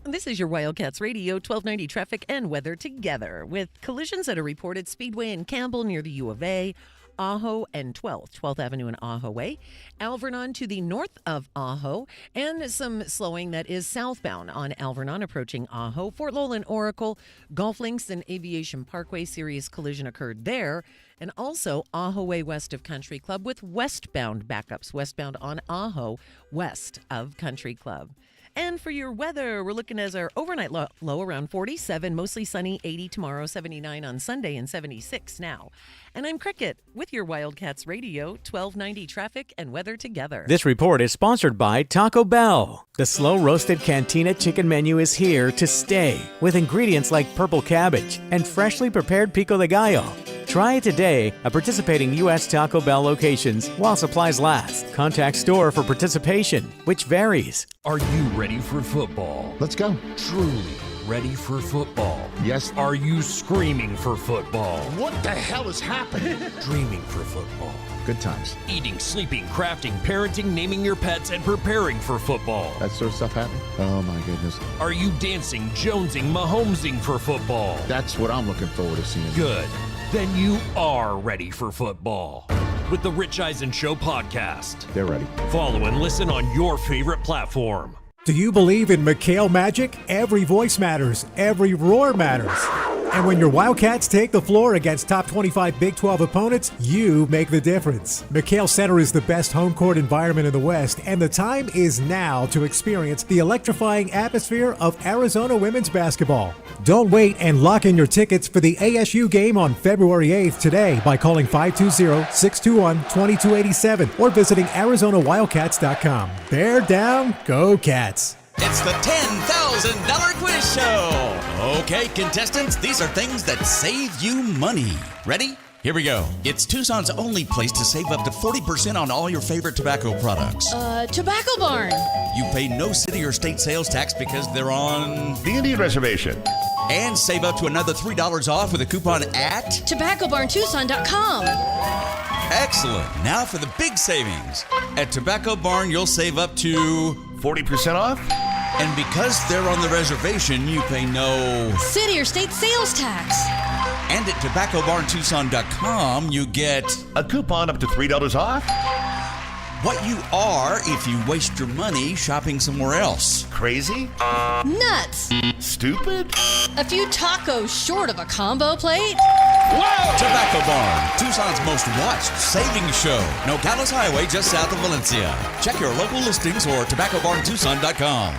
This is your Wildcats Radio 1290 traffic and weather together with collisions at a reported speedway in Campbell near the U of A, Ajo and 12th Avenue and Ajo Way, Alvernon to the north of Ajo, and some slowing that is southbound on Alvernon approaching Ajo. Fort Lowell and Oracle, Golf Links and Aviation Parkway, serious collision occurred there. And also Ajo Way west of Country Club with westbound backups, westbound on Ajo west of Country Club. And for your weather, we're looking at our overnight low around 47, mostly sunny, 80 tomorrow, 79 on Sunday, and 76 now. And I'm Cricket with your Wildcats Radio 1290 traffic and weather together. This report is sponsored by Taco Bell. The slow-roasted Cantina chicken menu is here to stay with ingredients like purple cabbage and freshly prepared pico de gallo. Try it today at participating U.S. Taco Bell locations while supplies last. Contact store for participation, which varies. Are you ready for football? Let's go. Truly ready for football? Yes. Are you screaming for football? What the hell is happening? Dreaming for football. Good times. Eating, sleeping, crafting, parenting, naming your pets, and preparing for football. That sort of stuff happening? Oh, my goodness. Are you dancing, jonesing, Mahomesing for football? That's what I'm looking forward to seeing. Good. Then you are ready for football. With the Rich Eisen Show podcast. They're ready. Follow and listen on your favorite platform. Do you believe in McHale magic? Every voice matters. Every roar matters. And when your Wildcats take the floor against top 25 Big 12 opponents, you make the difference. McHale Center is the best home court environment in the West, and the time is now to experience the electrifying atmosphere of Arizona women's basketball. Don't wait and lock in your tickets for the ASU game on February 8th today by calling 520-621-2287 or visiting ArizonaWildcats.com. Bear down, go Cats. It's the $10,000 quiz show. Okay, contestants, these are things that save you money. Ready? Here we go. It's Tucson's only place to save up to 40% on all your favorite tobacco products. Tobacco Barn. You pay no city or state sales tax because they're on the Indian Reservation. And save up to another $3 off with a coupon at TobaccoBarnTucson.com. Excellent. Now for the big savings. At Tobacco Barn, you'll save up to 40% off? And because they're on the reservation, you pay no city or state sales tax. And at TobaccoBarnTucson.com, you get a coupon up to $3 off? What you are if you waste your money shopping somewhere else. Crazy? Nuts. Stupid? A few tacos short of a combo plate? Whoa! Tobacco Barn, Tucson's most watched savings show. Nogales Highway just south of Valencia. Check your local listings or TobaccoBarnTucson.com.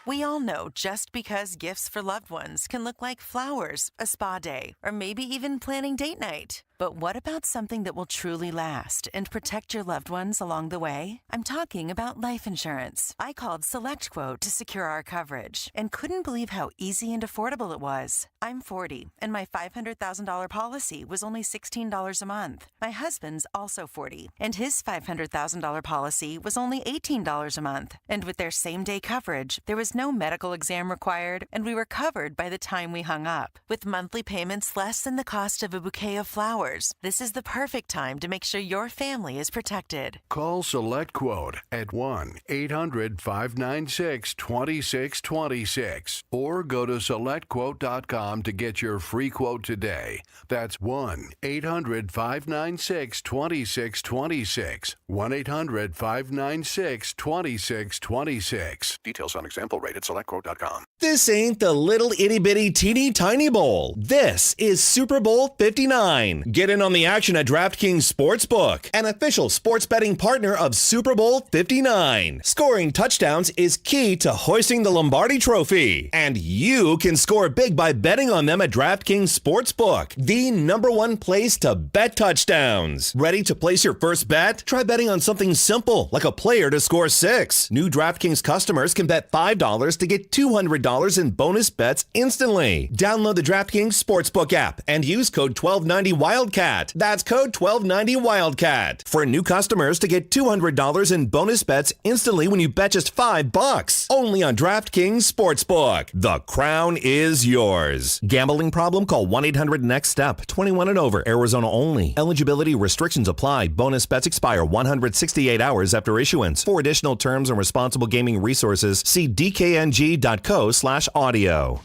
We all know just because gifts for loved ones can look like flowers, a spa day, or maybe even planning date night. But what about something that will truly last and protect your loved ones along the way? I'm talking about life insurance. I called SelectQuote to secure our coverage and couldn't believe how easy and affordable it was. I'm 40, and my $500,000 policy was only $16 a month. My husband's also 40, and his $500,000 policy was only $18 a month. And with their same-day coverage, there was no medical exam required, and we were covered by the time we hung up. With monthly payments less than the cost of a bouquet of flowers, this is the perfect time to make sure your family is protected. Call SelectQuote at 1-800-596-2626 or go to SelectQuote.com to get your free quote today. That's 1-800-596-2626. 1-800-596-2626. Details on example rate at SelectQuote.com. This ain't the little itty-bitty teeny tiny bowl. This is Super Bowl 59. Get in on the action at DraftKings Sportsbook, an official sports betting partner of Super Bowl 59. Scoring touchdowns is key to hoisting the Lombardi Trophy, and you can score big by betting on them at DraftKings Sportsbook, the #1 place to bet touchdowns. Ready to place your first bet? Try betting on something simple, like a player to score 6. New DraftKings customers can bet $5 to get $200 in bonus bets instantly. Download the DraftKings Sportsbook app and use code 1290 Wildcat. That's code 1290 Wildcat for new customers to get $200 in bonus bets instantly when you bet just $5. Only on DraftKings Sportsbook. The crown is yours. Gambling problem? Call 1-800-NEXT-STEP. 21 and over. Arizona only. Eligibility restrictions apply. Bonus bets expire 168 hours after issuance. For additional terms and responsible gaming resources, see dkng.co/audio.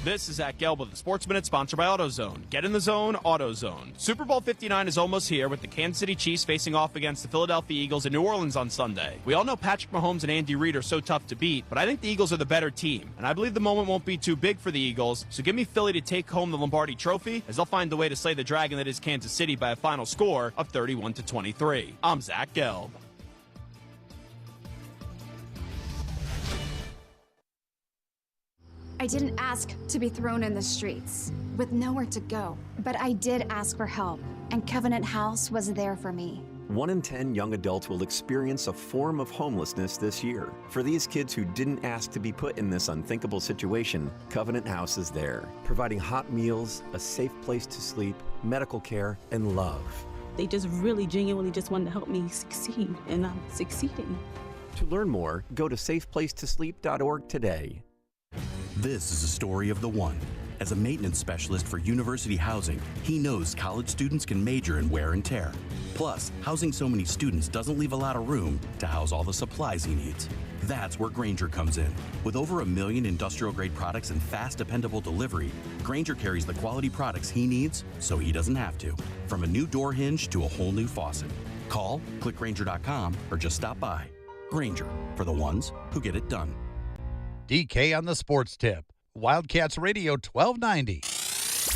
This is Zach Gelb with the Sports Minute, sponsored by AutoZone. Get in the zone, AutoZone. Super Bowl 59 is almost here, with the Kansas City Chiefs facing off against the Philadelphia Eagles in New Orleans on Sunday. We all know Patrick Mahomes and Andy Reid are so tough to beat, but I think the Eagles are the better team, and I believe the moment won't be too big for the Eagles, so give me Philly to take home the Lombardi Trophy, as they'll find a way to slay the dragon that is Kansas City by a final score of 31-23. I'm Zach Gelb. I didn't ask to be thrown in the streets with nowhere to go, but I did ask for help, and Covenant House was there for me. 1 in 10 young adults will experience a form of homelessness this year. For these kids who didn't ask to be put in this unthinkable situation, Covenant House is there, providing hot meals, a safe place to sleep, medical care, and love. They just really genuinely just wanted to help me succeed, and I'm succeeding. To learn more, go to safeplacetosleep.org today. This is a story of the one. As a maintenance specialist for University Housing, he knows college students can major in wear and tear. Plus, housing so many students doesn't leave a lot of room to house all the supplies he needs. That's where Grainger comes in. With over 1 million industrial-grade products and fast, dependable delivery, Grainger carries the quality products he needs so he doesn't have to. From a new door hinge to a whole new faucet. Call, click Grainger.com, or just stop by. Grainger, for the ones who get it done. DK on the Sports Tip. Wildcats Radio 1290.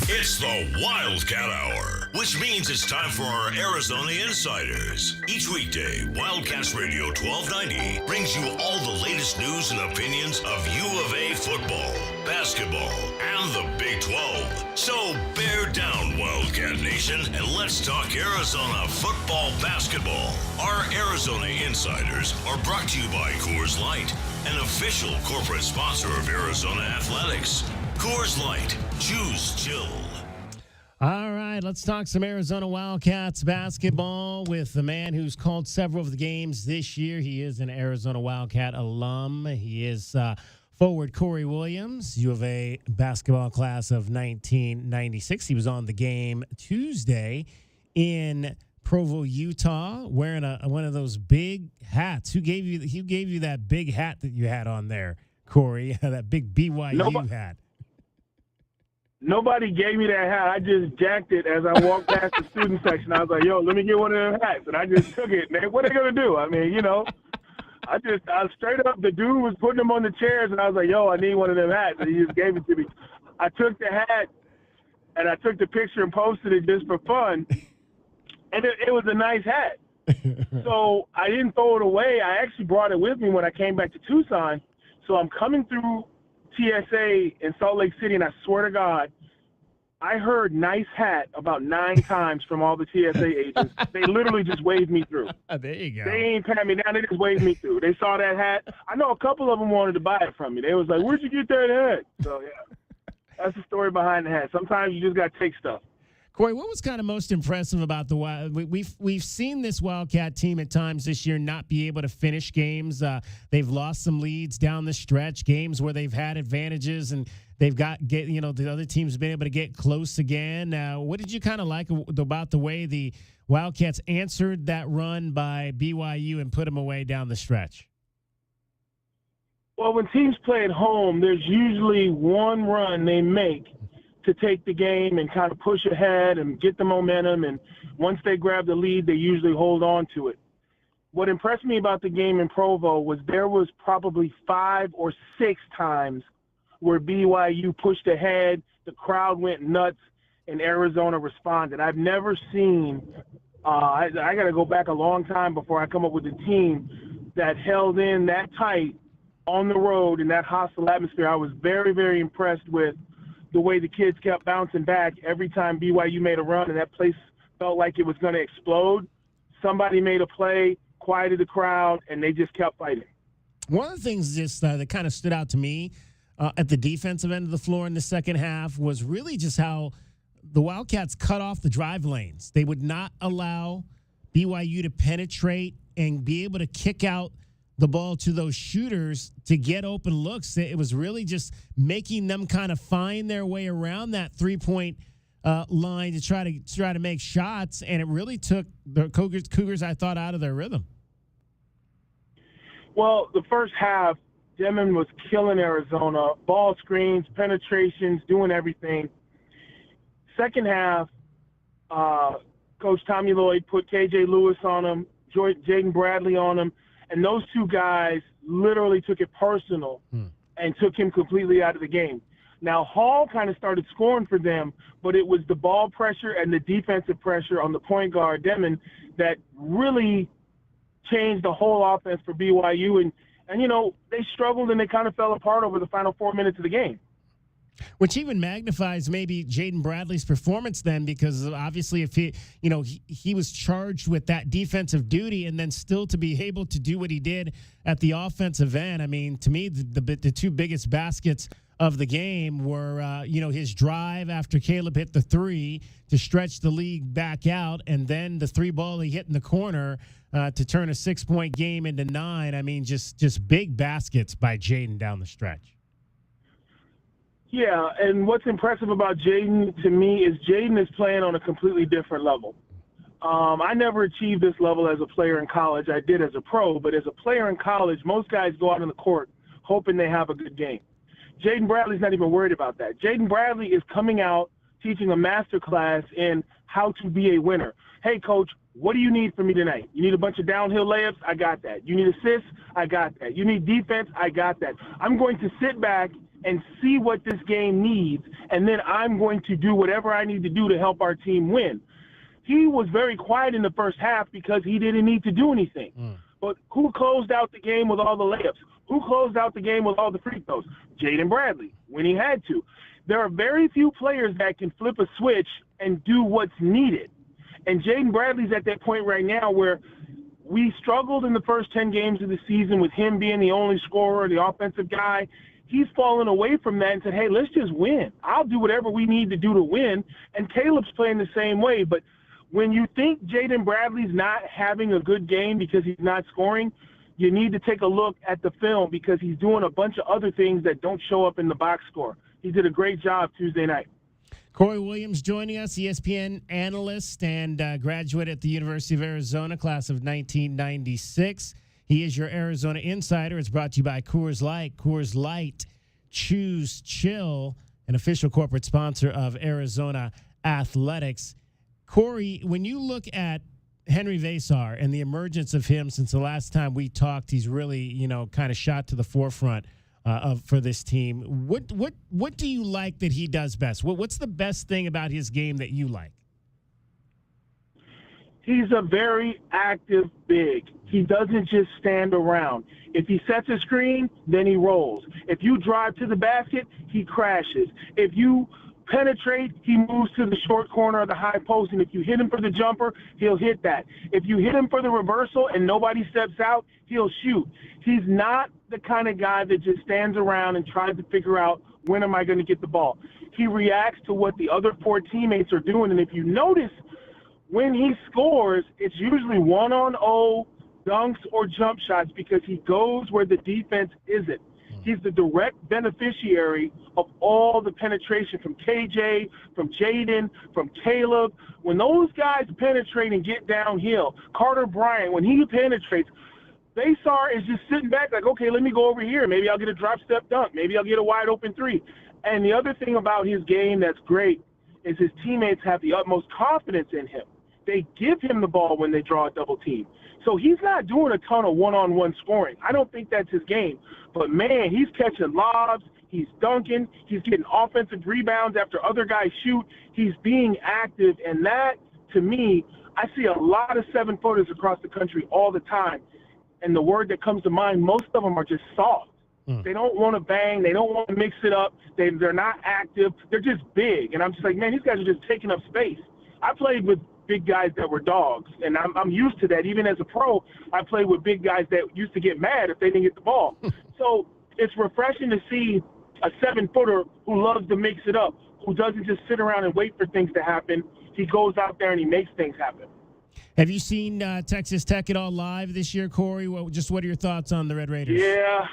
It's the Wildcat Hour, which means it's time for our Arizona Insiders. Each weekday, Wildcats Radio 1290 brings you all the latest news and opinions of U of A football, basketball, and the Big 12. So bear down, Wildcat Nation, and let's talk Arizona football basketball. Our Arizona Insiders are brought to you by Coors Light, an official corporate sponsor of Arizona Athletics. Coors Light, choose chill. All right, let's talk some Arizona Wildcats basketball with the man who's called several of the games this year. He is an Arizona Wildcat alum. He is forward Corey Williams, U of A basketball class of 1996. He was on the game Tuesday in Provo, Utah, wearing one of those big hats. Who gave you that big hat that you had on there, Corey? That big BYU hat. Nobody gave me that hat. I just jacked it as I walked past the student section. I was like, yo, let me get one of them hats. And I just took it. Man, what are they going to do? I mean, I straight up, the dude was putting them on the chairs, and I was like, yo, I need one of them hats. And he just gave it to me. I took the hat, and I took the picture and posted it just for fun. And it was a nice hat. So I didn't throw it away. I actually brought it with me when I came back to Tucson. So I'm coming through TSA in Salt Lake City, and I swear to God, I heard "nice hat" about 9 times from all the TSA agents. They literally just waved me through. There you go. They ain't patting me down. They just waved me through. They saw that hat. I know a couple of them wanted to buy it from me. They was like, "Where'd you get that hat?" So, yeah, that's the story behind the hat. Sometimes you just got to take stuff. Corey, what was kind of most impressive about the Wild? We've seen this Wildcat team at times this year not be able to finish games. They've lost some leads down the stretch, games where they've had advantages, and they've the other team's been able to get close again. What did you kind of like about the way the Wildcats answered that run by BYU and put them away down the stretch? Well, when teams play at home, there's usually one run they make to take the game and kind of push ahead and get the momentum. And once they grab the lead, they usually hold on to it. What impressed me about the game in Provo was there was probably 5 or 6 times where BYU pushed ahead, the crowd went nuts, and Arizona responded. I've never seen I got to go back a long time before I come up with a team that held in that tight on the road in that hostile atmosphere. I was very, very impressed with the way the kids kept bouncing back every time BYU made a run, and that place felt like it was going to explode. Somebody made a play, quieted the crowd, and they just kept fighting. One of the things that kind of stood out to me at the defensive end of the floor in the second half was really just how the Wildcats cut off the drive lanes. They would not allow BYU to penetrate and be able to kick out the ball to those shooters to get open looks. It was really just making them kind of find their way around that 3-point line to try to make shots, and it really took the Cougars, I thought, out of their rhythm. Well, the first half, Devyn was killing Arizona, ball screens, penetrations, doing everything. Second half, Coach Tommy Lloyd put KJ Lewis on him, Jaden Bradley on him, and those two guys literally took it personal and took him completely out of the game. Now, Hall kind of started scoring for them, but it was the ball pressure and the defensive pressure on the point guard, Devyn, that really changed the whole offense for BYU. And you know, they struggled and they kind of fell apart over the final 4 minutes of the game. Which even magnifies maybe Jaden Bradley's performance then, because obviously if he was charged with that defensive duty and then still to be able to do what he did at the offensive end. I mean, to me, the two biggest baskets of the game were, his drive after Caleb hit the 3 to stretch the league back out, and then the 3 ball he hit in the corner to turn a 6-point game into 9. I mean, just big baskets by Jaden down the stretch. Yeah, and what's impressive about Jaden to me is Jaden is playing on a completely different level. I never achieved this level as a player in college. I did as a pro, but as a player in college, most guys go out on the court hoping they have a good game. Jaden Bradley's not even worried about that. Jaden Bradley is coming out teaching a master class in how to be a winner. Hey, coach, what do you need from me tonight? You need a bunch of downhill layups? I got that. You need assists? I got that. You need defense? I got that. I'm going to sit back and see what this game needs, and then I'm going to do whatever I need to do to help our team win. He was very quiet in the first half because he didn't need to do anything. But who closed out the game with all the layups? Who closed out the game with all the free throws? Jaden Bradley, when he had to. There are very few players that can flip a switch and do what's needed. And Jaden Bradley's at that point right now where we struggled in the first 10 games of the season with him being the only scorer, the offensive guy. He's fallen away from that and said, hey, let's just win. I'll do whatever we need to do to win. And Caleb's playing the same way. But when you think Jaden Bradley's not having a good game because he's not scoring, you need to take a look at the film because he's doing a bunch of other things that don't show up in the box score. He did a great job Tuesday night. Corey Williams joining us, ESPN analyst and graduate at the University of Arizona, class of 1996. He is your Arizona Insider. It's brought to you by Coors Light. Coors Light, choose chill, an official corporate sponsor of Arizona Athletics. Corey, when you look at Henry Vasar and the emergence of him since the last time we talked, he's really, kind of shot to the forefront for this team. What do you like that he does best? What's the best thing about his game that you like? He's a very active big. He doesn't just stand around. If he sets a screen, then he rolls. If you drive to the basket, he crashes. If you penetrate, he moves to the short corner of the high post, and if you hit him for the jumper, he'll hit that. If you hit him for the reversal and nobody steps out, he'll shoot. He's not the kind of guy that just stands around and tries to figure out when am I going to get the ball. He reacts to what the other 4 teammates are doing, and if you notice, when he scores, it's usually 1-on-0 dunks or jump shots because he goes where the defense isn't. He's the direct beneficiary of all the penetration from KJ, from Jaden, from Caleb. When those guys penetrate and get downhill, Carter Bryant, when he penetrates, Baysar is just sitting back like, okay, let me go over here. Maybe I'll get a drop step dunk. Maybe I'll get a wide open 3. And the other thing about his game that's great is his teammates have the utmost confidence in him. They give him the ball when they draw a double team. So he's not doing a ton of one-on-one scoring. I don't think that's his game. But, man, he's catching lobs. He's dunking. He's getting offensive rebounds after other guys shoot. He's being active. And that, to me, I see a lot of 7-footers across the country all the time. And the word that comes to mind, most of them are just soft. They don't want to bang. They don't want to mix it up. They're not active. They're just big. And I'm just like, man, these guys are just taking up space. I played with big guys that were dogs, and I'm used to that. Even as a pro, I played with big guys that used to get mad if they didn't get the ball. So it's refreshing to see a 7-footer who loves to mix it up, who doesn't just sit around and wait for things to happen. He goes out there and he makes things happen. Have you seen Texas Tech at all live this year, Corey? What are your thoughts on the Red Raiders? Yeah,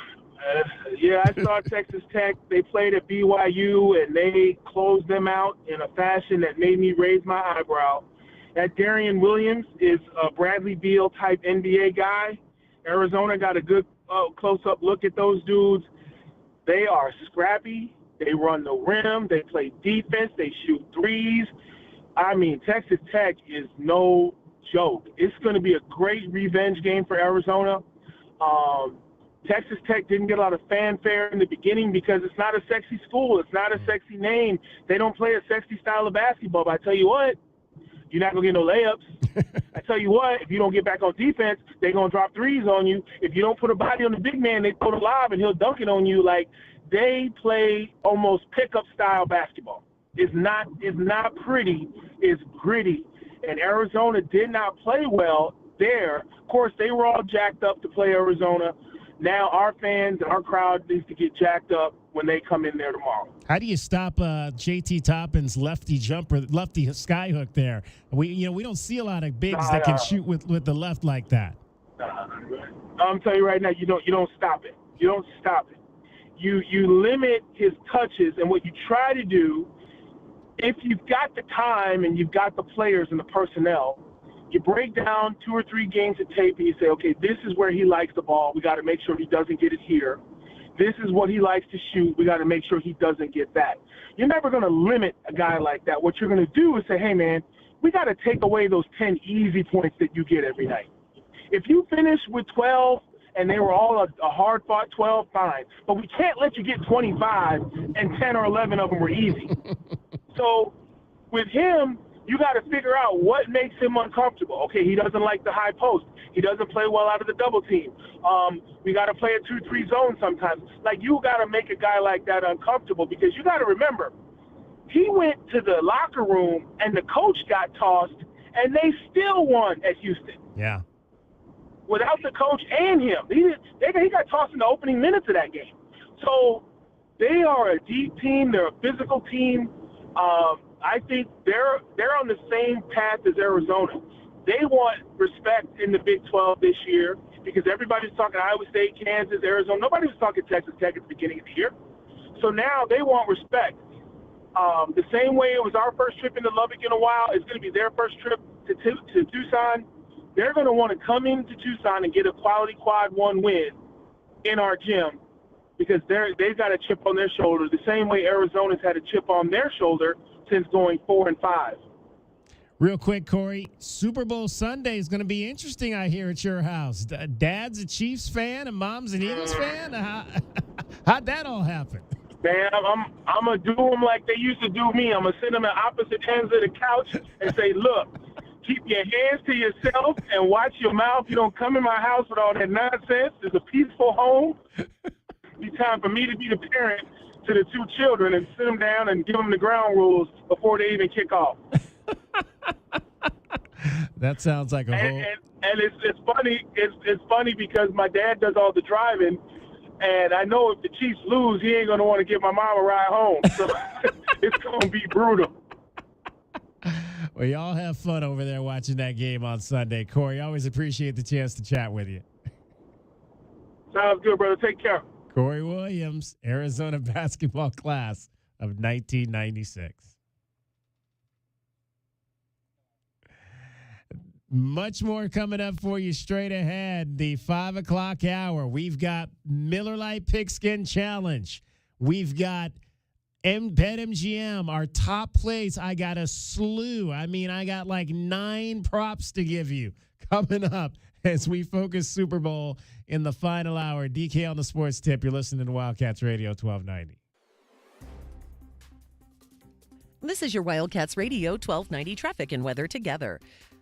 I saw Texas Tech. They played at BYU, and they closed them out in a fashion that made me raise my eyebrow. That Darian Williams is a Bradley Beal-type NBA guy. Arizona got a good close-up look at those dudes. They are scrappy. They run the rim. They play defense. They shoot threes. I mean, Texas Tech is no joke. It's going to be a great revenge game for Arizona. Texas Tech didn't get a lot of fanfare in the beginning because it's not a sexy school. It's not a sexy name. They don't play a sexy style of basketball. But I tell you what, you're not going to get no layups. I tell you what, if you don't get back on defense, they're going to drop threes on you. If you don't put a body on the big man, they throw the lob and he'll dunk it on you. Like, they play almost pickup style basketball. It's not pretty. It's gritty. And Arizona did not play well there. Of course, they were all jacked up to play Arizona. Now our fans and our crowd needs to get jacked up when they come in there tomorrow. How do you stop JT Toppin's lefty skyhook there? We don't see a lot of bigs that can shoot with the left like that. I'm telling you right now, you don't stop it. You don't stop it. You limit his touches, and what you try to do, if you've got the time and you've got the players and the personnel, you break down 2 or 3 games of tape and you say, okay, this is where he likes the ball. We got to make sure he doesn't get it here. This is what he likes to shoot. We got to make sure he doesn't get that. You're never going to limit a guy like that. What you're going to do is say, hey, man, we got to take away those 10 easy points that you get every night. If you finish with 12 and they were all a hard-fought 12, fine. But we can't let you get 25 and 10 or 11 of them were easy. So with him, you got to figure out what makes him uncomfortable. Okay, he doesn't like the high post. He doesn't play well out of the double team. We got to play a 2-3 zone sometimes. Like, you got to make a guy like that uncomfortable because you got to remember, he went to the locker room and the coach got tossed, and they still won at Houston. Yeah. Without the coach and him. He got tossed in the opening minutes of that game. So they are a deep team. They're a physical team. I think they're on the same path as Arizona. They want respect in the Big 12 this year because everybody's talking Iowa State, Kansas, Arizona. Nobody was talking Texas Tech at the beginning of the year. So now they want respect. The same way it was our first trip into Lubbock in a while, it's going to be their first trip to Tucson. They're going to want to come into Tucson and get a quality quad 1 win in our gym because they've got a chip on their shoulder the same way Arizona's had a chip on their shoulder since going 4-5. Real quick, Corey, Super Bowl Sunday is going to be interesting, I hear, at your house. Dad's a Chiefs fan and Mom's an Eagles fan? How'd that all happen? Man, I'm going to do them like they used to do me. I'm going to sit them at opposite ends of the couch and say, look, keep your hands to yourself and watch your mouth. You don't come in my house with all that nonsense. It's a peaceful home. It's time for me to be the parent to the two children and sit them down and give them the ground rules before they even kick off. That sounds like a whole. And it's funny. It's funny because my dad does all the driving, and I know if the Chiefs lose, he ain't gonna want to give my mom a ride home. So it's gonna be brutal. Well, y'all have fun over there watching that game on Sunday. Corey, always appreciate the chance to chat with you. Sounds good, brother. Take care. Corey Williams, Arizona basketball class of 1996. Much more coming up for you straight ahead. The 5 o'clock hour. We've got Miller Lite Pigskin Challenge. We've got BetMGM, our top plays. I got a slew. I got like 9 props to give you coming up as we focus Super Bowl in the final hour. DK on the Sports Tip. You're listening to Wildcats Radio 1290. This is your Wildcats Radio 1290 traffic and weather together.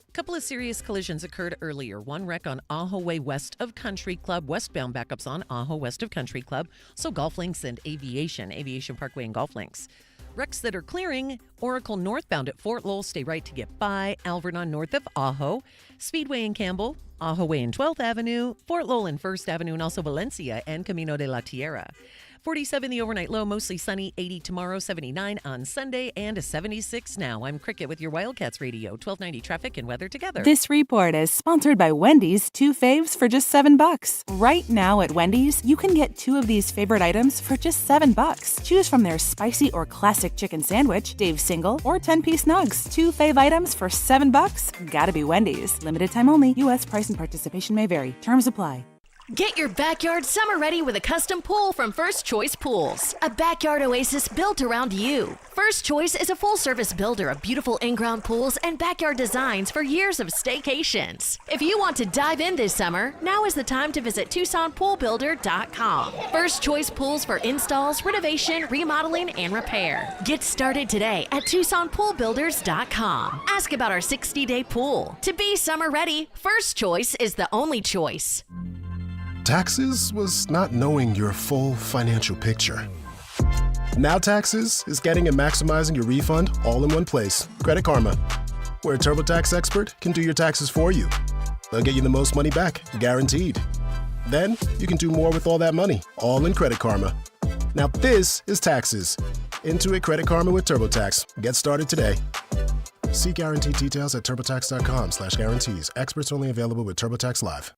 A couple of serious collisions occurred earlier. One wreck on Ajo Way west of Country Club. Westbound backups on Ajo west of Country Club. So Golf Links and Aviation Parkway and Golf Links. Wrecks that are clearing. Oracle northbound at Fort Lowell. Stay right to get by. Alvernon north of Ajo. Speedway in Campbell. Ajo Way and 12th Avenue. Fort Lowell and 1st Avenue. And also Valencia and Camino de la Tierra. 47 the overnight low, mostly sunny, 80 tomorrow, 79 on Sunday, and a 76 now. I'm Cricket with your Wildcats Radio, 1290 traffic and weather together. This report is sponsored by Wendy's 2 faves for just $7. Right now at Wendy's, you can get 2 of these favorite items for just $7. Choose from their spicy or classic chicken sandwich, Dave's single, or 10-piece nugs. 2 fave items for $7? Gotta be Wendy's. Limited time only. U.S. price and participation may vary. Terms apply. Get your backyard summer ready with a custom pool from First Choice Pools. A backyard oasis built around you. First Choice is a full-service builder of beautiful in-ground pools and backyard designs for years of staycations. If you want to dive in this summer, now is the time to visit TucsonPoolBuilder.com. First Choice Pools for installs, renovation, remodeling, and repair. Get started today at TucsonPoolBuilders.com. Ask about our 60-day pool. To be summer ready, First Choice is the only choice. Taxes was not knowing your full financial picture. Now Taxes is getting and maximizing your refund all in one place. Credit Karma, where a TurboTax expert can do your taxes for you. They'll get you the most money back, guaranteed. Then you can do more with all that money, all in Credit Karma. Now this is Taxes. Intuit Credit Karma with TurboTax. Get started today. See guaranteed details at TurboTax.com/guarantees. Experts only available with TurboTax Live.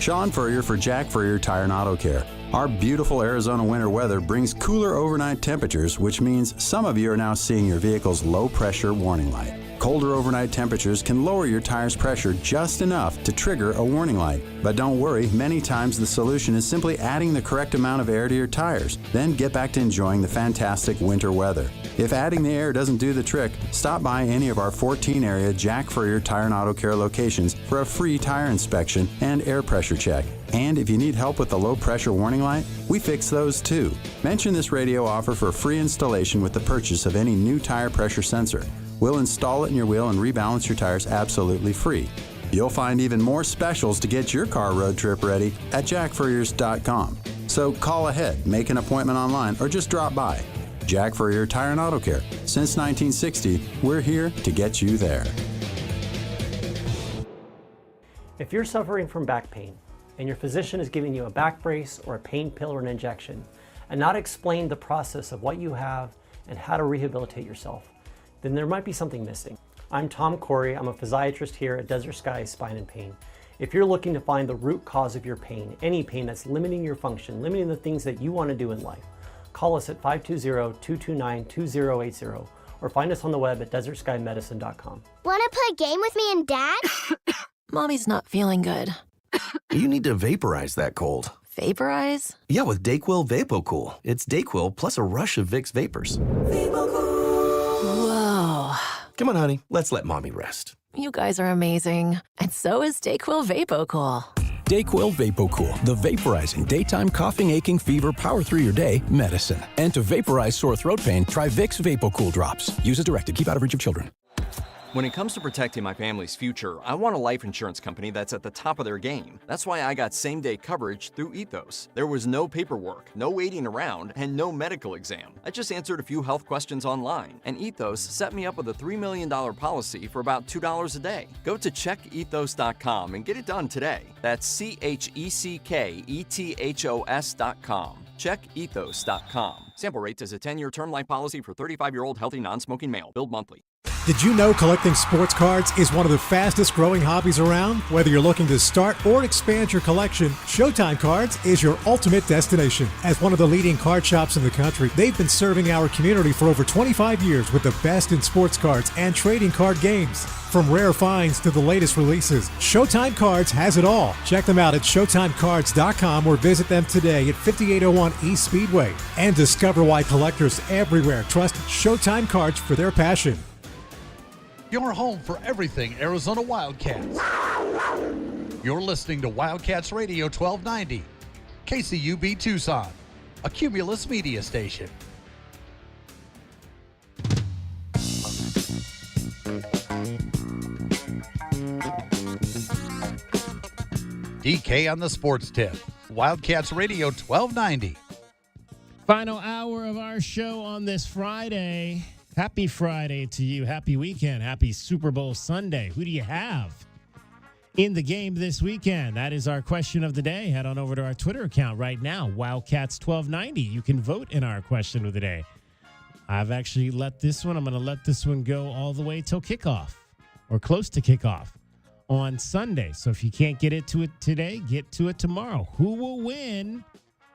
Sean Furrier for Jack Furrier Tire and Auto Care. Our beautiful Arizona winter weather brings cooler overnight temperatures, which means some of you are now seeing your vehicle's low pressure warning light. Colder overnight temperatures can lower your tire's pressure just enough to trigger a warning light. But don't worry, many times the solution is simply adding the correct amount of air to your tires. Then get back to enjoying the fantastic winter weather. If adding the air doesn't do the trick, stop by any of our 14-area Jack Furrier Tire and Auto Care locations for a free tire inspection and air pressure check. And if you need help with the low pressure warning light, we fix those too. Mention this radio offer for free installation with the purchase of any new tire pressure sensor. We'll install it in your wheel and rebalance your tires absolutely free. You'll find even more specials to get your car road trip ready at jackfurriers.com. So call ahead, make an appointment online, or just drop by. Jack Furrier Tire and Auto Care. Since 1960, we're here to get you there. If you're suffering from back pain and your physician is giving you a back brace or a pain pill or an injection and not explain the process of what you have and how to rehabilitate yourself, then there might be something missing. I'm Tom Corey. I'm a physiatrist here at Desert Sky Spine and Pain. If you're looking to find the root cause of your pain, any pain that's limiting your function, limiting the things that you want to do in life, call us at 520-229-2080 or find us on the web at desertskymedicine.com. Want to play a game with me and Dad? Mommy's not feeling good. You need to vaporize that cold. Vaporize? Yeah, with DayQuil VapoCool. It's DayQuil plus a rush of Vicks vapors. Whoa. Come on, honey. Let's let Mommy rest. You guys are amazing. And so is DayQuil VapoCool. DayQuil VapoCool, the vaporizing daytime coughing, aching, fever, power through your day medicine. And to vaporize sore throat pain, try Vicks VapoCool drops. Use as directed. Keep out of reach of children. When it comes to protecting my family's future, I want a life insurance company that's at the top of their game. That's why I got same-day coverage through Ethos. There was no paperwork, no waiting around, and no medical exam. I just answered a few health questions online, and Ethos set me up with a $3 million policy for about $2 a day. Go to checkethos.com and get it done today. That's CHECKETHOS.com. Checkethos.com. Sample rates is a 10-year term life policy for 35-year-old healthy non-smoking male. Billed monthly. Did you know collecting sports cards is one of the fastest growing hobbies around? Whether you're looking to start or expand your collection, Showtime Cards is your ultimate destination. As one of the leading card shops in the country, they've been serving our community for over 25 years with the best in sports cards and trading card games. From rare finds to the latest releases, Showtime Cards has it all. Check them out at ShowtimeCards.com or visit them today at 5801 East Speedway. And discover why collectors everywhere trust Showtime Cards for their passion. Your home for everything Arizona Wildcats. You're listening to Wildcats Radio 1290, KCUB Tucson, a Cumulus media station. DK on the sports tip. Wildcats Radio 1290. Final hour of our show on this Friday. Happy Friday to you. Happy weekend. Happy Super Bowl Sunday. Who do you have in the game this weekend? That is our question of the day. Head on over to our Twitter account right now, Wildcats1290. You can vote in our question of the day. I've actually I'm going to let this one go all the way till kickoff or close to kickoff on Sunday. So if you can't get to it today, get to it tomorrow. Who will win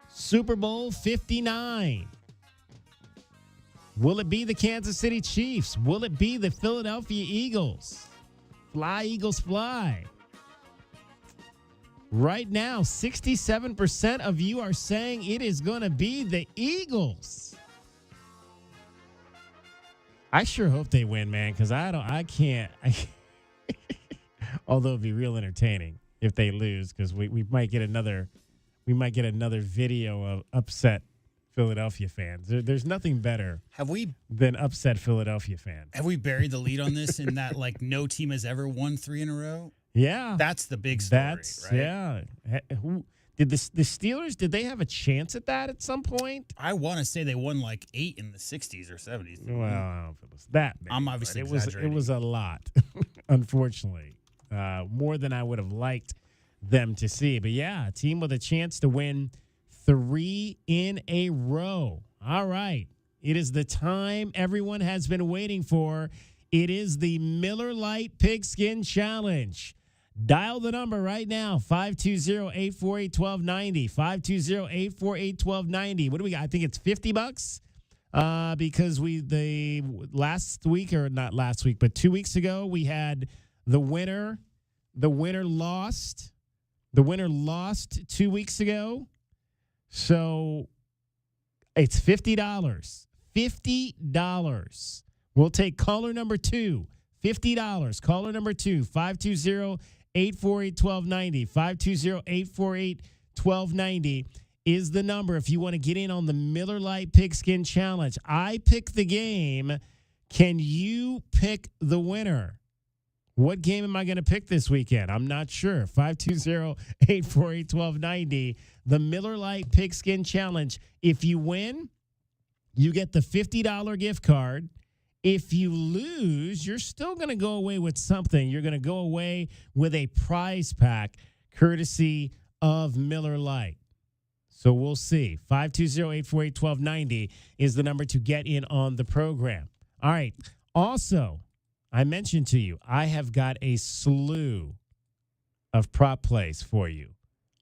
Super Bowl 59? Will it be the Kansas City Chiefs? Will it be the Philadelphia Eagles? Fly, Eagles, fly. Right now, 67% of you are saying it is going to be the Eagles. I sure hope they win, man, because I can't. Although it'd be real entertaining if they lose, because we might get another video of upset Philadelphia fans. There's nothing better than upset Philadelphia fans. Have we buried the lead on this in that, like, no team has ever won 3 in a row? Yeah. That's the big story, right? Yeah. Did the Steelers, did they have a chance at that at some point? I want to say they won like 8 in the 60s or 70s. Well, I don't know if it was that many. I'm obviously exaggerating. It was a lot, unfortunately. More than I would have liked them to see. But, yeah, a team with a chance to win 3 in a row. All right. It is the time everyone has been waiting for. It is the Miller Lite Pigskin Challenge. Dial the number right now, 520-848-1290, 520-848-1290. What do we got? I think it's $50 because last week, or not last week, but 2 weeks ago, we had the winner. The winner lost. The winner lost 2 weeks ago. So it's $50. $50. We'll take caller number 2. $50. Caller number 2, 520-848-1290. 520-848-1290 is the number if you want to get in on the Miller Lite Pigskin Challenge. I pick the game. Can you pick the winner? What game am I going to pick this weekend? I'm not sure. 520-848-1290. The Miller Lite Pigskin Challenge. If you win, you get the $50 gift card. If you lose, you're still going to go away with something. You're going to go away with a prize pack courtesy of Miller Lite. So we'll see. 520-848-1290 is the number to get in on the program. All right. Also, I mentioned to you, I have got a slew of prop plays for you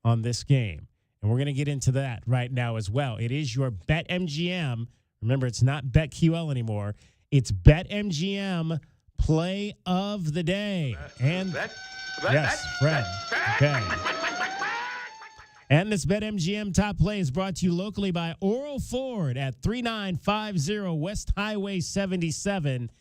on this game. And we're going to get into that right now as well. It is your BetMGM. Remember, it's not BetQL anymore. It's BetMGM play of the day. Yes, Fred. Okay. And this BetMGM top play is brought to you locally by Oral Ford at 3950 West Highway 77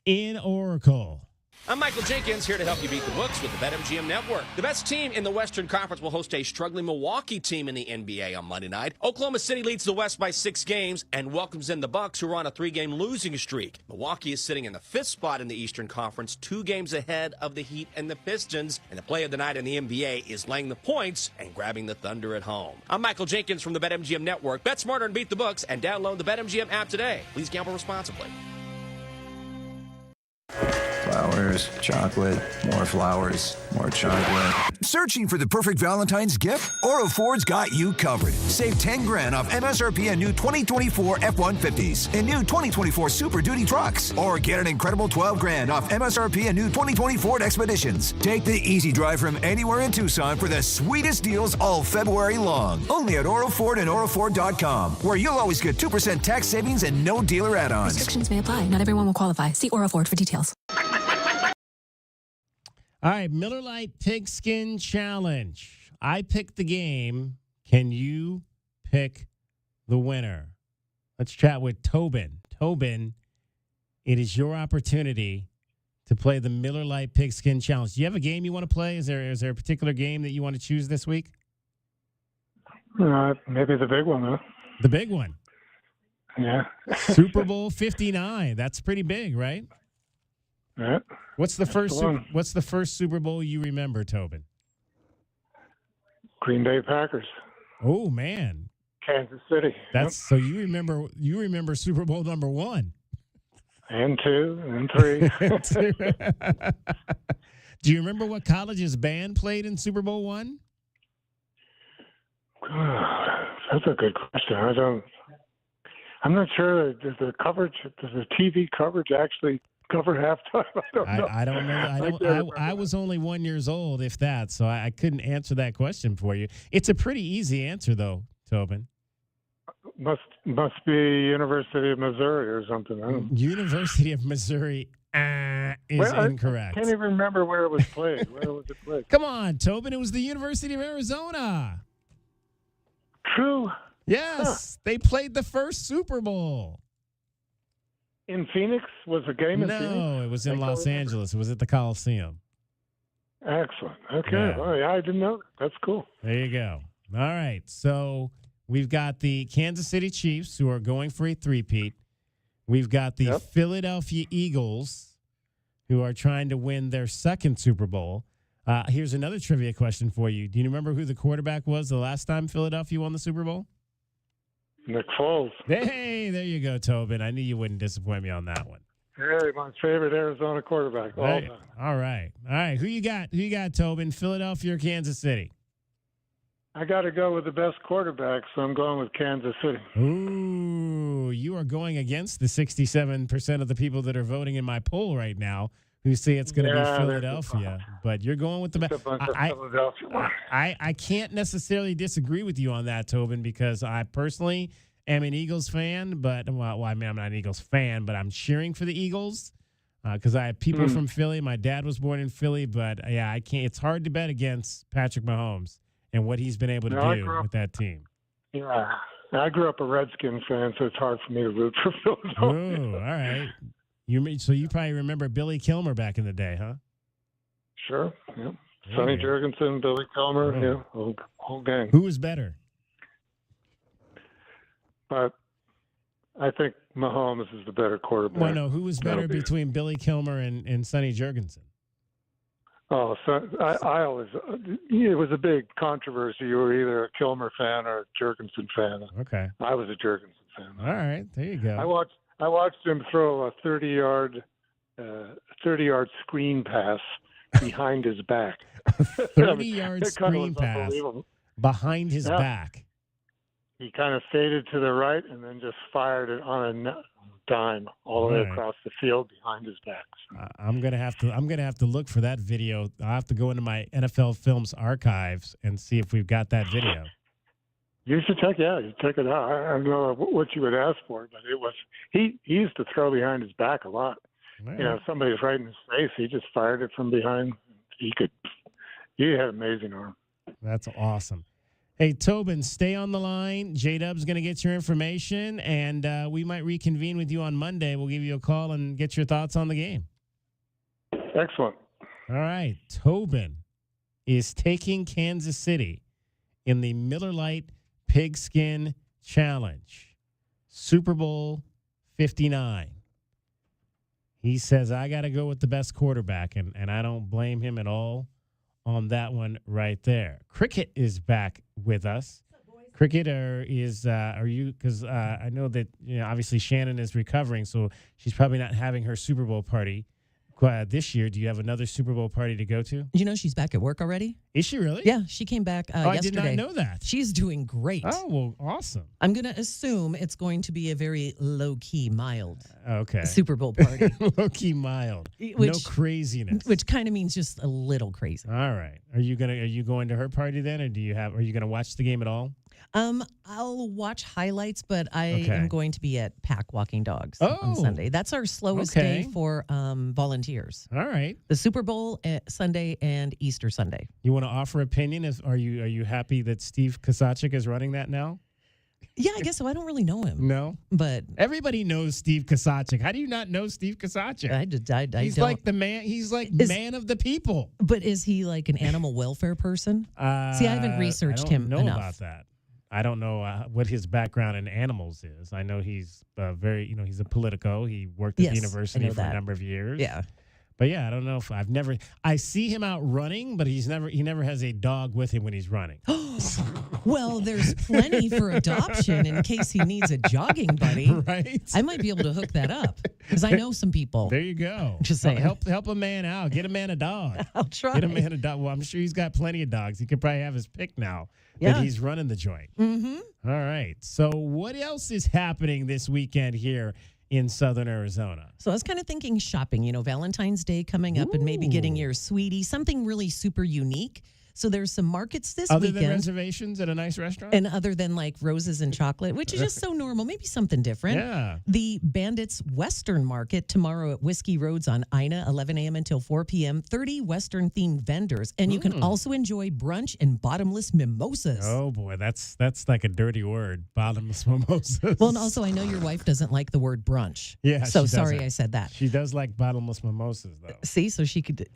in Oracle. I'm Michael Jenkins, here to help you beat the books with the BetMGM Network. The best team in the Western Conference will host a struggling Milwaukee team in the NBA on Monday night. Oklahoma City leads the West by 6 games and welcomes in the Bucks, who are on a 3-game losing streak. Milwaukee is sitting in the 5th spot in the Eastern Conference, 2 games ahead of the Heat and the Pistons. And the play of the night in the NBA is laying the points and grabbing the Thunder at home. I'm Michael Jenkins from the BetMGM Network. Bet smarter and beat the books, and download the BetMGM app today. Please gamble responsibly. Flowers, chocolate, more flowers, more chocolate. Searching for the perfect Valentine's gift? Oro Ford's got you covered. Save 10 grand off MSRP on new 2024 F-150s and new 2024 Super Duty trucks. Or get an incredible 12 grand off MSRP on new 2024 Expeditions. Take the easy drive from anywhere in Tucson for the sweetest deals all February long. Only at Oro Ford and oroford.com, where you'll always get 2% tax savings and no dealer add-ons. Restrictions may apply. Not everyone will qualify. See Oro Ford for details. All right, Miller Lite Pigskin Challenge. I picked the game. Can you pick the winner? Let's chat with Tobin. Tobin, it is your opportunity to play the Miller Lite Pigskin Challenge. Do you have a game you want to play? Is there a particular game that you want to choose this week? Maybe the big one, huh? The big one. Yeah. Super Bowl 59. That's pretty big, right? Yeah. What's the first Super Bowl you remember, Tobin? Green Bay Packers. Oh man. Kansas City. So you remember Super Bowl number 1. And 2 and 3. Do you remember what college's band played in Super Bowl 1? That's a good question. I'm not sure. Does the TV coverage actually cover halftime? I don't know. I was only 1 year old, if that, so I couldn't answer that question for you. It's a pretty easy answer, though, Tobin. Must be University of Missouri or something. I don't know. University of Missouri is incorrect. I can't even remember where it was played. Where was it played? Come on, Tobin. It was the University of Arizona. True. Yes, They played the first Super Bowl. In Phoenix? Was the game in Phoenix? No, it was in Los Angeles. It was at the Coliseum. Excellent. Okay. Yeah. Well, I didn't know that. That's cool. There you go. All right. So we've got the Kansas City Chiefs, who are going for a three-peat. We've got the Philadelphia Eagles, who are trying to win their second Super Bowl. Here's another trivia question for you. Do you remember who the quarterback was the last time Philadelphia won the Super Bowl? Nick Foles. Hey, there you go, Tobin. I knew you wouldn't disappoint me on that one. Hey, my favorite Arizona quarterback. All right. Who you got? Who you got, Tobin? Philadelphia or Kansas City? I got to go with the best quarterback, so I'm going with Kansas City. Ooh, you are going against the 67% of the people that are voting in my poll right now who say it's going to be Philadelphia. But you're going with the best. I can't necessarily disagree with you on that, Tobin, because I personally am an Eagles fan. But I'm not an Eagles fan, but I'm cheering for the Eagles because I have people from Philly. My dad was born in Philly, but yeah, I can't. It's hard to bet against Patrick Mahomes and what he's been able to do with that team. Yeah, I grew up a Redskins fan, so it's hard for me to root for Philadelphia. Oh, all right. So you probably remember Billy Kilmer back in the day, huh? Sure. Yeah. Sonny Jurgensen, Billy Kilmer, whole gang. Who was better? But I think Mahomes is the better quarterback. Well, no, who was better between Billy Kilmer and Sonny Jurgensen? Oh, so I always it was a big controversy. You were either a Kilmer fan or a Jurgensen fan. Okay. I was a Jurgensen fan. All right, there you go. I watched him throw a 30-yard screen pass behind his back. 30-yard screen pass behind his back. He kind of faded to the right and then just fired it on a dime all the way across the field behind his back. I'm gonna have to look for that video. I'll have to go into my NFL Films archives and see if we've got that video. You should check it out. I don't know what you would ask for, but it was he used to throw behind his back a lot. Right. You know, if somebody was right in his face, he just fired it from behind. He had amazing arm. That's awesome. Hey, Tobin, stay on the line. J-Dub's going to get your information, and we might reconvene with you on Monday. We'll give you a call and get your thoughts on the game. Excellent. All right. Tobin is taking Kansas City in the Miller Lite Pigskin Challenge. Super Bowl 59. He says, I got to go with the best quarterback, and I don't blame him at all on that one right there. Cricket is back with us. Cricket, are you, because I know that, obviously Shannon is recovering, so she's probably not having her Super Bowl party this year. Do you have another Super Bowl party to go to? She's back at work already. Is she really? Yeah, she came back yesterday. I did not know that. She's doing great. Oh, well, awesome. I'm going to assume it's going to be a very low-key, mild okay Super Bowl party. Low-key, mild. No craziness. Which kind of means just a little crazy. All right. Are you going to her party then, or are you going to watch the game at all? I'll watch highlights, but I am going to be at Pack walking dogs on Sunday. That's our slowest day for volunteers. All right. The Super Bowl Sunday and Easter Sunday. You want to offer opinion? Are you happy that Steve Kosachik is running that now? Yeah, I guess so. I don't really know him. No, but everybody knows Steve Kosachik. How do you not know Steve Kosachik? He's don't. Like the man. He's like man of the people. But is he like an animal welfare person? See, I haven't researched him enough. I don't know about that. I don't know what his background in animals is. I know he's he's a politico. He worked at the university for a number of years. Yeah. But yeah, I don't know if I see him out running, but he never has a dog with him when he's running. Well, there's plenty for adoption in case he needs a jogging buddy. Right. I might be able to hook that up because I know some people. There you go. Just saying. Help a man out. Get a man a dog. I'll try. Get a man a dog. Well, I'm sure he's got plenty of dogs. He could probably have his pick now that he's running the joint. Mm-hmm. All right. So what else is happening this weekend here in Southern Arizona? So I was kind of thinking shopping, Valentine's Day coming up and maybe getting your sweetie, something really super unique. So there's some markets this weekend. Other than reservations at a nice restaurant? And other than like roses and chocolate, which is just so normal, maybe something different. Yeah. The Bandits Western Market tomorrow at Whiskey Roads on Ina, 11 a.m. until 4 p.m. 30 Western-themed vendors. And you can also enjoy brunch and bottomless mimosas. Oh, boy. That's like a dirty word, bottomless mimosas. Well, and also I know your wife doesn't like the word brunch. Yeah, so sorry I said that. She does like bottomless mimosas, though. See, so she could,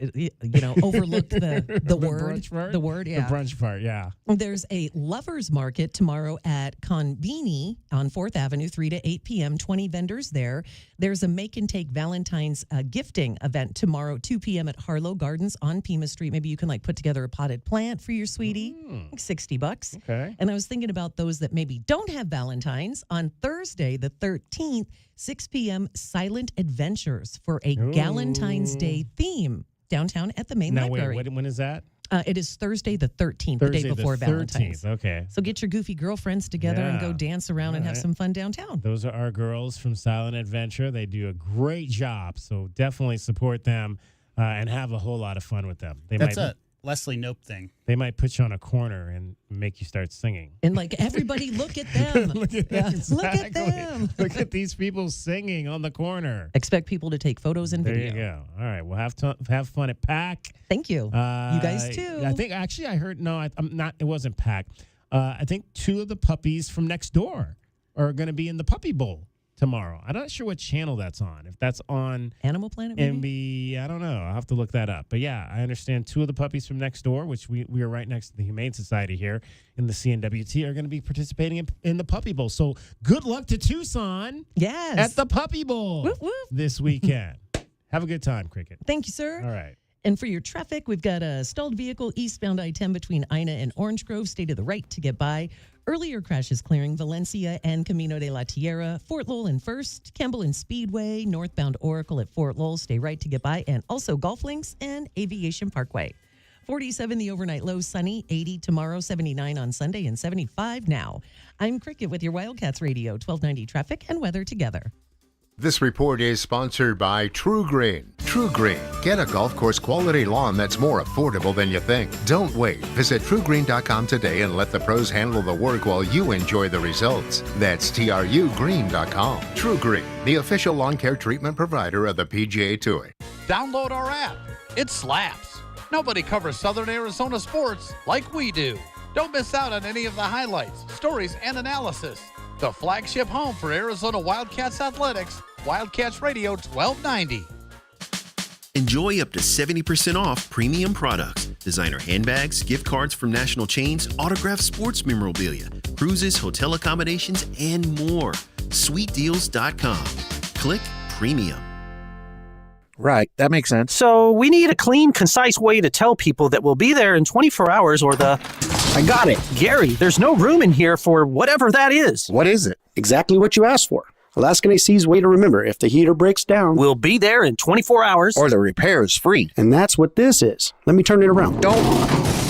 overlook the word. Brunch part? The word, yeah. The brunch part, yeah. There's a lovers market tomorrow at Convini on 4th Avenue, 3 to 8 p.m. 20 vendors there. There's a make and take Valentine's gifting event tomorrow, 2 p.m. at Harlow Gardens on Pima Street. Maybe you can put together a potted plant for your sweetie, like $60. Okay. And I was thinking about those that maybe don't have Valentine's on Thursday, the 13th, 6 p.m. Silent Adventures for a Galentine's Day theme downtown at the main library. Wait, when is that? It is Thursday the 13th, the day before Valentine's. Okay. So get your goofy girlfriends together and go dance around and have some fun downtown. Those are our girls from Silent Adventure. They do a great job, so definitely support them and have a whole lot of fun with them. That's a Leslie Knope thing. They might put you on a corner and make you start singing. And everybody look at them. Look at Look at them. Look at these people singing on the corner. Expect people to take photos and video. There you go. All right. Well, have fun at Pack. Thank you. You guys too. I think actually I heard, I'm not, it wasn't Pack. I think 2 of the puppies from next door are going to be in the Puppy Bowl tomorrow. I'm not sure what channel that's on. If that's on Animal Planet, maybe? I don't know. I'll have to look that up. But yeah, I understand 2 of the puppies from next door, which we are right next to the Humane Society here in the CNWT, are going to be participating in the Puppy Bowl. So good luck to Tucson. Yes. At the Puppy Bowl woof, woof. This weekend. Have a good time, Cricket. Thank you, sir. All right. And for your traffic, we've got a stalled vehicle eastbound I-10 between Ina and Orange Grove. Stay to the right to get by. Earlier crashes clearing Valencia and Camino de la Tierra, Fort Lowell and First, Campbell and Speedway, northbound Oracle at Fort Lowell. Stay right to get by. And also Golf Links and Aviation Parkway. 47 the overnight low, sunny, 80 tomorrow, 79 on Sunday, and 75 now. I'm Cricket with your Wildcats Radio, 1290 traffic and weather together. This report is sponsored by True Green. True Green. Get a golf course quality lawn that's more affordable than you think. Don't wait. Visit TrueGreen.com today and let the pros handle the work while you enjoy the results. That's TrueGreen.com. True Green, the official lawn care treatment provider of the PGA Tour. Download our app. It slaps. Nobody covers Southern Arizona sports like we do. Don't miss out on any of the highlights, stories, and analysis. The flagship home for Arizona Wildcats athletics, Wildcats Radio 1290. Enjoy up to 70% off premium products, designer handbags, gift cards from national chains, autographed sports memorabilia, cruises, hotel accommodations, and more. SweetDeals.com. Click Premium. Right, that makes sense. So we need a clean, concise way to tell people that we'll be there in 24 hours or I got it. Gary, there's no room in here for whatever that is. What is it? Exactly what you asked for. Alaskan AC's way to remember. If the heater breaks down, we'll be there in 24 hours. Or the repair is free. And that's what this is. Let me turn it around.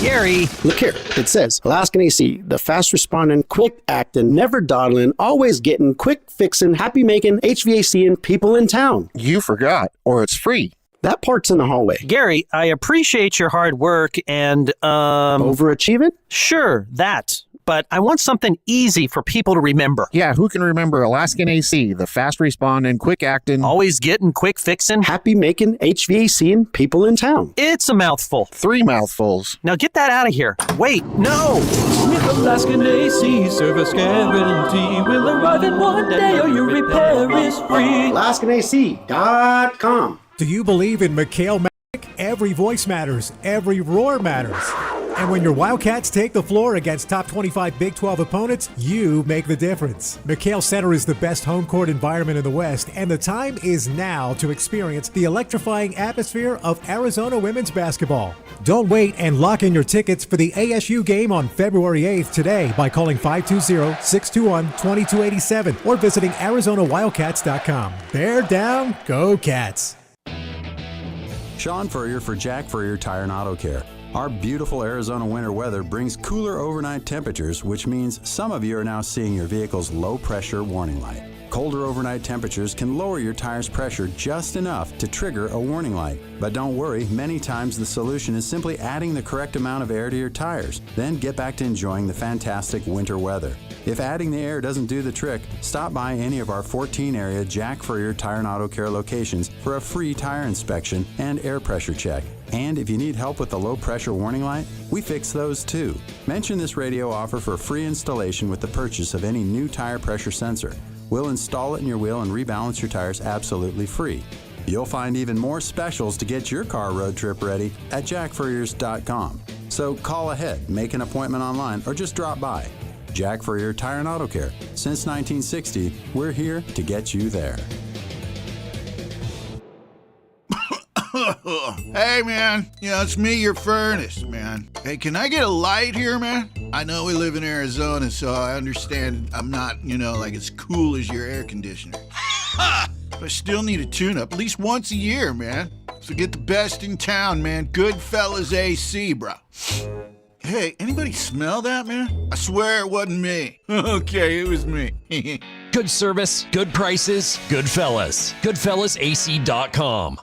Gary. Look here. It says, Alaskan AC, the fast responding, quick acting, never dawdling, always getting, quick fixing, happy making, HVAC-ing people in town. You forgot, or it's free. That part's in the hallway. Gary, I appreciate your hard work and, overachieving? Sure, that. But I want something easy for people to remember. Yeah, who can remember Alaskan AC, the fast responding, quick acting, always getting, quick fixing, happy making, HVAC-ing people in town. It's a mouthful. 3 mouthfuls. Now get that out of here. Wait, no! With Alaskan AC service guarantee, will arrive in one day or your repair is free. AlaskanAC.com. Do you believe in McHale Magic? Every voice matters. Every roar matters. And when your Wildcats take the floor against top 25 Big 12 opponents, you make the difference. McHale Center is the best home court environment in the West, and the time is now to experience the electrifying atmosphere of Arizona women's basketball. Don't wait and lock in your tickets for the ASU game on February 8th today by calling 520-621-2287 or visiting ArizonaWildcats.com. Bear down, go Cats! Sean Furrier for Jack Furrier Tire and Auto Care. Our beautiful Arizona winter weather brings cooler overnight temperatures, which means some of you are now seeing your vehicle's low pressure warning light. Colder overnight temperatures can lower your tire's pressure just enough to trigger a warning light. But don't worry, many times the solution is simply adding the correct amount of air to your tires. Then get back to enjoying the fantastic winter weather. If adding the air doesn't do the trick, stop by any of our 14 area Jack Furrier Tire and Auto Care locations for a free tire inspection and air pressure check. And if you need help with the low pressure warning light, we fix those too. Mention this radio offer for free installation with the purchase of any new tire pressure sensor. We'll install it in your wheel and rebalance your tires absolutely free. You'll find even more specials to get your car road trip ready at jackfurriers.com. So call ahead, make an appointment online, or just drop by. Jack Furrier Tire and Auto Care. Since 1960, we're here to get you there. Hey, man. Yeah, it's me, your furnace, man. Hey, can I get a light here, man? I know we live in Arizona, so I understand I'm not, like as cool as your air conditioner. But I still need a tune-up at least once a year, man. So get the best in town, man. Goodfellas AC, bro. Hey, anybody smell that, man? I swear it wasn't me. Okay, it was me. Good service, good prices, Goodfellas. GoodfellasAC.com.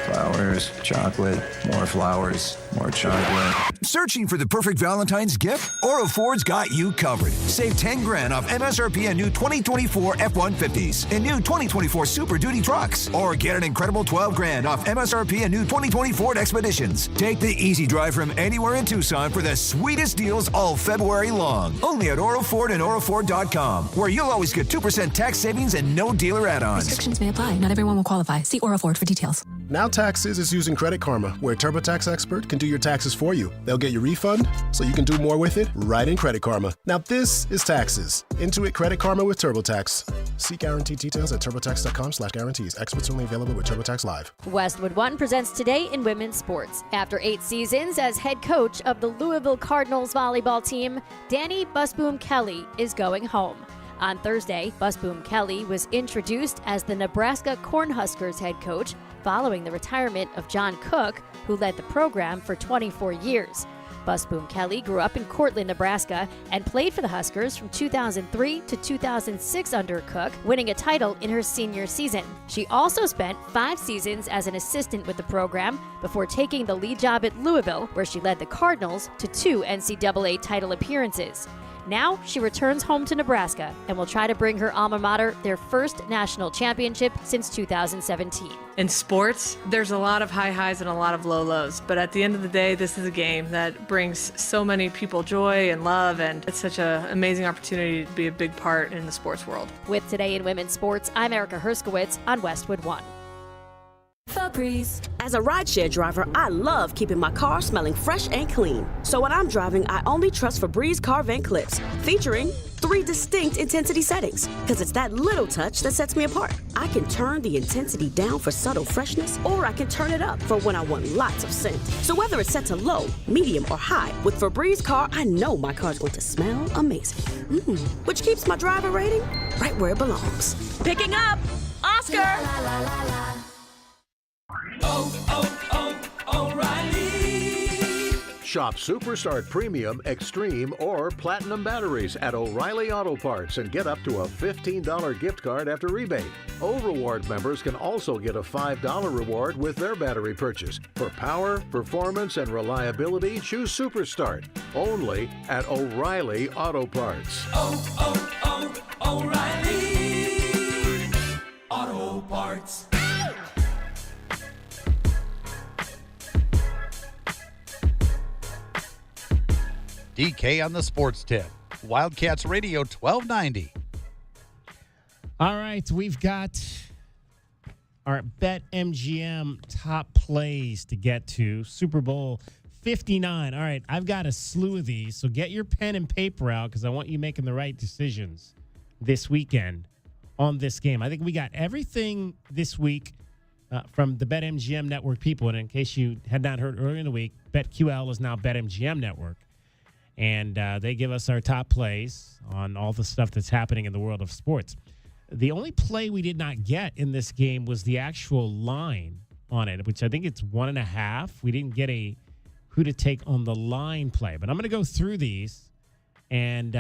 Flowers, chocolate, more flowers, more chocolate. Searching for the perfect Valentine's gift? Oro Ford's got you covered. Save 10 grand off MSRP on new 2024 F-150s and new 2024 Super Duty trucks. Or get an incredible 12 grand off MSRP on new 2020 Ford Expeditions. Take the easy drive from anywhere in Tucson for the sweetest deals all February long. Only at Oro Ford and oroford.com, where you'll always get 2% tax savings and no dealer add-ons. Restrictions may apply. Not everyone will qualify. See Oro Ford for details. Now Taxes is using Credit Karma, where a TurboTax expert can do your taxes for you. They'll get your refund so you can do more with it right in Credit Karma. Now this is taxes. Intuit Credit Karma with TurboTax. See guaranteed details at turbotax.com/guarantees. Experts only available with TurboTax Live. Westwood One presents Today in Women's Sports. After 8 seasons as head coach of the Louisville Cardinals volleyball team, Danny Busboom Kelly is going home. On Thursday, Busboom Kelly was introduced as the Nebraska Cornhuskers head coach following the retirement of John Cook, who led the program for 24 years. Busboom Kelly grew up in Cortland, Nebraska, and played for the Huskers from 2003 to 2006 under Cook, winning a title in her senior season. She also spent 5 seasons as an assistant with the program before taking the lead job at Louisville, where she led the Cardinals to 2 NCAA title appearances. Now she returns home to Nebraska and will try to bring her alma mater their first national championship since 2017. In sports, there's a lot of high highs and a lot of low lows, but at the end of the day, this is a game that brings so many people joy and love, and it's such an amazing opportunity to be a big part in the sports world. With Today in Women's Sports, I'm Erica Herskowitz on Westwood One. Febreze. As a rideshare driver, I love keeping my car smelling fresh and clean. So when I'm driving, I only trust Febreze car vent clips, featuring 3 distinct intensity settings, because it's that little touch that sets me apart. I can turn the intensity down for subtle freshness, or I can turn it up for when I want lots of scent. So whether it's set to low, medium, or high, with Febreze car, I know my car's going to smell amazing. Which keeps my driver rating right where it belongs. Picking up Oscar! O'Reilly. Shop Superstart Premium, Extreme, or Platinum batteries at O'Reilly Auto Parts and get up to a $15 gift card after rebate. O-Reward members can also get a $5 reward with their battery purchase. For power, performance, and reliability, choose Superstart. Only at O'Reilly Auto Parts. O'Reilly Auto Parts. DK on the sports tip. Wildcats Radio 1290. All right, we've got our BetMGM top plays to get to. Super Bowl 59. All right, I've got a slew of these, so get your pen and paper out because I want you making the right decisions this weekend on this game. I think we got everything this week from the BetMGM Network people. And in case you had not heard earlier in the week, BetQL is now BetMGM Network. And they give us our top plays on all the stuff that's happening in the world of sports. The only play we did not get in this game was the actual line on it, which I think it's 1.5. We didn't get a who to take on the line play. But I'm going to go through these. And,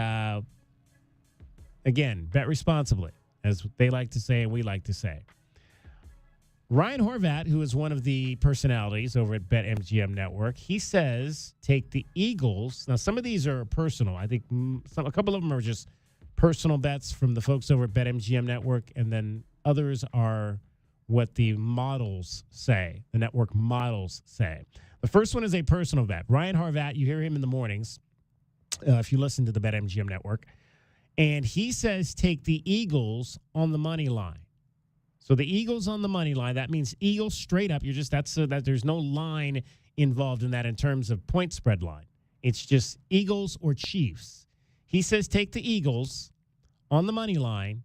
again, bet responsibly, as they like to say and we like to say. Ryan Horvat, who is one of the personalities over at BetMGM Network, he says take the Eagles. Now, some of these are personal. I think a couple of them are just personal bets from the folks over at BetMGM Network, and then others are what the models say, the network models say. The first one is a personal bet. Ryan Horvat, you hear him in the mornings if you listen to the BetMGM Network, and he says take the Eagles on the money line. So the Eagles on the money line, that means Eagles straight up. That there's no line involved in that in terms of point spread line. It's just Eagles or Chiefs. He says take the Eagles on the money line,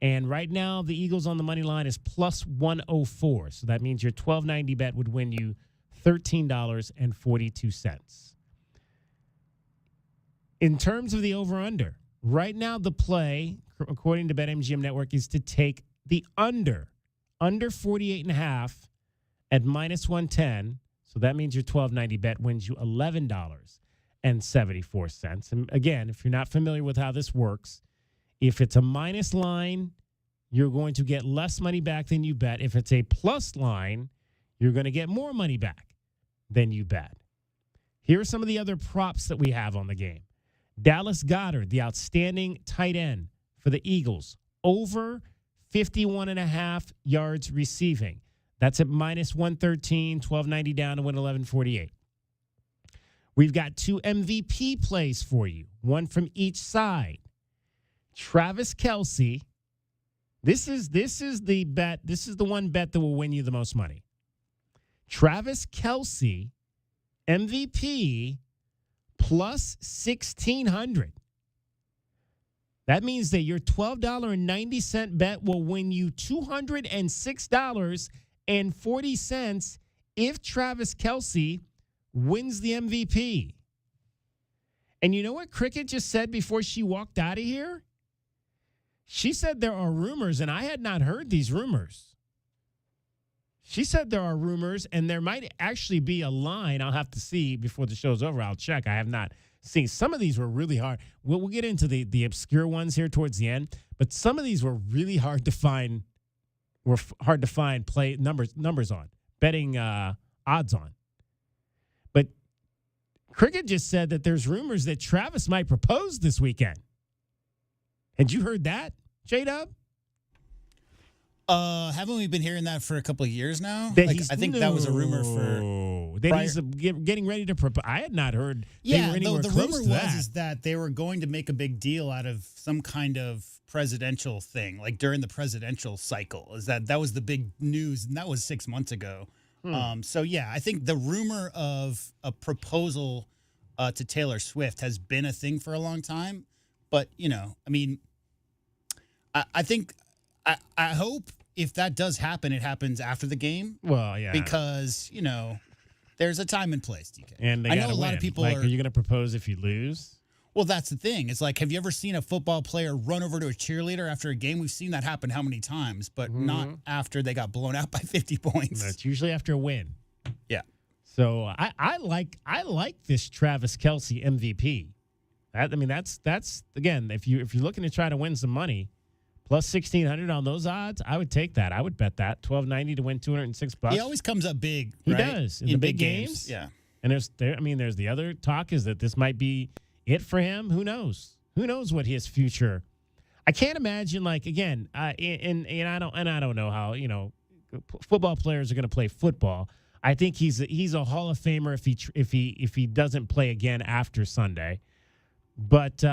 and right now the Eagles on the money line is plus 104. So that means your $12.90 bet would win you $13.42. In terms of the over-under, right now the play, according to BetMGM Network, is to take the under 48.5 at minus 110. So that means your $12.90 bet wins you $11.74. And again, if you're not familiar with how this works, if it's a minus line, you're going to get less money back than you bet. If it's a plus line, you're going to get more money back than you bet. Here are some of the other props that we have on the game. Dallas Goedert, the outstanding tight end for the Eagles, over 51.5 yards receiving. That's at minus 113, $12.90 down to win $11.48. We've got 2 MVP plays for you, one from each side. Travis Kelce. This is the bet. This is the one bet that will win you the most money. Travis Kelce, MVP, plus 1,600. That means that your $12.90 bet will win you $206.40 if Travis Kelce wins the MVP. And you know what Cricket just said before she walked out of here? She said there are rumors, and I had not heard these rumors. She said there are rumors, and there might actually be a line. I'll have to see before the show's over. I'll check. I have not seen. Some of these were really hard. We'll get into the obscure ones here towards the end, but some of these were really hard to find. Play numbers on, betting odds on. But Cricket just said that there's rumors that Travis might propose this weekend. Had you heard that, J-Dub? Haven't we been hearing that for a couple of years now? I think that was a rumor for that he's getting ready to propose. I had not heard. Yeah, they were anywhere the close rumor to was that they were going to make a big deal out of some kind of presidential thing, like during the presidential cycle. That was the big news, and that was 6 months ago. So, yeah, I think the rumor of a proposal to Taylor Swift has been a thing for a long time. But, I mean, I think I hope if that does happen, it happens after the game. Well, yeah. Because, there's a time and place, DK. And I know a lot of people are you going to propose if you lose? Well, that's the thing. It's like, have you ever seen a football player run over to a cheerleader after a game? We've seen that happen how many times, but not after they got blown out by 50 points. That's usually after a win. Yeah. So I like this Travis Kelce MVP. That's again, if you're looking to try to win some money, plus 1,600 on those odds, I would take that. I would bet that $12.90 to win $206. He always comes up big. He right? does in the big games. Yeah. And there's the other talk is that this might be it for him. Who knows? Who knows what his future? I can't imagine. Like again, I don't know how football players are going to play football. I think he's a Hall of Famer if he doesn't play again after Sunday. But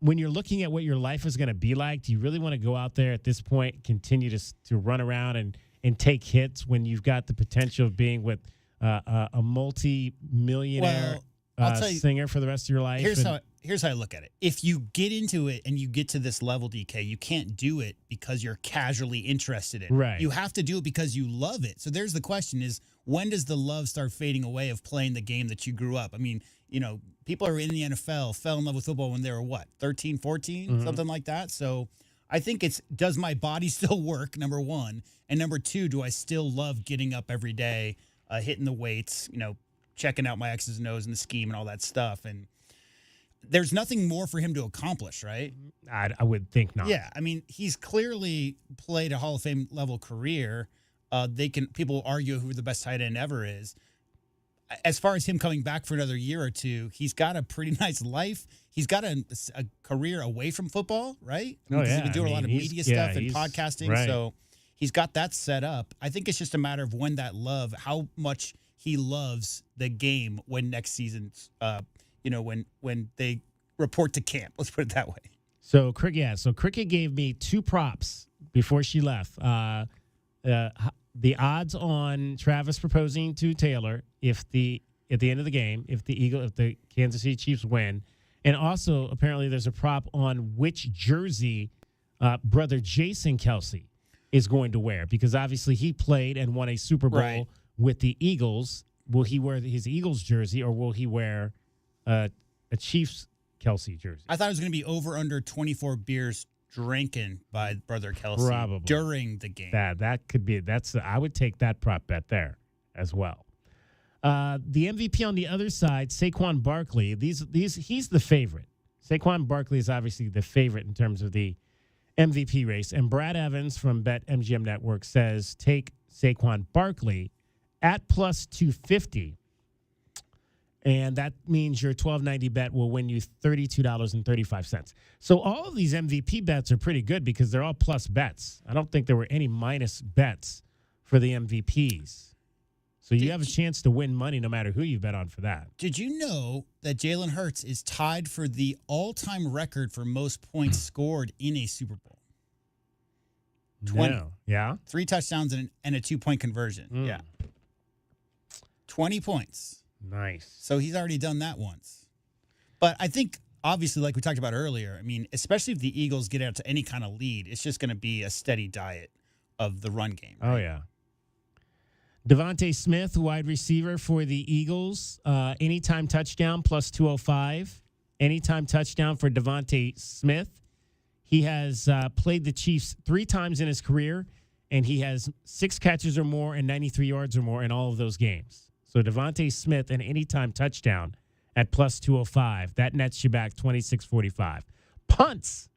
when you're looking at what your life is going to be like, do you really want to go out there at this point, continue to run around and take hits when you've got the potential of being with a multi-millionaire singer for the rest of your life? Here's how I look at it. If you get into it and you get to this level, DK, you can't do it because you're casually interested in it. Right. You have to do it because you love it. So there's the question is, when does the love start fading away of playing the game that you grew up? I mean, people are in the NFL, fell in love with football when they were, 13, 14, something like that. So I think it's, does my body still work, number one? And number two, do I still love getting up every day, hitting the weights, checking out my X's and O's and the scheme and all that stuff? And there's nothing more for him to accomplish, right? I would think not. Yeah, I mean, he's clearly played a Hall of Fame level career. People argue who the best tight end ever is. As far as him coming back for another year or two, he's got a pretty nice life. He's got a career away from football, right? Because he's been doing a lot of media stuff and podcasting, right. So he's got that set up. I think it's just a matter of when that love, how much he loves the game when next season's when they report to camp. Let's put it that way. So Cricket gave me two props before she left. The odds on Travis proposing to Taylor at the end of the game, if the Kansas City Chiefs win, and also apparently there's a prop on which jersey brother Jason Kelce is going to wear, because obviously he played and won a Super Bowl with the Eagles. Will he wear his Eagles jersey, or will he wear a Chiefs Kelce jersey? I thought it was going to be over under 24 beers drinking by brother Kelce probably during the game. That could be. I would take that prop bet there as well. The MVP on the other side, Saquon Barkley. He's the favorite. Saquon Barkley is obviously the favorite in terms of the MVP race. And Brad Evans from BetMGM Network says take Saquon Barkley at plus 250. And that means your $12.90 bet will win you $32.35. So all of these MVP bets are pretty good because they're all plus bets. I don't think there were any minus bets for the MVPs. So you have a chance to win money no matter who you bet on for that. Did you know that Jalen Hurts is tied for the all-time record for most points scored in a Super Bowl? 20. Yeah. 3 touchdowns and a 2-point conversion. Yeah. 20 points. Nice. So he's already done that once. But I think, obviously, like we talked about earlier, I mean, especially if the Eagles get out to any kind of lead, it's just going to be a steady diet of the run game. Right? Oh, yeah. Devontae Smith, wide receiver for the Eagles, anytime touchdown, plus 205. Anytime touchdown for Devontae Smith. He has played the Chiefs 3 times in his career, and he has 6 catches or more and 93 yards or more in all of those games. So Devontae Smith, an anytime touchdown at plus 205. That nets you back $26.45. Punts.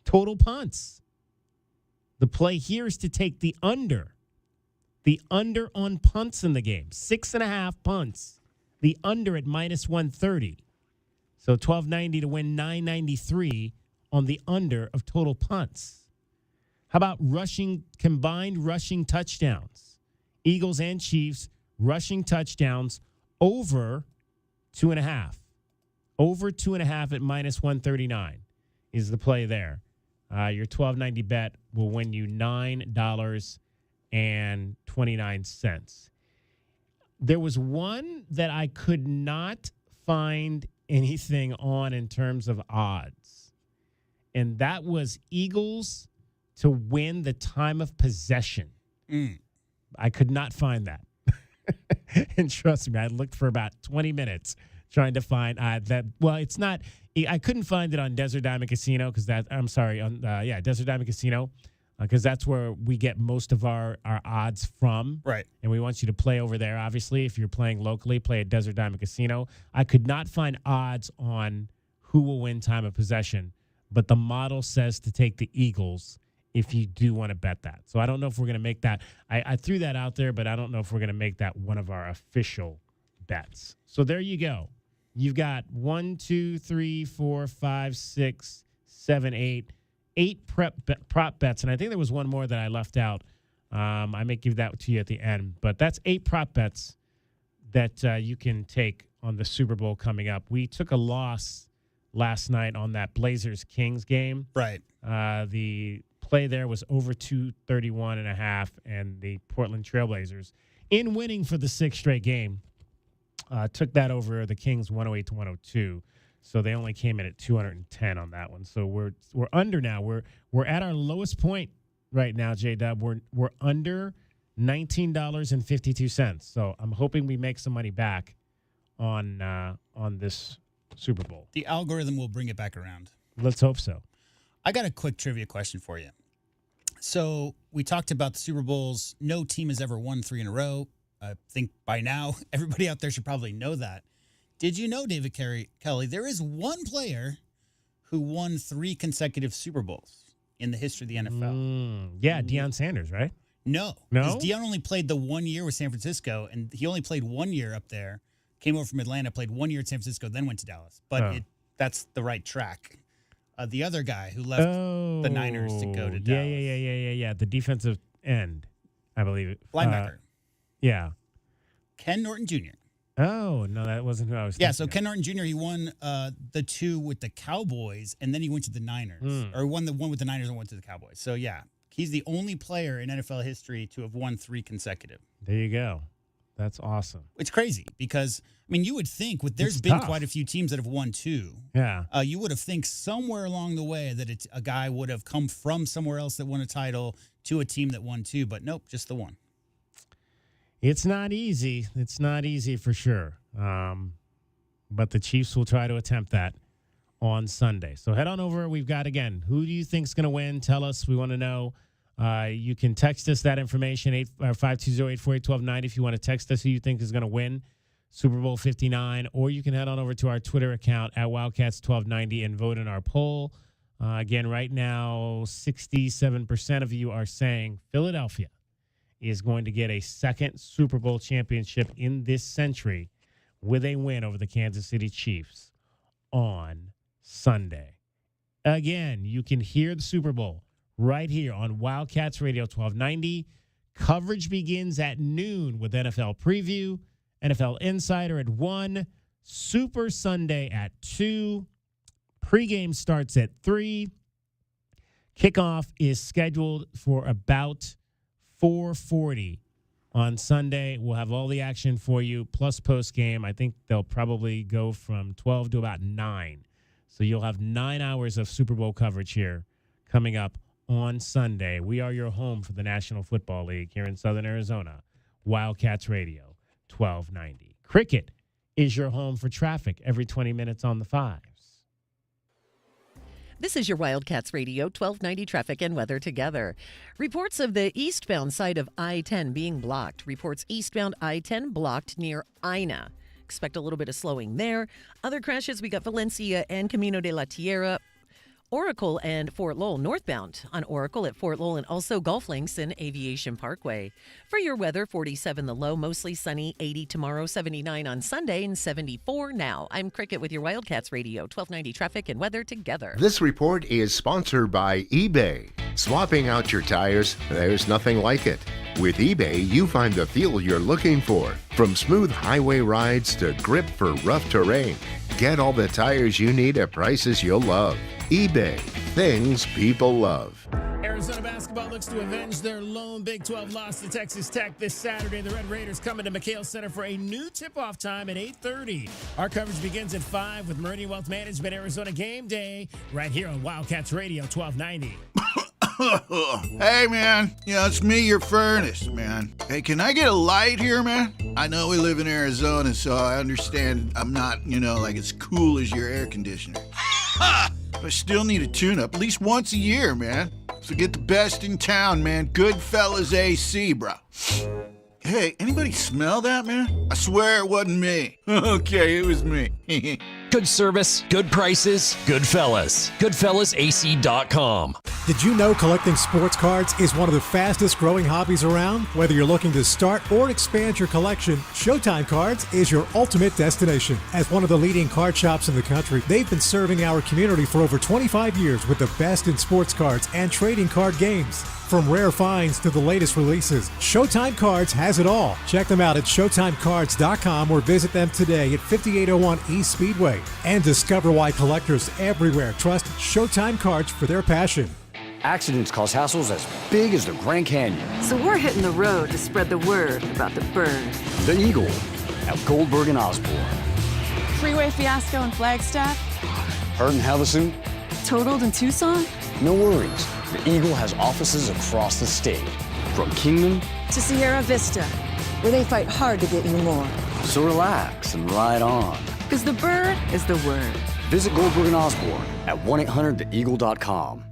Total punts. The play here is to take the under. The under on punts in the game. 6.5 punts. The under at minus 130. So $12.90 to win $9.93 on the under of total punts. How about combined rushing touchdowns? Eagles and Chiefs rushing touchdowns over 2.5. Over 2.5 at minus 139 is the play there. Your $12.90 bet will win you $9.93. There was one that I could not find anything on in terms of odds, and that was Eagles to win the time of possession. I could not find that. And trust me, I looked for about 20 minutes trying to find that. Well, it's not. I couldn't find it on Desert Diamond Casino Desert Diamond Casino, because that's where we get most of our odds from. Right. And we want you to play over there, obviously. If you're playing locally, play at Desert Diamond Casino. I could not find odds on who will win time of possession, but the model says to take the Eagles if you do want to bet that. So I don't know if we're going to make that. I threw that out there, but I don't know if we're going to make that one of our official bets. So there you go. You've got 1, 2, 3, 4, 5, 6, 7, 8 prop bets. And I think there was one more that I left out. I may give that to you at the end. But that's 8 prop bets that you can take on the Super Bowl coming up. We took a loss last night on that Blazers-Kings game. Right. The play there was over 231.5, and the Portland Trailblazers, in winning for the 6th straight game, took that over the Kings 108-102. So they only came in at 210 on that one. So we're under now. We're at our lowest point right now, J-Dub. We're under $19.52. So I'm hoping we make some money back on this Super Bowl. The algorithm will bring it back around. Let's hope so. I got a quick trivia question for you. So we talked about the Super Bowls. No team has ever won 3 in a row. I think by now everybody out there should probably know that. Did you know, David Kelly, there is one player who won 3 consecutive Super Bowls in the history of the NFL? Yeah, Deion Sanders, right? No. Because Deion only played the 1 year with San Francisco, and he only played 1 year up there, came over from Atlanta, played 1 year at San Francisco, then went to Dallas. But that's the right track. The other guy who left the Niners to go to Dallas. Yeah. The defensive end, I believe. Linebacker. Yeah. Ken Norton Jr. Oh, no, that wasn't who I was thinking. Yeah, so Ken Norton Jr., he won the 2 with the Cowboys, and then he went to the Niners. Or won the 1 with the Niners and went to the Cowboys. So, yeah, he's the only player in NFL history to have won 3 consecutive. There you go. That's awesome. It's crazy because, I mean, you would think there's been quite a few teams that have won 2. Yeah. You would have think somewhere along the way that a guy would have come from somewhere else that won a title to a team that won 2, but nope, just the 1. It's not easy. It's not easy for sure. But the Chiefs will try to attempt that on Sunday. So head on over. We've got, again, who do you think is going to win? Tell us. We want to know. You can text us that information, 520-848-1290 if you want to text us who you think is going to win Super Bowl 59. Or you can head on over to our Twitter account at Wildcats1290 and vote in our poll. Again, right now, 67% of you are saying Philadelphia is going to get a second Super Bowl championship in this century with a win over the Kansas City Chiefs on Sunday. Again, you can hear the Super Bowl right here on Wildcats Radio 1290. Coverage begins at noon with NFL Preview, NFL Insider at 1, Super Sunday at 2. Pregame starts at 3. Kickoff is scheduled for about 4:40 on Sunday. We'll have all the action for you, plus post-game. I think they'll probably go from 12 to about 9. So you'll have 9 hours of Super Bowl coverage here coming up on Sunday. We are your home for the National Football League here in Southern Arizona. Wildcats Radio 1290. Cricket is your home for traffic every 20 minutes on the 5s. This is your Wildcats Radio 1290 traffic and weather together. Reports of the eastbound side of I-10 being blocked. Reports eastbound I-10 blocked near Ina. Expect a little bit of slowing there. Other crashes, we got Valencia and Camino de la Tierra, Oracle and Fort Lowell northbound on Oracle at Fort Lowell, and also Gulf Links and Aviation Parkway. For your weather, 47 the low, mostly sunny, 80 tomorrow, 79 on Sunday, and 74 now. I'm Cricket with your Wildcats Radio 1290 traffic and weather together. This report is sponsored by eBay. Swapping out your tires, there's nothing like it. With eBay, you find the feel you're looking for. From smooth highway rides to grip for rough terrain. Get all the tires you need at prices you'll love. eBay. Things people love. Arizona basketball looks to avenge their lone Big 12 loss to Texas Tech this Saturday. The Red Raiders coming to McHale Center for a new tip-off time at 8:30. Our coverage begins at 5 with Meridian Wealth Management Arizona Game Day right here on Wildcats Radio 1290. Hey, man. It's me, your furnace, man. Hey, can I get a light here, man? I know we live in Arizona, so I understand I'm not, like as cool as your air conditioner. But I still need a tune-up at least once a year, man. So get the best in town, man. Goodfellas AC, bro. Hey, anybody smell that, man? I swear it wasn't me. Okay, it was me. Good service, good prices, Goodfellas. GoodfellasAC.com. Did you know collecting sports cards is one of the fastest growing hobbies around? Whether you're looking to start or expand your collection, Showtime Cards is your ultimate destination. As one of the leading card shops in the country, they've been serving our community for over 25 years with the best in sports cards and trading card games. From rare finds to the latest releases, Showtime Cards has it all. Check them out at ShowtimeCards.com or visit them today at 5801 East Speedway. And discover why collectors everywhere trust Showtime Cards for their passion. Accidents cause hassles as big as the Grand Canyon. So we're hitting the road to spread the word about the bird. The Eagle at Goldberg and Osborne. Freeway fiasco in Flagstaff. Hurt in Havasu. Totaled in Tucson. No worries. The Eagle has offices across the state. From Kingman to Sierra Vista, where they fight hard to get you more. So relax and ride on. Because the bird is the word. Visit Goldberg and Osborne at 1-800-THEEAGLE.com.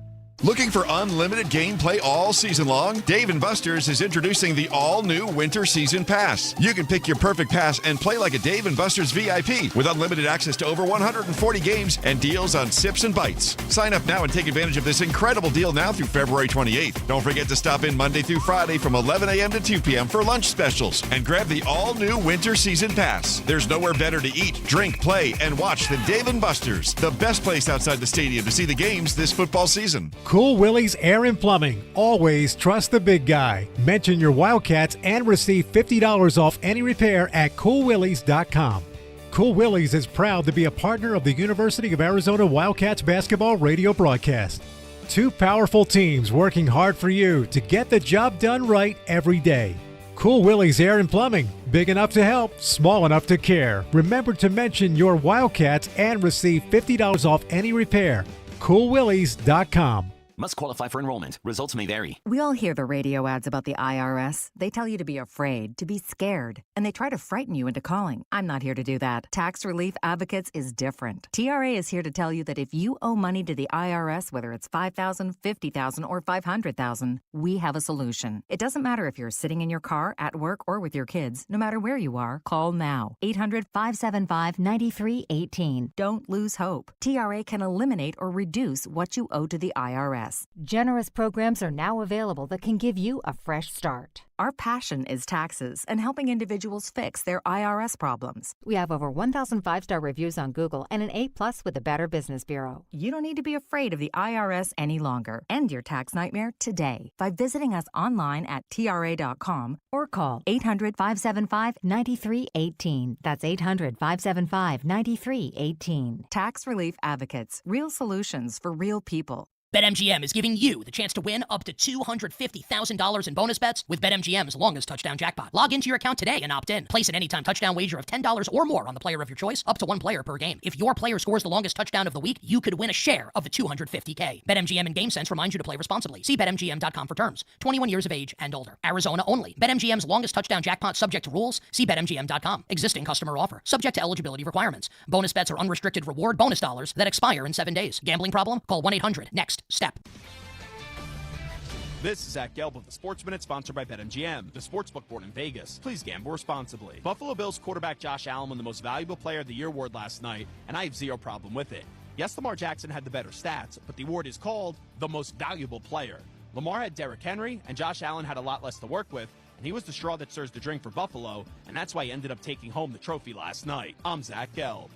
Looking for unlimited gameplay all season long? Dave & Buster's is introducing the all-new Winter Season Pass. You can pick your perfect pass and play like a Dave & Buster's VIP with unlimited access to over 140 games and deals on sips and bites. Sign up now and take advantage of this incredible deal now through February 28th. Don't forget to stop in Monday through Friday from 11 a.m. to 2 p.m. for lunch specials and grab the all-new Winter Season Pass. There's nowhere better to eat, drink, play, and watch than Dave & Buster's, the best place outside the stadium to see the games this football season. Cool Willie's Air and Plumbing. Always trust the big guy. Mention your Wildcats and receive $50 off any repair at coolwillies.com. Cool Willie's is proud to be a partner of the University of Arizona Wildcats basketball radio broadcast. Two powerful teams working hard for you to get the job done right every day. Cool Willie's Air and Plumbing. Big enough to help, small enough to care. Remember to mention your Wildcats and receive $50 off any repair. coolwillies.com. Must qualify for enrollment. Results may vary. We all hear the radio ads about the IRS. They tell you to be afraid, to be scared, and they try to frighten you into calling. I'm not here to do that. Tax Relief Advocates is different. TRA is here to tell you that if you owe money to the IRS, whether it's $5,000, $50,000, or $500,000, we have a solution. It doesn't matter if you're sitting in your car, at work, or with your kids. No matter where you are, call now. 800-575-9318. Don't lose hope. TRA can eliminate or reduce what you owe to the IRS. Generous programs are now available that can give you a fresh start. Our passion is taxes and helping individuals fix their IRS problems. We have over 1,000 5-star reviews on Google and an A+ with the Better Business Bureau. You don't need to be afraid of the IRS any longer. End your tax nightmare today by visiting us online at TRA.com or call 800-575-9318. That's 800-575-9318. Tax Relief Advocates. Real solutions for real people. BetMGM is giving you the chance to win up to $250,000 in bonus bets with BetMGM's longest touchdown jackpot. Log into your account today and opt in. Place an anytime touchdown wager of $10 or more on the player of your choice, up to one player per game. If your player scores the longest touchdown of the week, you could win a share of the $250K. BetMGM and GameSense remind you to play responsibly. See BetMGM.com for terms. 21 years of age and older. Arizona only. BetMGM's longest touchdown jackpot subject to rules. See BetMGM.com. Existing customer offer. Subject to eligibility requirements. Bonus bets are unrestricted reward bonus dollars that expire in 7 days. Gambling problem? Call 1-800-NEXT-STEP. This is Zach Gelb of the Sports Minute, sponsored by BetMGM, the sportsbook board in Vegas. Please gamble responsibly. Buffalo Bills quarterback Josh Allen won the Most Valuable Player of the Year award last night, and I have zero problem with it. Yes, Lamar Jackson had the better stats, but the award is called the Most Valuable Player. Lamar had Derrick Henry, and Josh Allen had a lot less to work with, and he was the straw that stirs the drink for Buffalo, and that's why he ended up taking home the trophy last night. I'm Zach Gelb.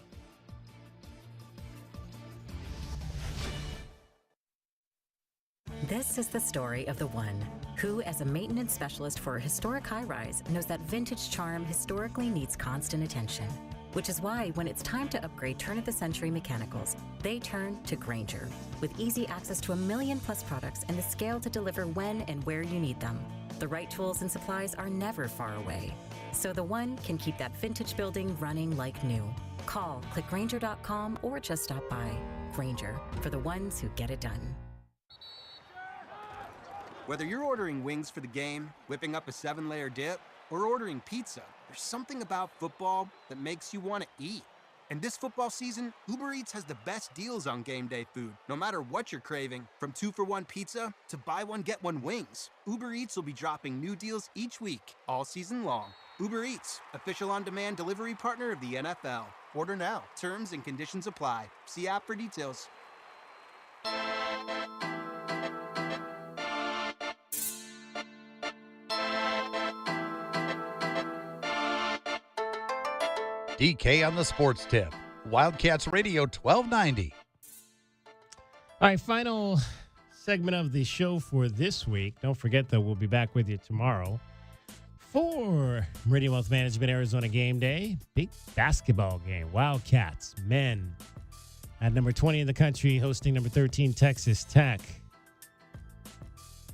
This is the story of the one who, as a maintenance specialist for a historic high-rise, knows that vintage charm historically needs constant attention. which is why when it's time to upgrade turn-of-the-century mechanicals, they turn to Grainger. With easy access to 1 million-plus products and the scale to deliver when and where you need them. The right tools and supplies are never far away. So the one can keep that vintage building running like new. Call, click Grainger.com, or just stop by. Grainger, for the ones who get it done. Whether you're ordering wings for the game, whipping up a 7-layer dip, or ordering pizza, there's something about football that makes you want to eat. And this football season, Uber Eats has the best deals on game day food. No matter what you're craving, from 2-for-1 pizza to buy one, get one wings, Uber Eats will be dropping new deals each week, all season long. Uber Eats, official on-demand delivery partner of the NFL. Order now. Terms and conditions apply. See app for details. DK on the Sports Tip. Wildcats Radio 1290. All right, final segment of the show for this week. Don't forget, though, we'll be back with you tomorrow for Meridian Wealth Management Arizona Game Day. Big basketball game. Wildcats, men, at number 20 in the country, hosting number 13, Texas Tech.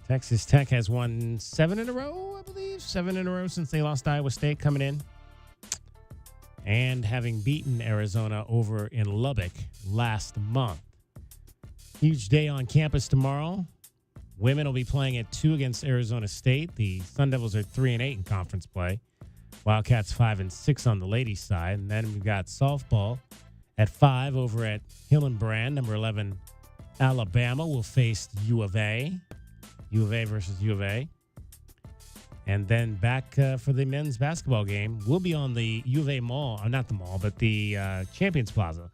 Texas Tech has won 7 in a row, I believe. 7 in a row since they lost to Iowa State coming in. And having beaten Arizona over in Lubbock last month. Huge day on campus tomorrow. Women will be playing at 2 against Arizona State. The Sun Devils are 3-8 in conference play. Wildcats 5-6 on the ladies' side. And then we've got softball at 5 over at Hillenbrand. Number 11, Alabama will face U of A. U of A versus U of A. And then back for the men's basketball game, we'll be on the U of A Mall, or not the mall, but the Champions Plaza,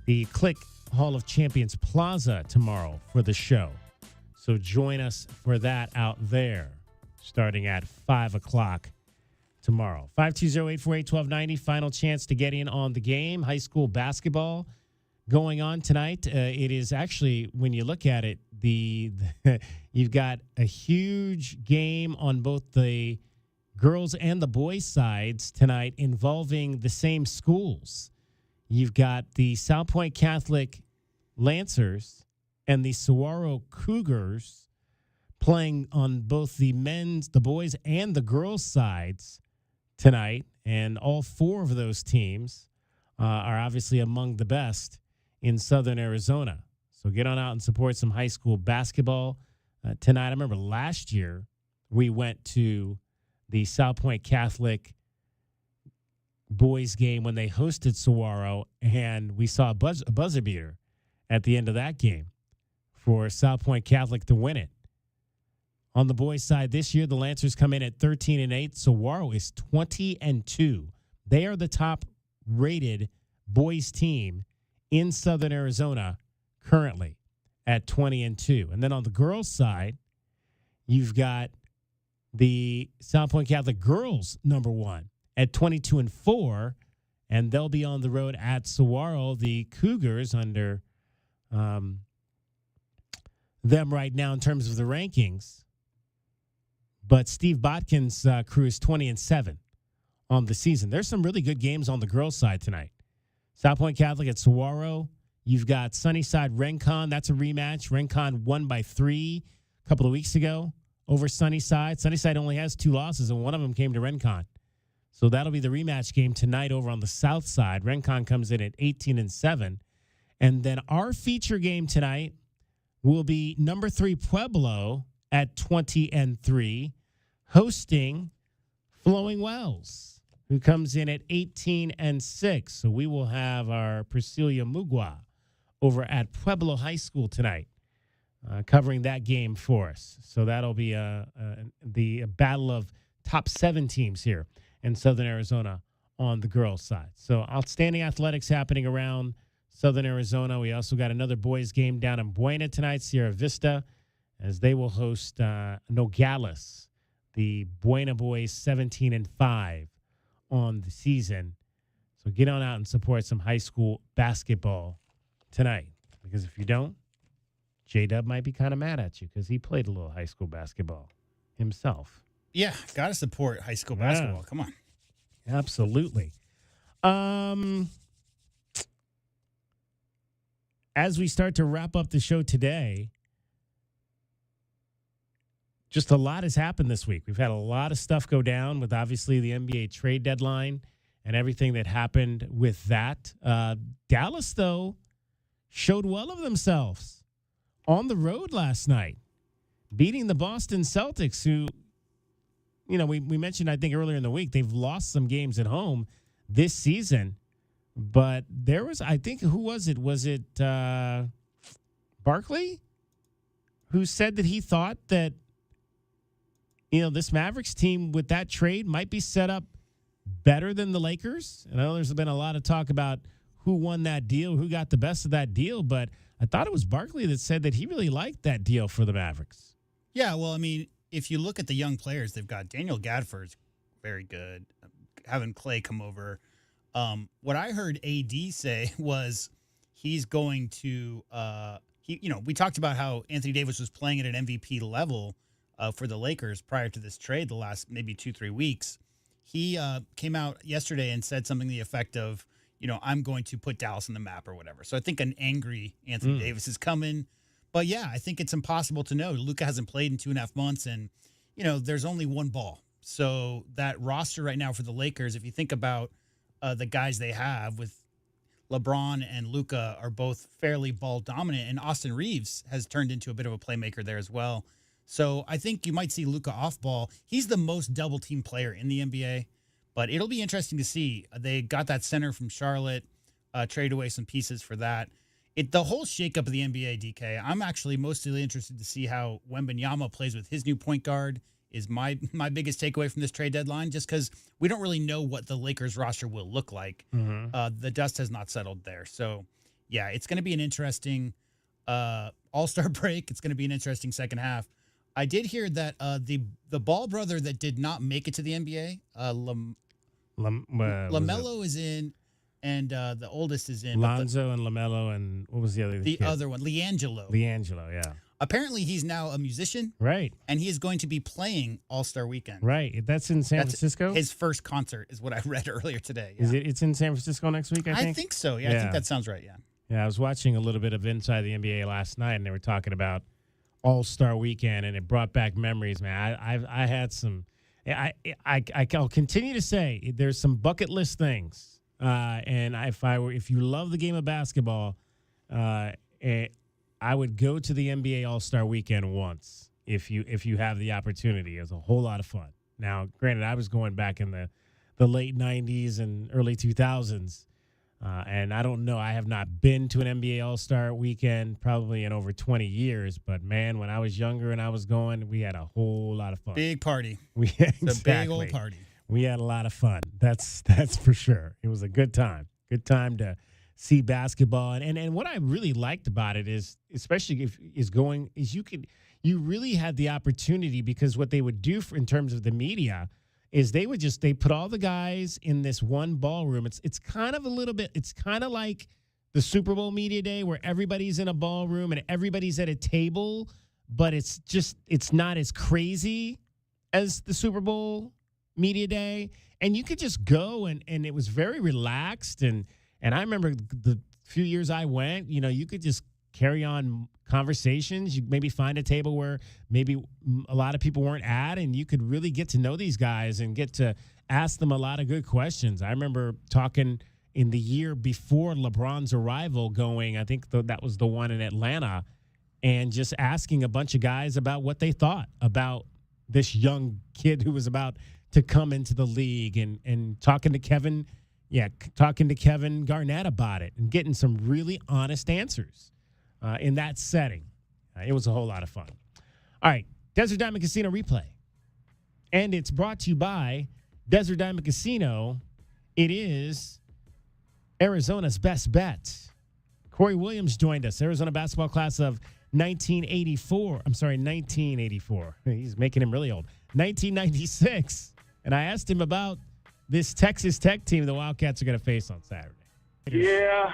the Click Hall of Champions Plaza tomorrow for the show. So join us for that out there, starting at 5 o'clock tomorrow. 520-848-1290, final chance to get in on the game. High school basketball going on tonight. It is actually, when you look at it, you've got a huge game on both the girls and the boys sides tonight involving the same schools. You've got the South Point Catholic Lancers and the Saguaro Cougars playing on both the boys and the girls sides tonight. And all 4 of those teams are obviously among the best in Southern Arizona. So get on out and support some high school basketball tonight. I remember last year we went to the South Point Catholic boys game when they hosted Saguaro, and we saw a buzzer beater at the end of that game for South Point Catholic to win it. On the boys' side this year, the Lancers come in at 13-8. Saguaro is 20-2. They are the top-rated boys team in Southern Arizona currently at 20-2. And then on the girls' side, you've got the South Point Catholic girls number 1 at 22-4, and they'll be on the road at Saguaro. The Cougars under them right now in terms of the rankings. But Steve Botkin's crew is 20-7 on the season. There's some really good games on the girls' side tonight. South Point Catholic at Saguaro. You've got Sunnyside Rincon. That's a rematch. Rincon won by 3 a couple of weeks ago over Sunnyside. Sunnyside only has 2 losses, and one of them came to Rincon. So that'll be the rematch game tonight over on the south side. Rincon comes in at 18-7. And then our feature game tonight will be number 3 Pueblo at 20-3, hosting Flowing Wells, who comes in at 18-6. So we will have our Priscilla Mugwa over at Pueblo High School tonight, covering that game for us. So that'll be the battle of top 7 teams here in Southern Arizona on the girls' side. So outstanding athletics happening around Southern Arizona. We also got another boys' game down in Buena tonight, Sierra Vista, as they will host Nogales, the Buena boys 17-5 on the season. So get on out and support some high school basketball tonight, because if you don't, J-Dub might be kind of mad at you because he played a little high school basketball himself. Yeah, got to support high school basketball. Come on. Absolutely. As we start to wrap up the show today, just a lot has happened this week. We've had a lot of stuff go down with obviously the NBA trade deadline and everything that happened with that. Dallas, though, showed well of themselves on the road last night, beating the Boston Celtics, who, we mentioned, I think, earlier in the week, they've lost some games at home this season. But there was, I think, who was it? Was it Barkley who said that he thought that, this Mavericks team with that trade might be set up better than the Lakers? And I know there's been a lot of talk about who won that deal, who got the best of that deal, but I thought it was Barkley that said that he really liked that deal for the Mavericks. Yeah, well, I mean, if you look at the young players, they've got Daniel Gafford's very good, having Clay come over. What I heard AD say was he's going to, we talked about how Anthony Davis was playing at an MVP level for the Lakers prior to this trade the last maybe 2-3 weeks. He came out yesterday and said something to the effect of, I'm going to put Dallas on the map or whatever. So I think an angry Anthony Davis is coming. But yeah, I think it's impossible to know. Luka hasn't played in 2.5 months, and, there's only one ball. So that roster right now for the Lakers, if you think about the guys they have with LeBron and Luka are both fairly ball dominant, and Austin Reeves has turned into a bit of a playmaker there as well. So I think you might see Luka off ball. He's the most double team player in the NBA, but it'll be interesting to see. They got that center from Charlotte, trade away some pieces for that. The whole shakeup of the NBA, DK, I'm actually mostly interested to see how Wembanyama plays with his new point guard. Is my biggest takeaway from this trade deadline, just because we don't really know what the Lakers roster will look like. The dust has not settled there. So, yeah, it's going to be an interesting All-Star break. It's going to be an interesting second half. I did hear that the Ball brother that did not make it to the NBA, LaMelo is in, and the oldest is in. Lonzo and LaMelo, and what was the other? The other one, LiAngelo. LiAngelo, yeah. Apparently, he's now a musician. Right. And he is going to be playing All-Star Weekend. Right. That's in San Francisco? His first concert is what I read earlier today. Yeah. It's in San Francisco next week, I think? I think so. Yeah, I think that sounds right, yeah. Yeah, I was watching a little bit of Inside the NBA last night, and they were talking about All-Star Weekend, and it brought back memories, man. I had some – I'll continue to say there's some bucket list things. And if you love the game of basketball, I would go to the NBA All-Star Weekend once if you have the opportunity. It was a whole lot of fun. Now, granted, I was going back in the late 90s and early 2000s, and I don't know. I have not been to an NBA All-Star Weekend probably in over 20 years, but, man, when I was younger and I was going, we had a whole lot of fun. Big party. Exactly. It's a big old party. We had a lot of fun. That's for sure. It was a good time. Good time to see basketball. And what I really liked about it is, especially you really had the opportunity, because what they would do in terms of the media is they put all the guys in this one ballroom. It's kind of like the Super Bowl media day where everybody's in a ballroom and everybody's at a table, but it's not as crazy as the Super Bowl media day. And you could just go and it was very relaxed. And I remember the few years I went, you could just carry on conversations. You maybe find a table where maybe a lot of people weren't at, and you could really get to know these guys and get to ask them a lot of good questions. I remember talking in the year before LeBron's arrival I think that was the one in Atlanta, and just asking a bunch of guys about what they thought about this young kid who was about to come into the league, and talking to Kevin Garnett about it and getting some really honest answers in that setting. It was a whole lot of fun. All right, Desert Diamond Casino replay. And it's brought to you by Desert Diamond Casino. It is Arizona's best bet. Corey Williams joined us, Arizona basketball class of 1984. I'm sorry, 1984. He's making him really old. 1996. And I asked him about this Texas Tech team the Wildcats are going to face on Saturday. Yeah,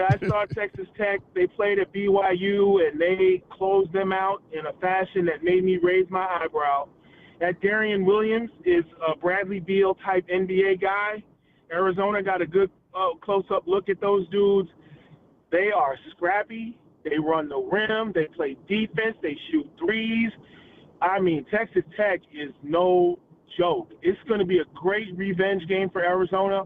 I saw Texas Tech. They played at BYU, and they closed them out in a fashion that made me raise my eyebrow. That Darian Williams is a Bradley Beal-type NBA guy, Arizona got a good close-up look at those dudes. They are scrappy. They run the rim. They play defense. They shoot threes. I mean, Texas Tech is no joke. It's going to be a great revenge game for Arizona.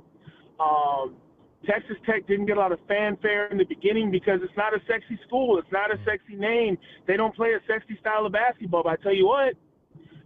Texas Tech didn't get a lot of fanfare in the beginning because it's not a sexy school. It's not a sexy name. They don't play a sexy style of basketball. But I tell you what,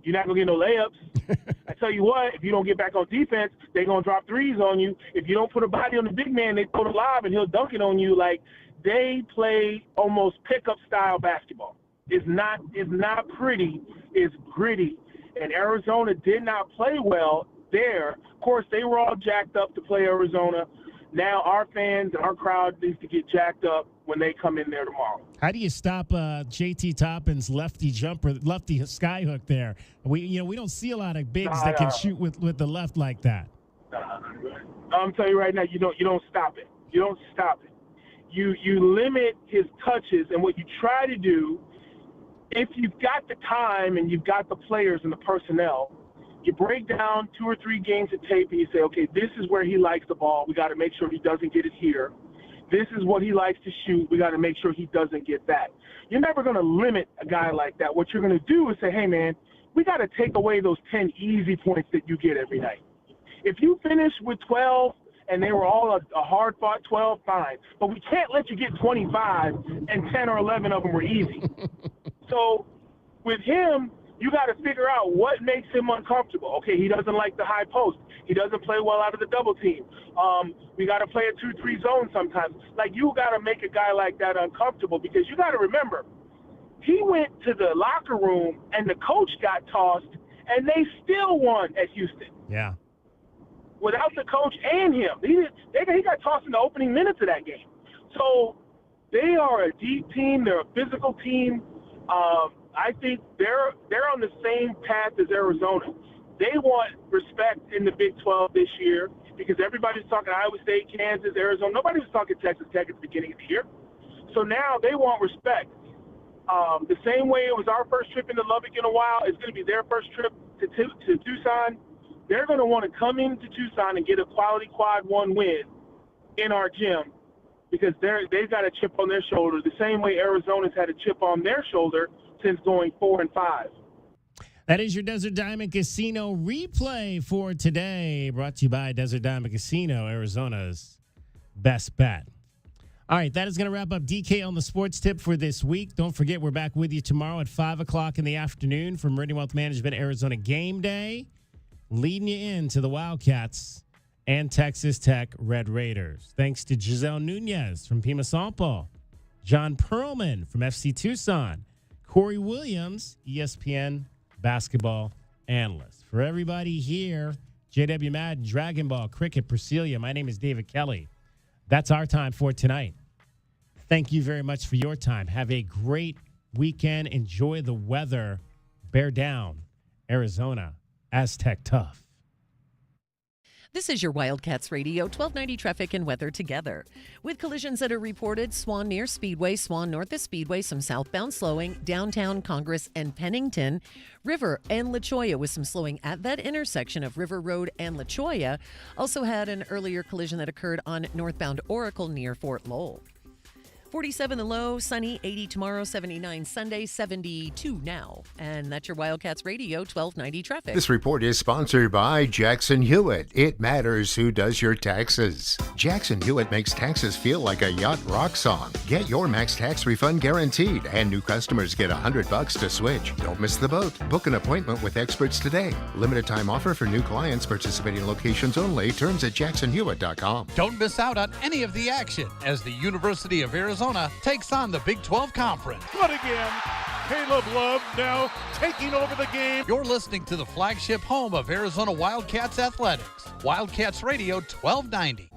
you're not going to get no layups. I tell you what, if you don't get back on defense, they're going to drop threes on you. If you don't put a body on the big man, they throw the lob and he'll dunk it on you. Like, they play almost pickup style basketball. It's not pretty. It's gritty. And Arizona did not play well there. Of course, they were all jacked up to play Arizona. Now our fans and our crowd needs to get jacked up when they come in there tomorrow. How do you stop JT Toppin's lefty skyhook there? We don't see a lot of bigs that can shoot with the left like that. I'm telling you right now, you don't stop it. You don't stop it. You limit his touches, and what you try to do, if you've got the time and you've got the players and the personnel, you break down 2 or 3 games of tape and you say, okay, this is where he likes the ball. We got to make sure he doesn't get it here. This is what he likes to shoot. We got to make sure he doesn't get that. You're never going to limit a guy like that. What you're going to do is say, hey, man, we got to take away those 10 easy points that you get every night. If you finish with 12 and they were all a hard-fought 12, fine. But we can't let you get 25 and 10 or 11 of them were easy. So with him, you got to figure out what makes him uncomfortable. Okay, he doesn't like the high post. He doesn't play well out of the double team. We got to play a 2-3 zone sometimes. Like, you got to make a guy like that uncomfortable, because you got to remember, he went to the locker room and the coach got tossed, and they still won at Houston. Yeah. Without the coach and him. He got tossed in the opening minutes of that game. So they are a deep team. They're a physical team. I think they're on the same path as Arizona. They want respect in the Big 12 this year, because everybody's talking Iowa State, Kansas, Arizona. Nobody was talking Texas Tech at the beginning of the year. So now they want respect. The same way it was our first trip into Lubbock in a while, it's going to be their first trip to Tucson. They're going to want to come into Tucson and get a quality quad 1 win in our gym, because they've got a chip on their shoulder, the same way Arizona's had a chip on their shoulder since going 4-5. That is your Desert Diamond Casino replay for today, brought to you by Desert Diamond Casino, Arizona's best bet. All right, that is going to wrap up DK on the sports tip for this week. Don't forget, we're back with you tomorrow at 5 o'clock in the afternoon for Meridian Wealth Management Arizona Game Day, leading you into the Wildcats and Texas Tech Red Raiders. Thanks to Giselle Nunez from Pima Sampo, John Perlman from FC Tucson, Corey Williams, ESPN basketball analyst. For everybody here, JW Madden, Dragon Ball, Cricket, Priscilla, my name is David Kelly. That's our time for tonight. Thank you very much for your time. Have a great weekend. Enjoy the weather. Bear down. Arizona, Aztec tough. This is your Wildcats Radio 1290 traffic and weather together. With collisions that are reported, Swan near Speedway, Swan north of Speedway, some southbound slowing, downtown Congress and Pennington, River and La Cholla with some slowing at that intersection of River Road and La Cholla. Also had an earlier collision that occurred on northbound Oracle near Fort Lowell. 47 the low, sunny, 80 tomorrow, 79 Sunday, 72 now. And that's your Wildcats Radio 1290 traffic. This report is sponsored by Jackson Hewitt. It matters who does your taxes. Jackson Hewitt makes taxes feel like a yacht rock song. Get your max tax refund guaranteed, and new customers get $100 to switch. Don't miss the boat. Book an appointment with experts today. Limited time offer for new clients, participating locations only. Terms at jacksonhewitt.com. Don't miss out on any of the action as the University of Arizona takes on the Big 12 Conference. But again, Caleb Love now taking over the game. You're listening to the flagship home of Arizona Wildcats Athletics. Wildcats Radio 1290.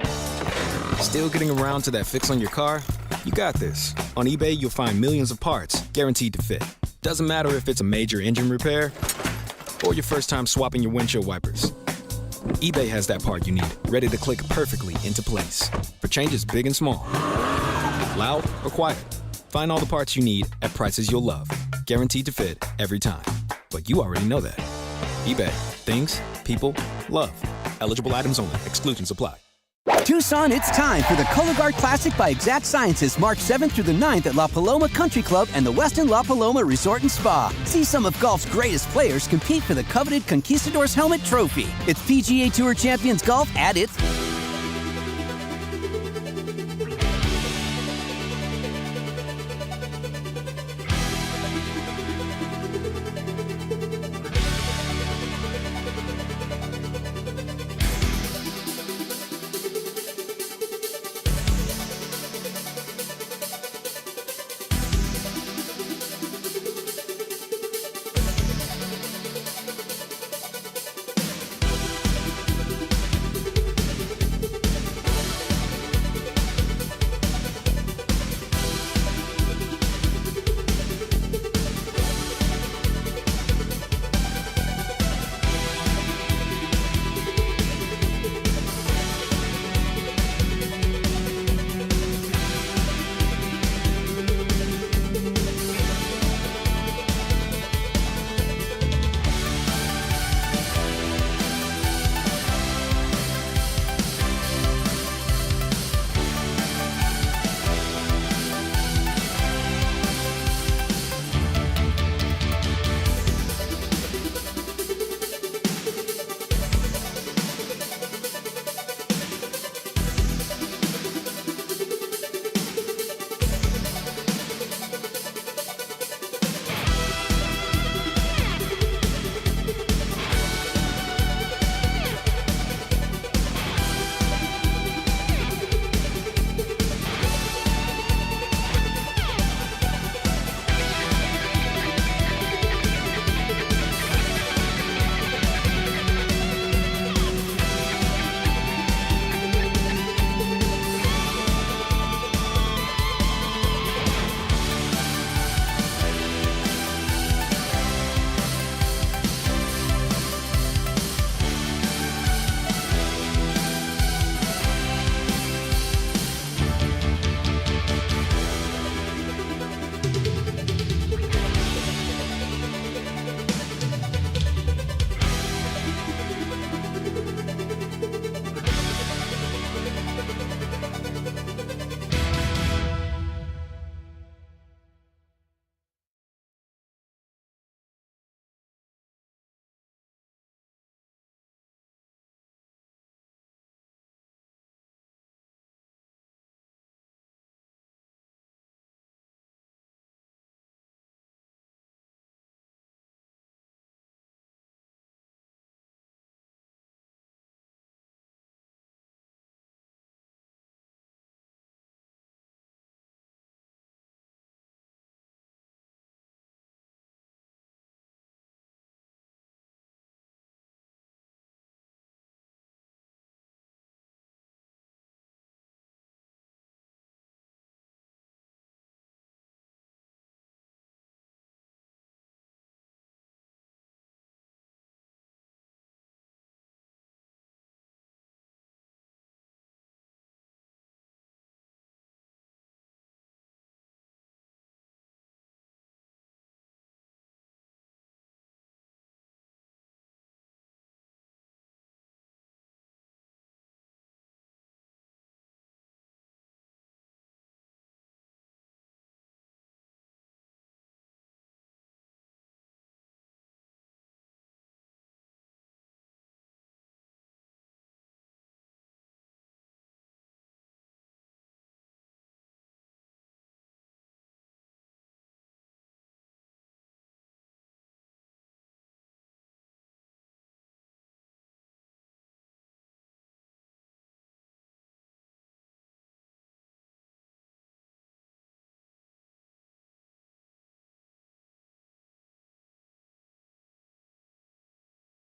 Still getting around to that fix on your car? You got this. On eBay, you'll find millions of parts guaranteed to fit. Doesn't matter if it's a major engine repair or your first time swapping your windshield wipers. eBay has that part you need, ready to click perfectly into place for changes big and small. Loud or quiet, find all the parts you need at prices you'll love. Guaranteed to fit every time. But you already know that. eBay. Things, people, love. Eligible items only. Exclusions apply. Tucson, it's time for the Cologuard Classic by Exact Sciences, March 7th through the 9th at La Paloma Country Club and the Westin La Paloma Resort and Spa. See some of golf's greatest players compete for the coveted Conquistadors Helmet Trophy. It's PGA Tour Champions Golf at its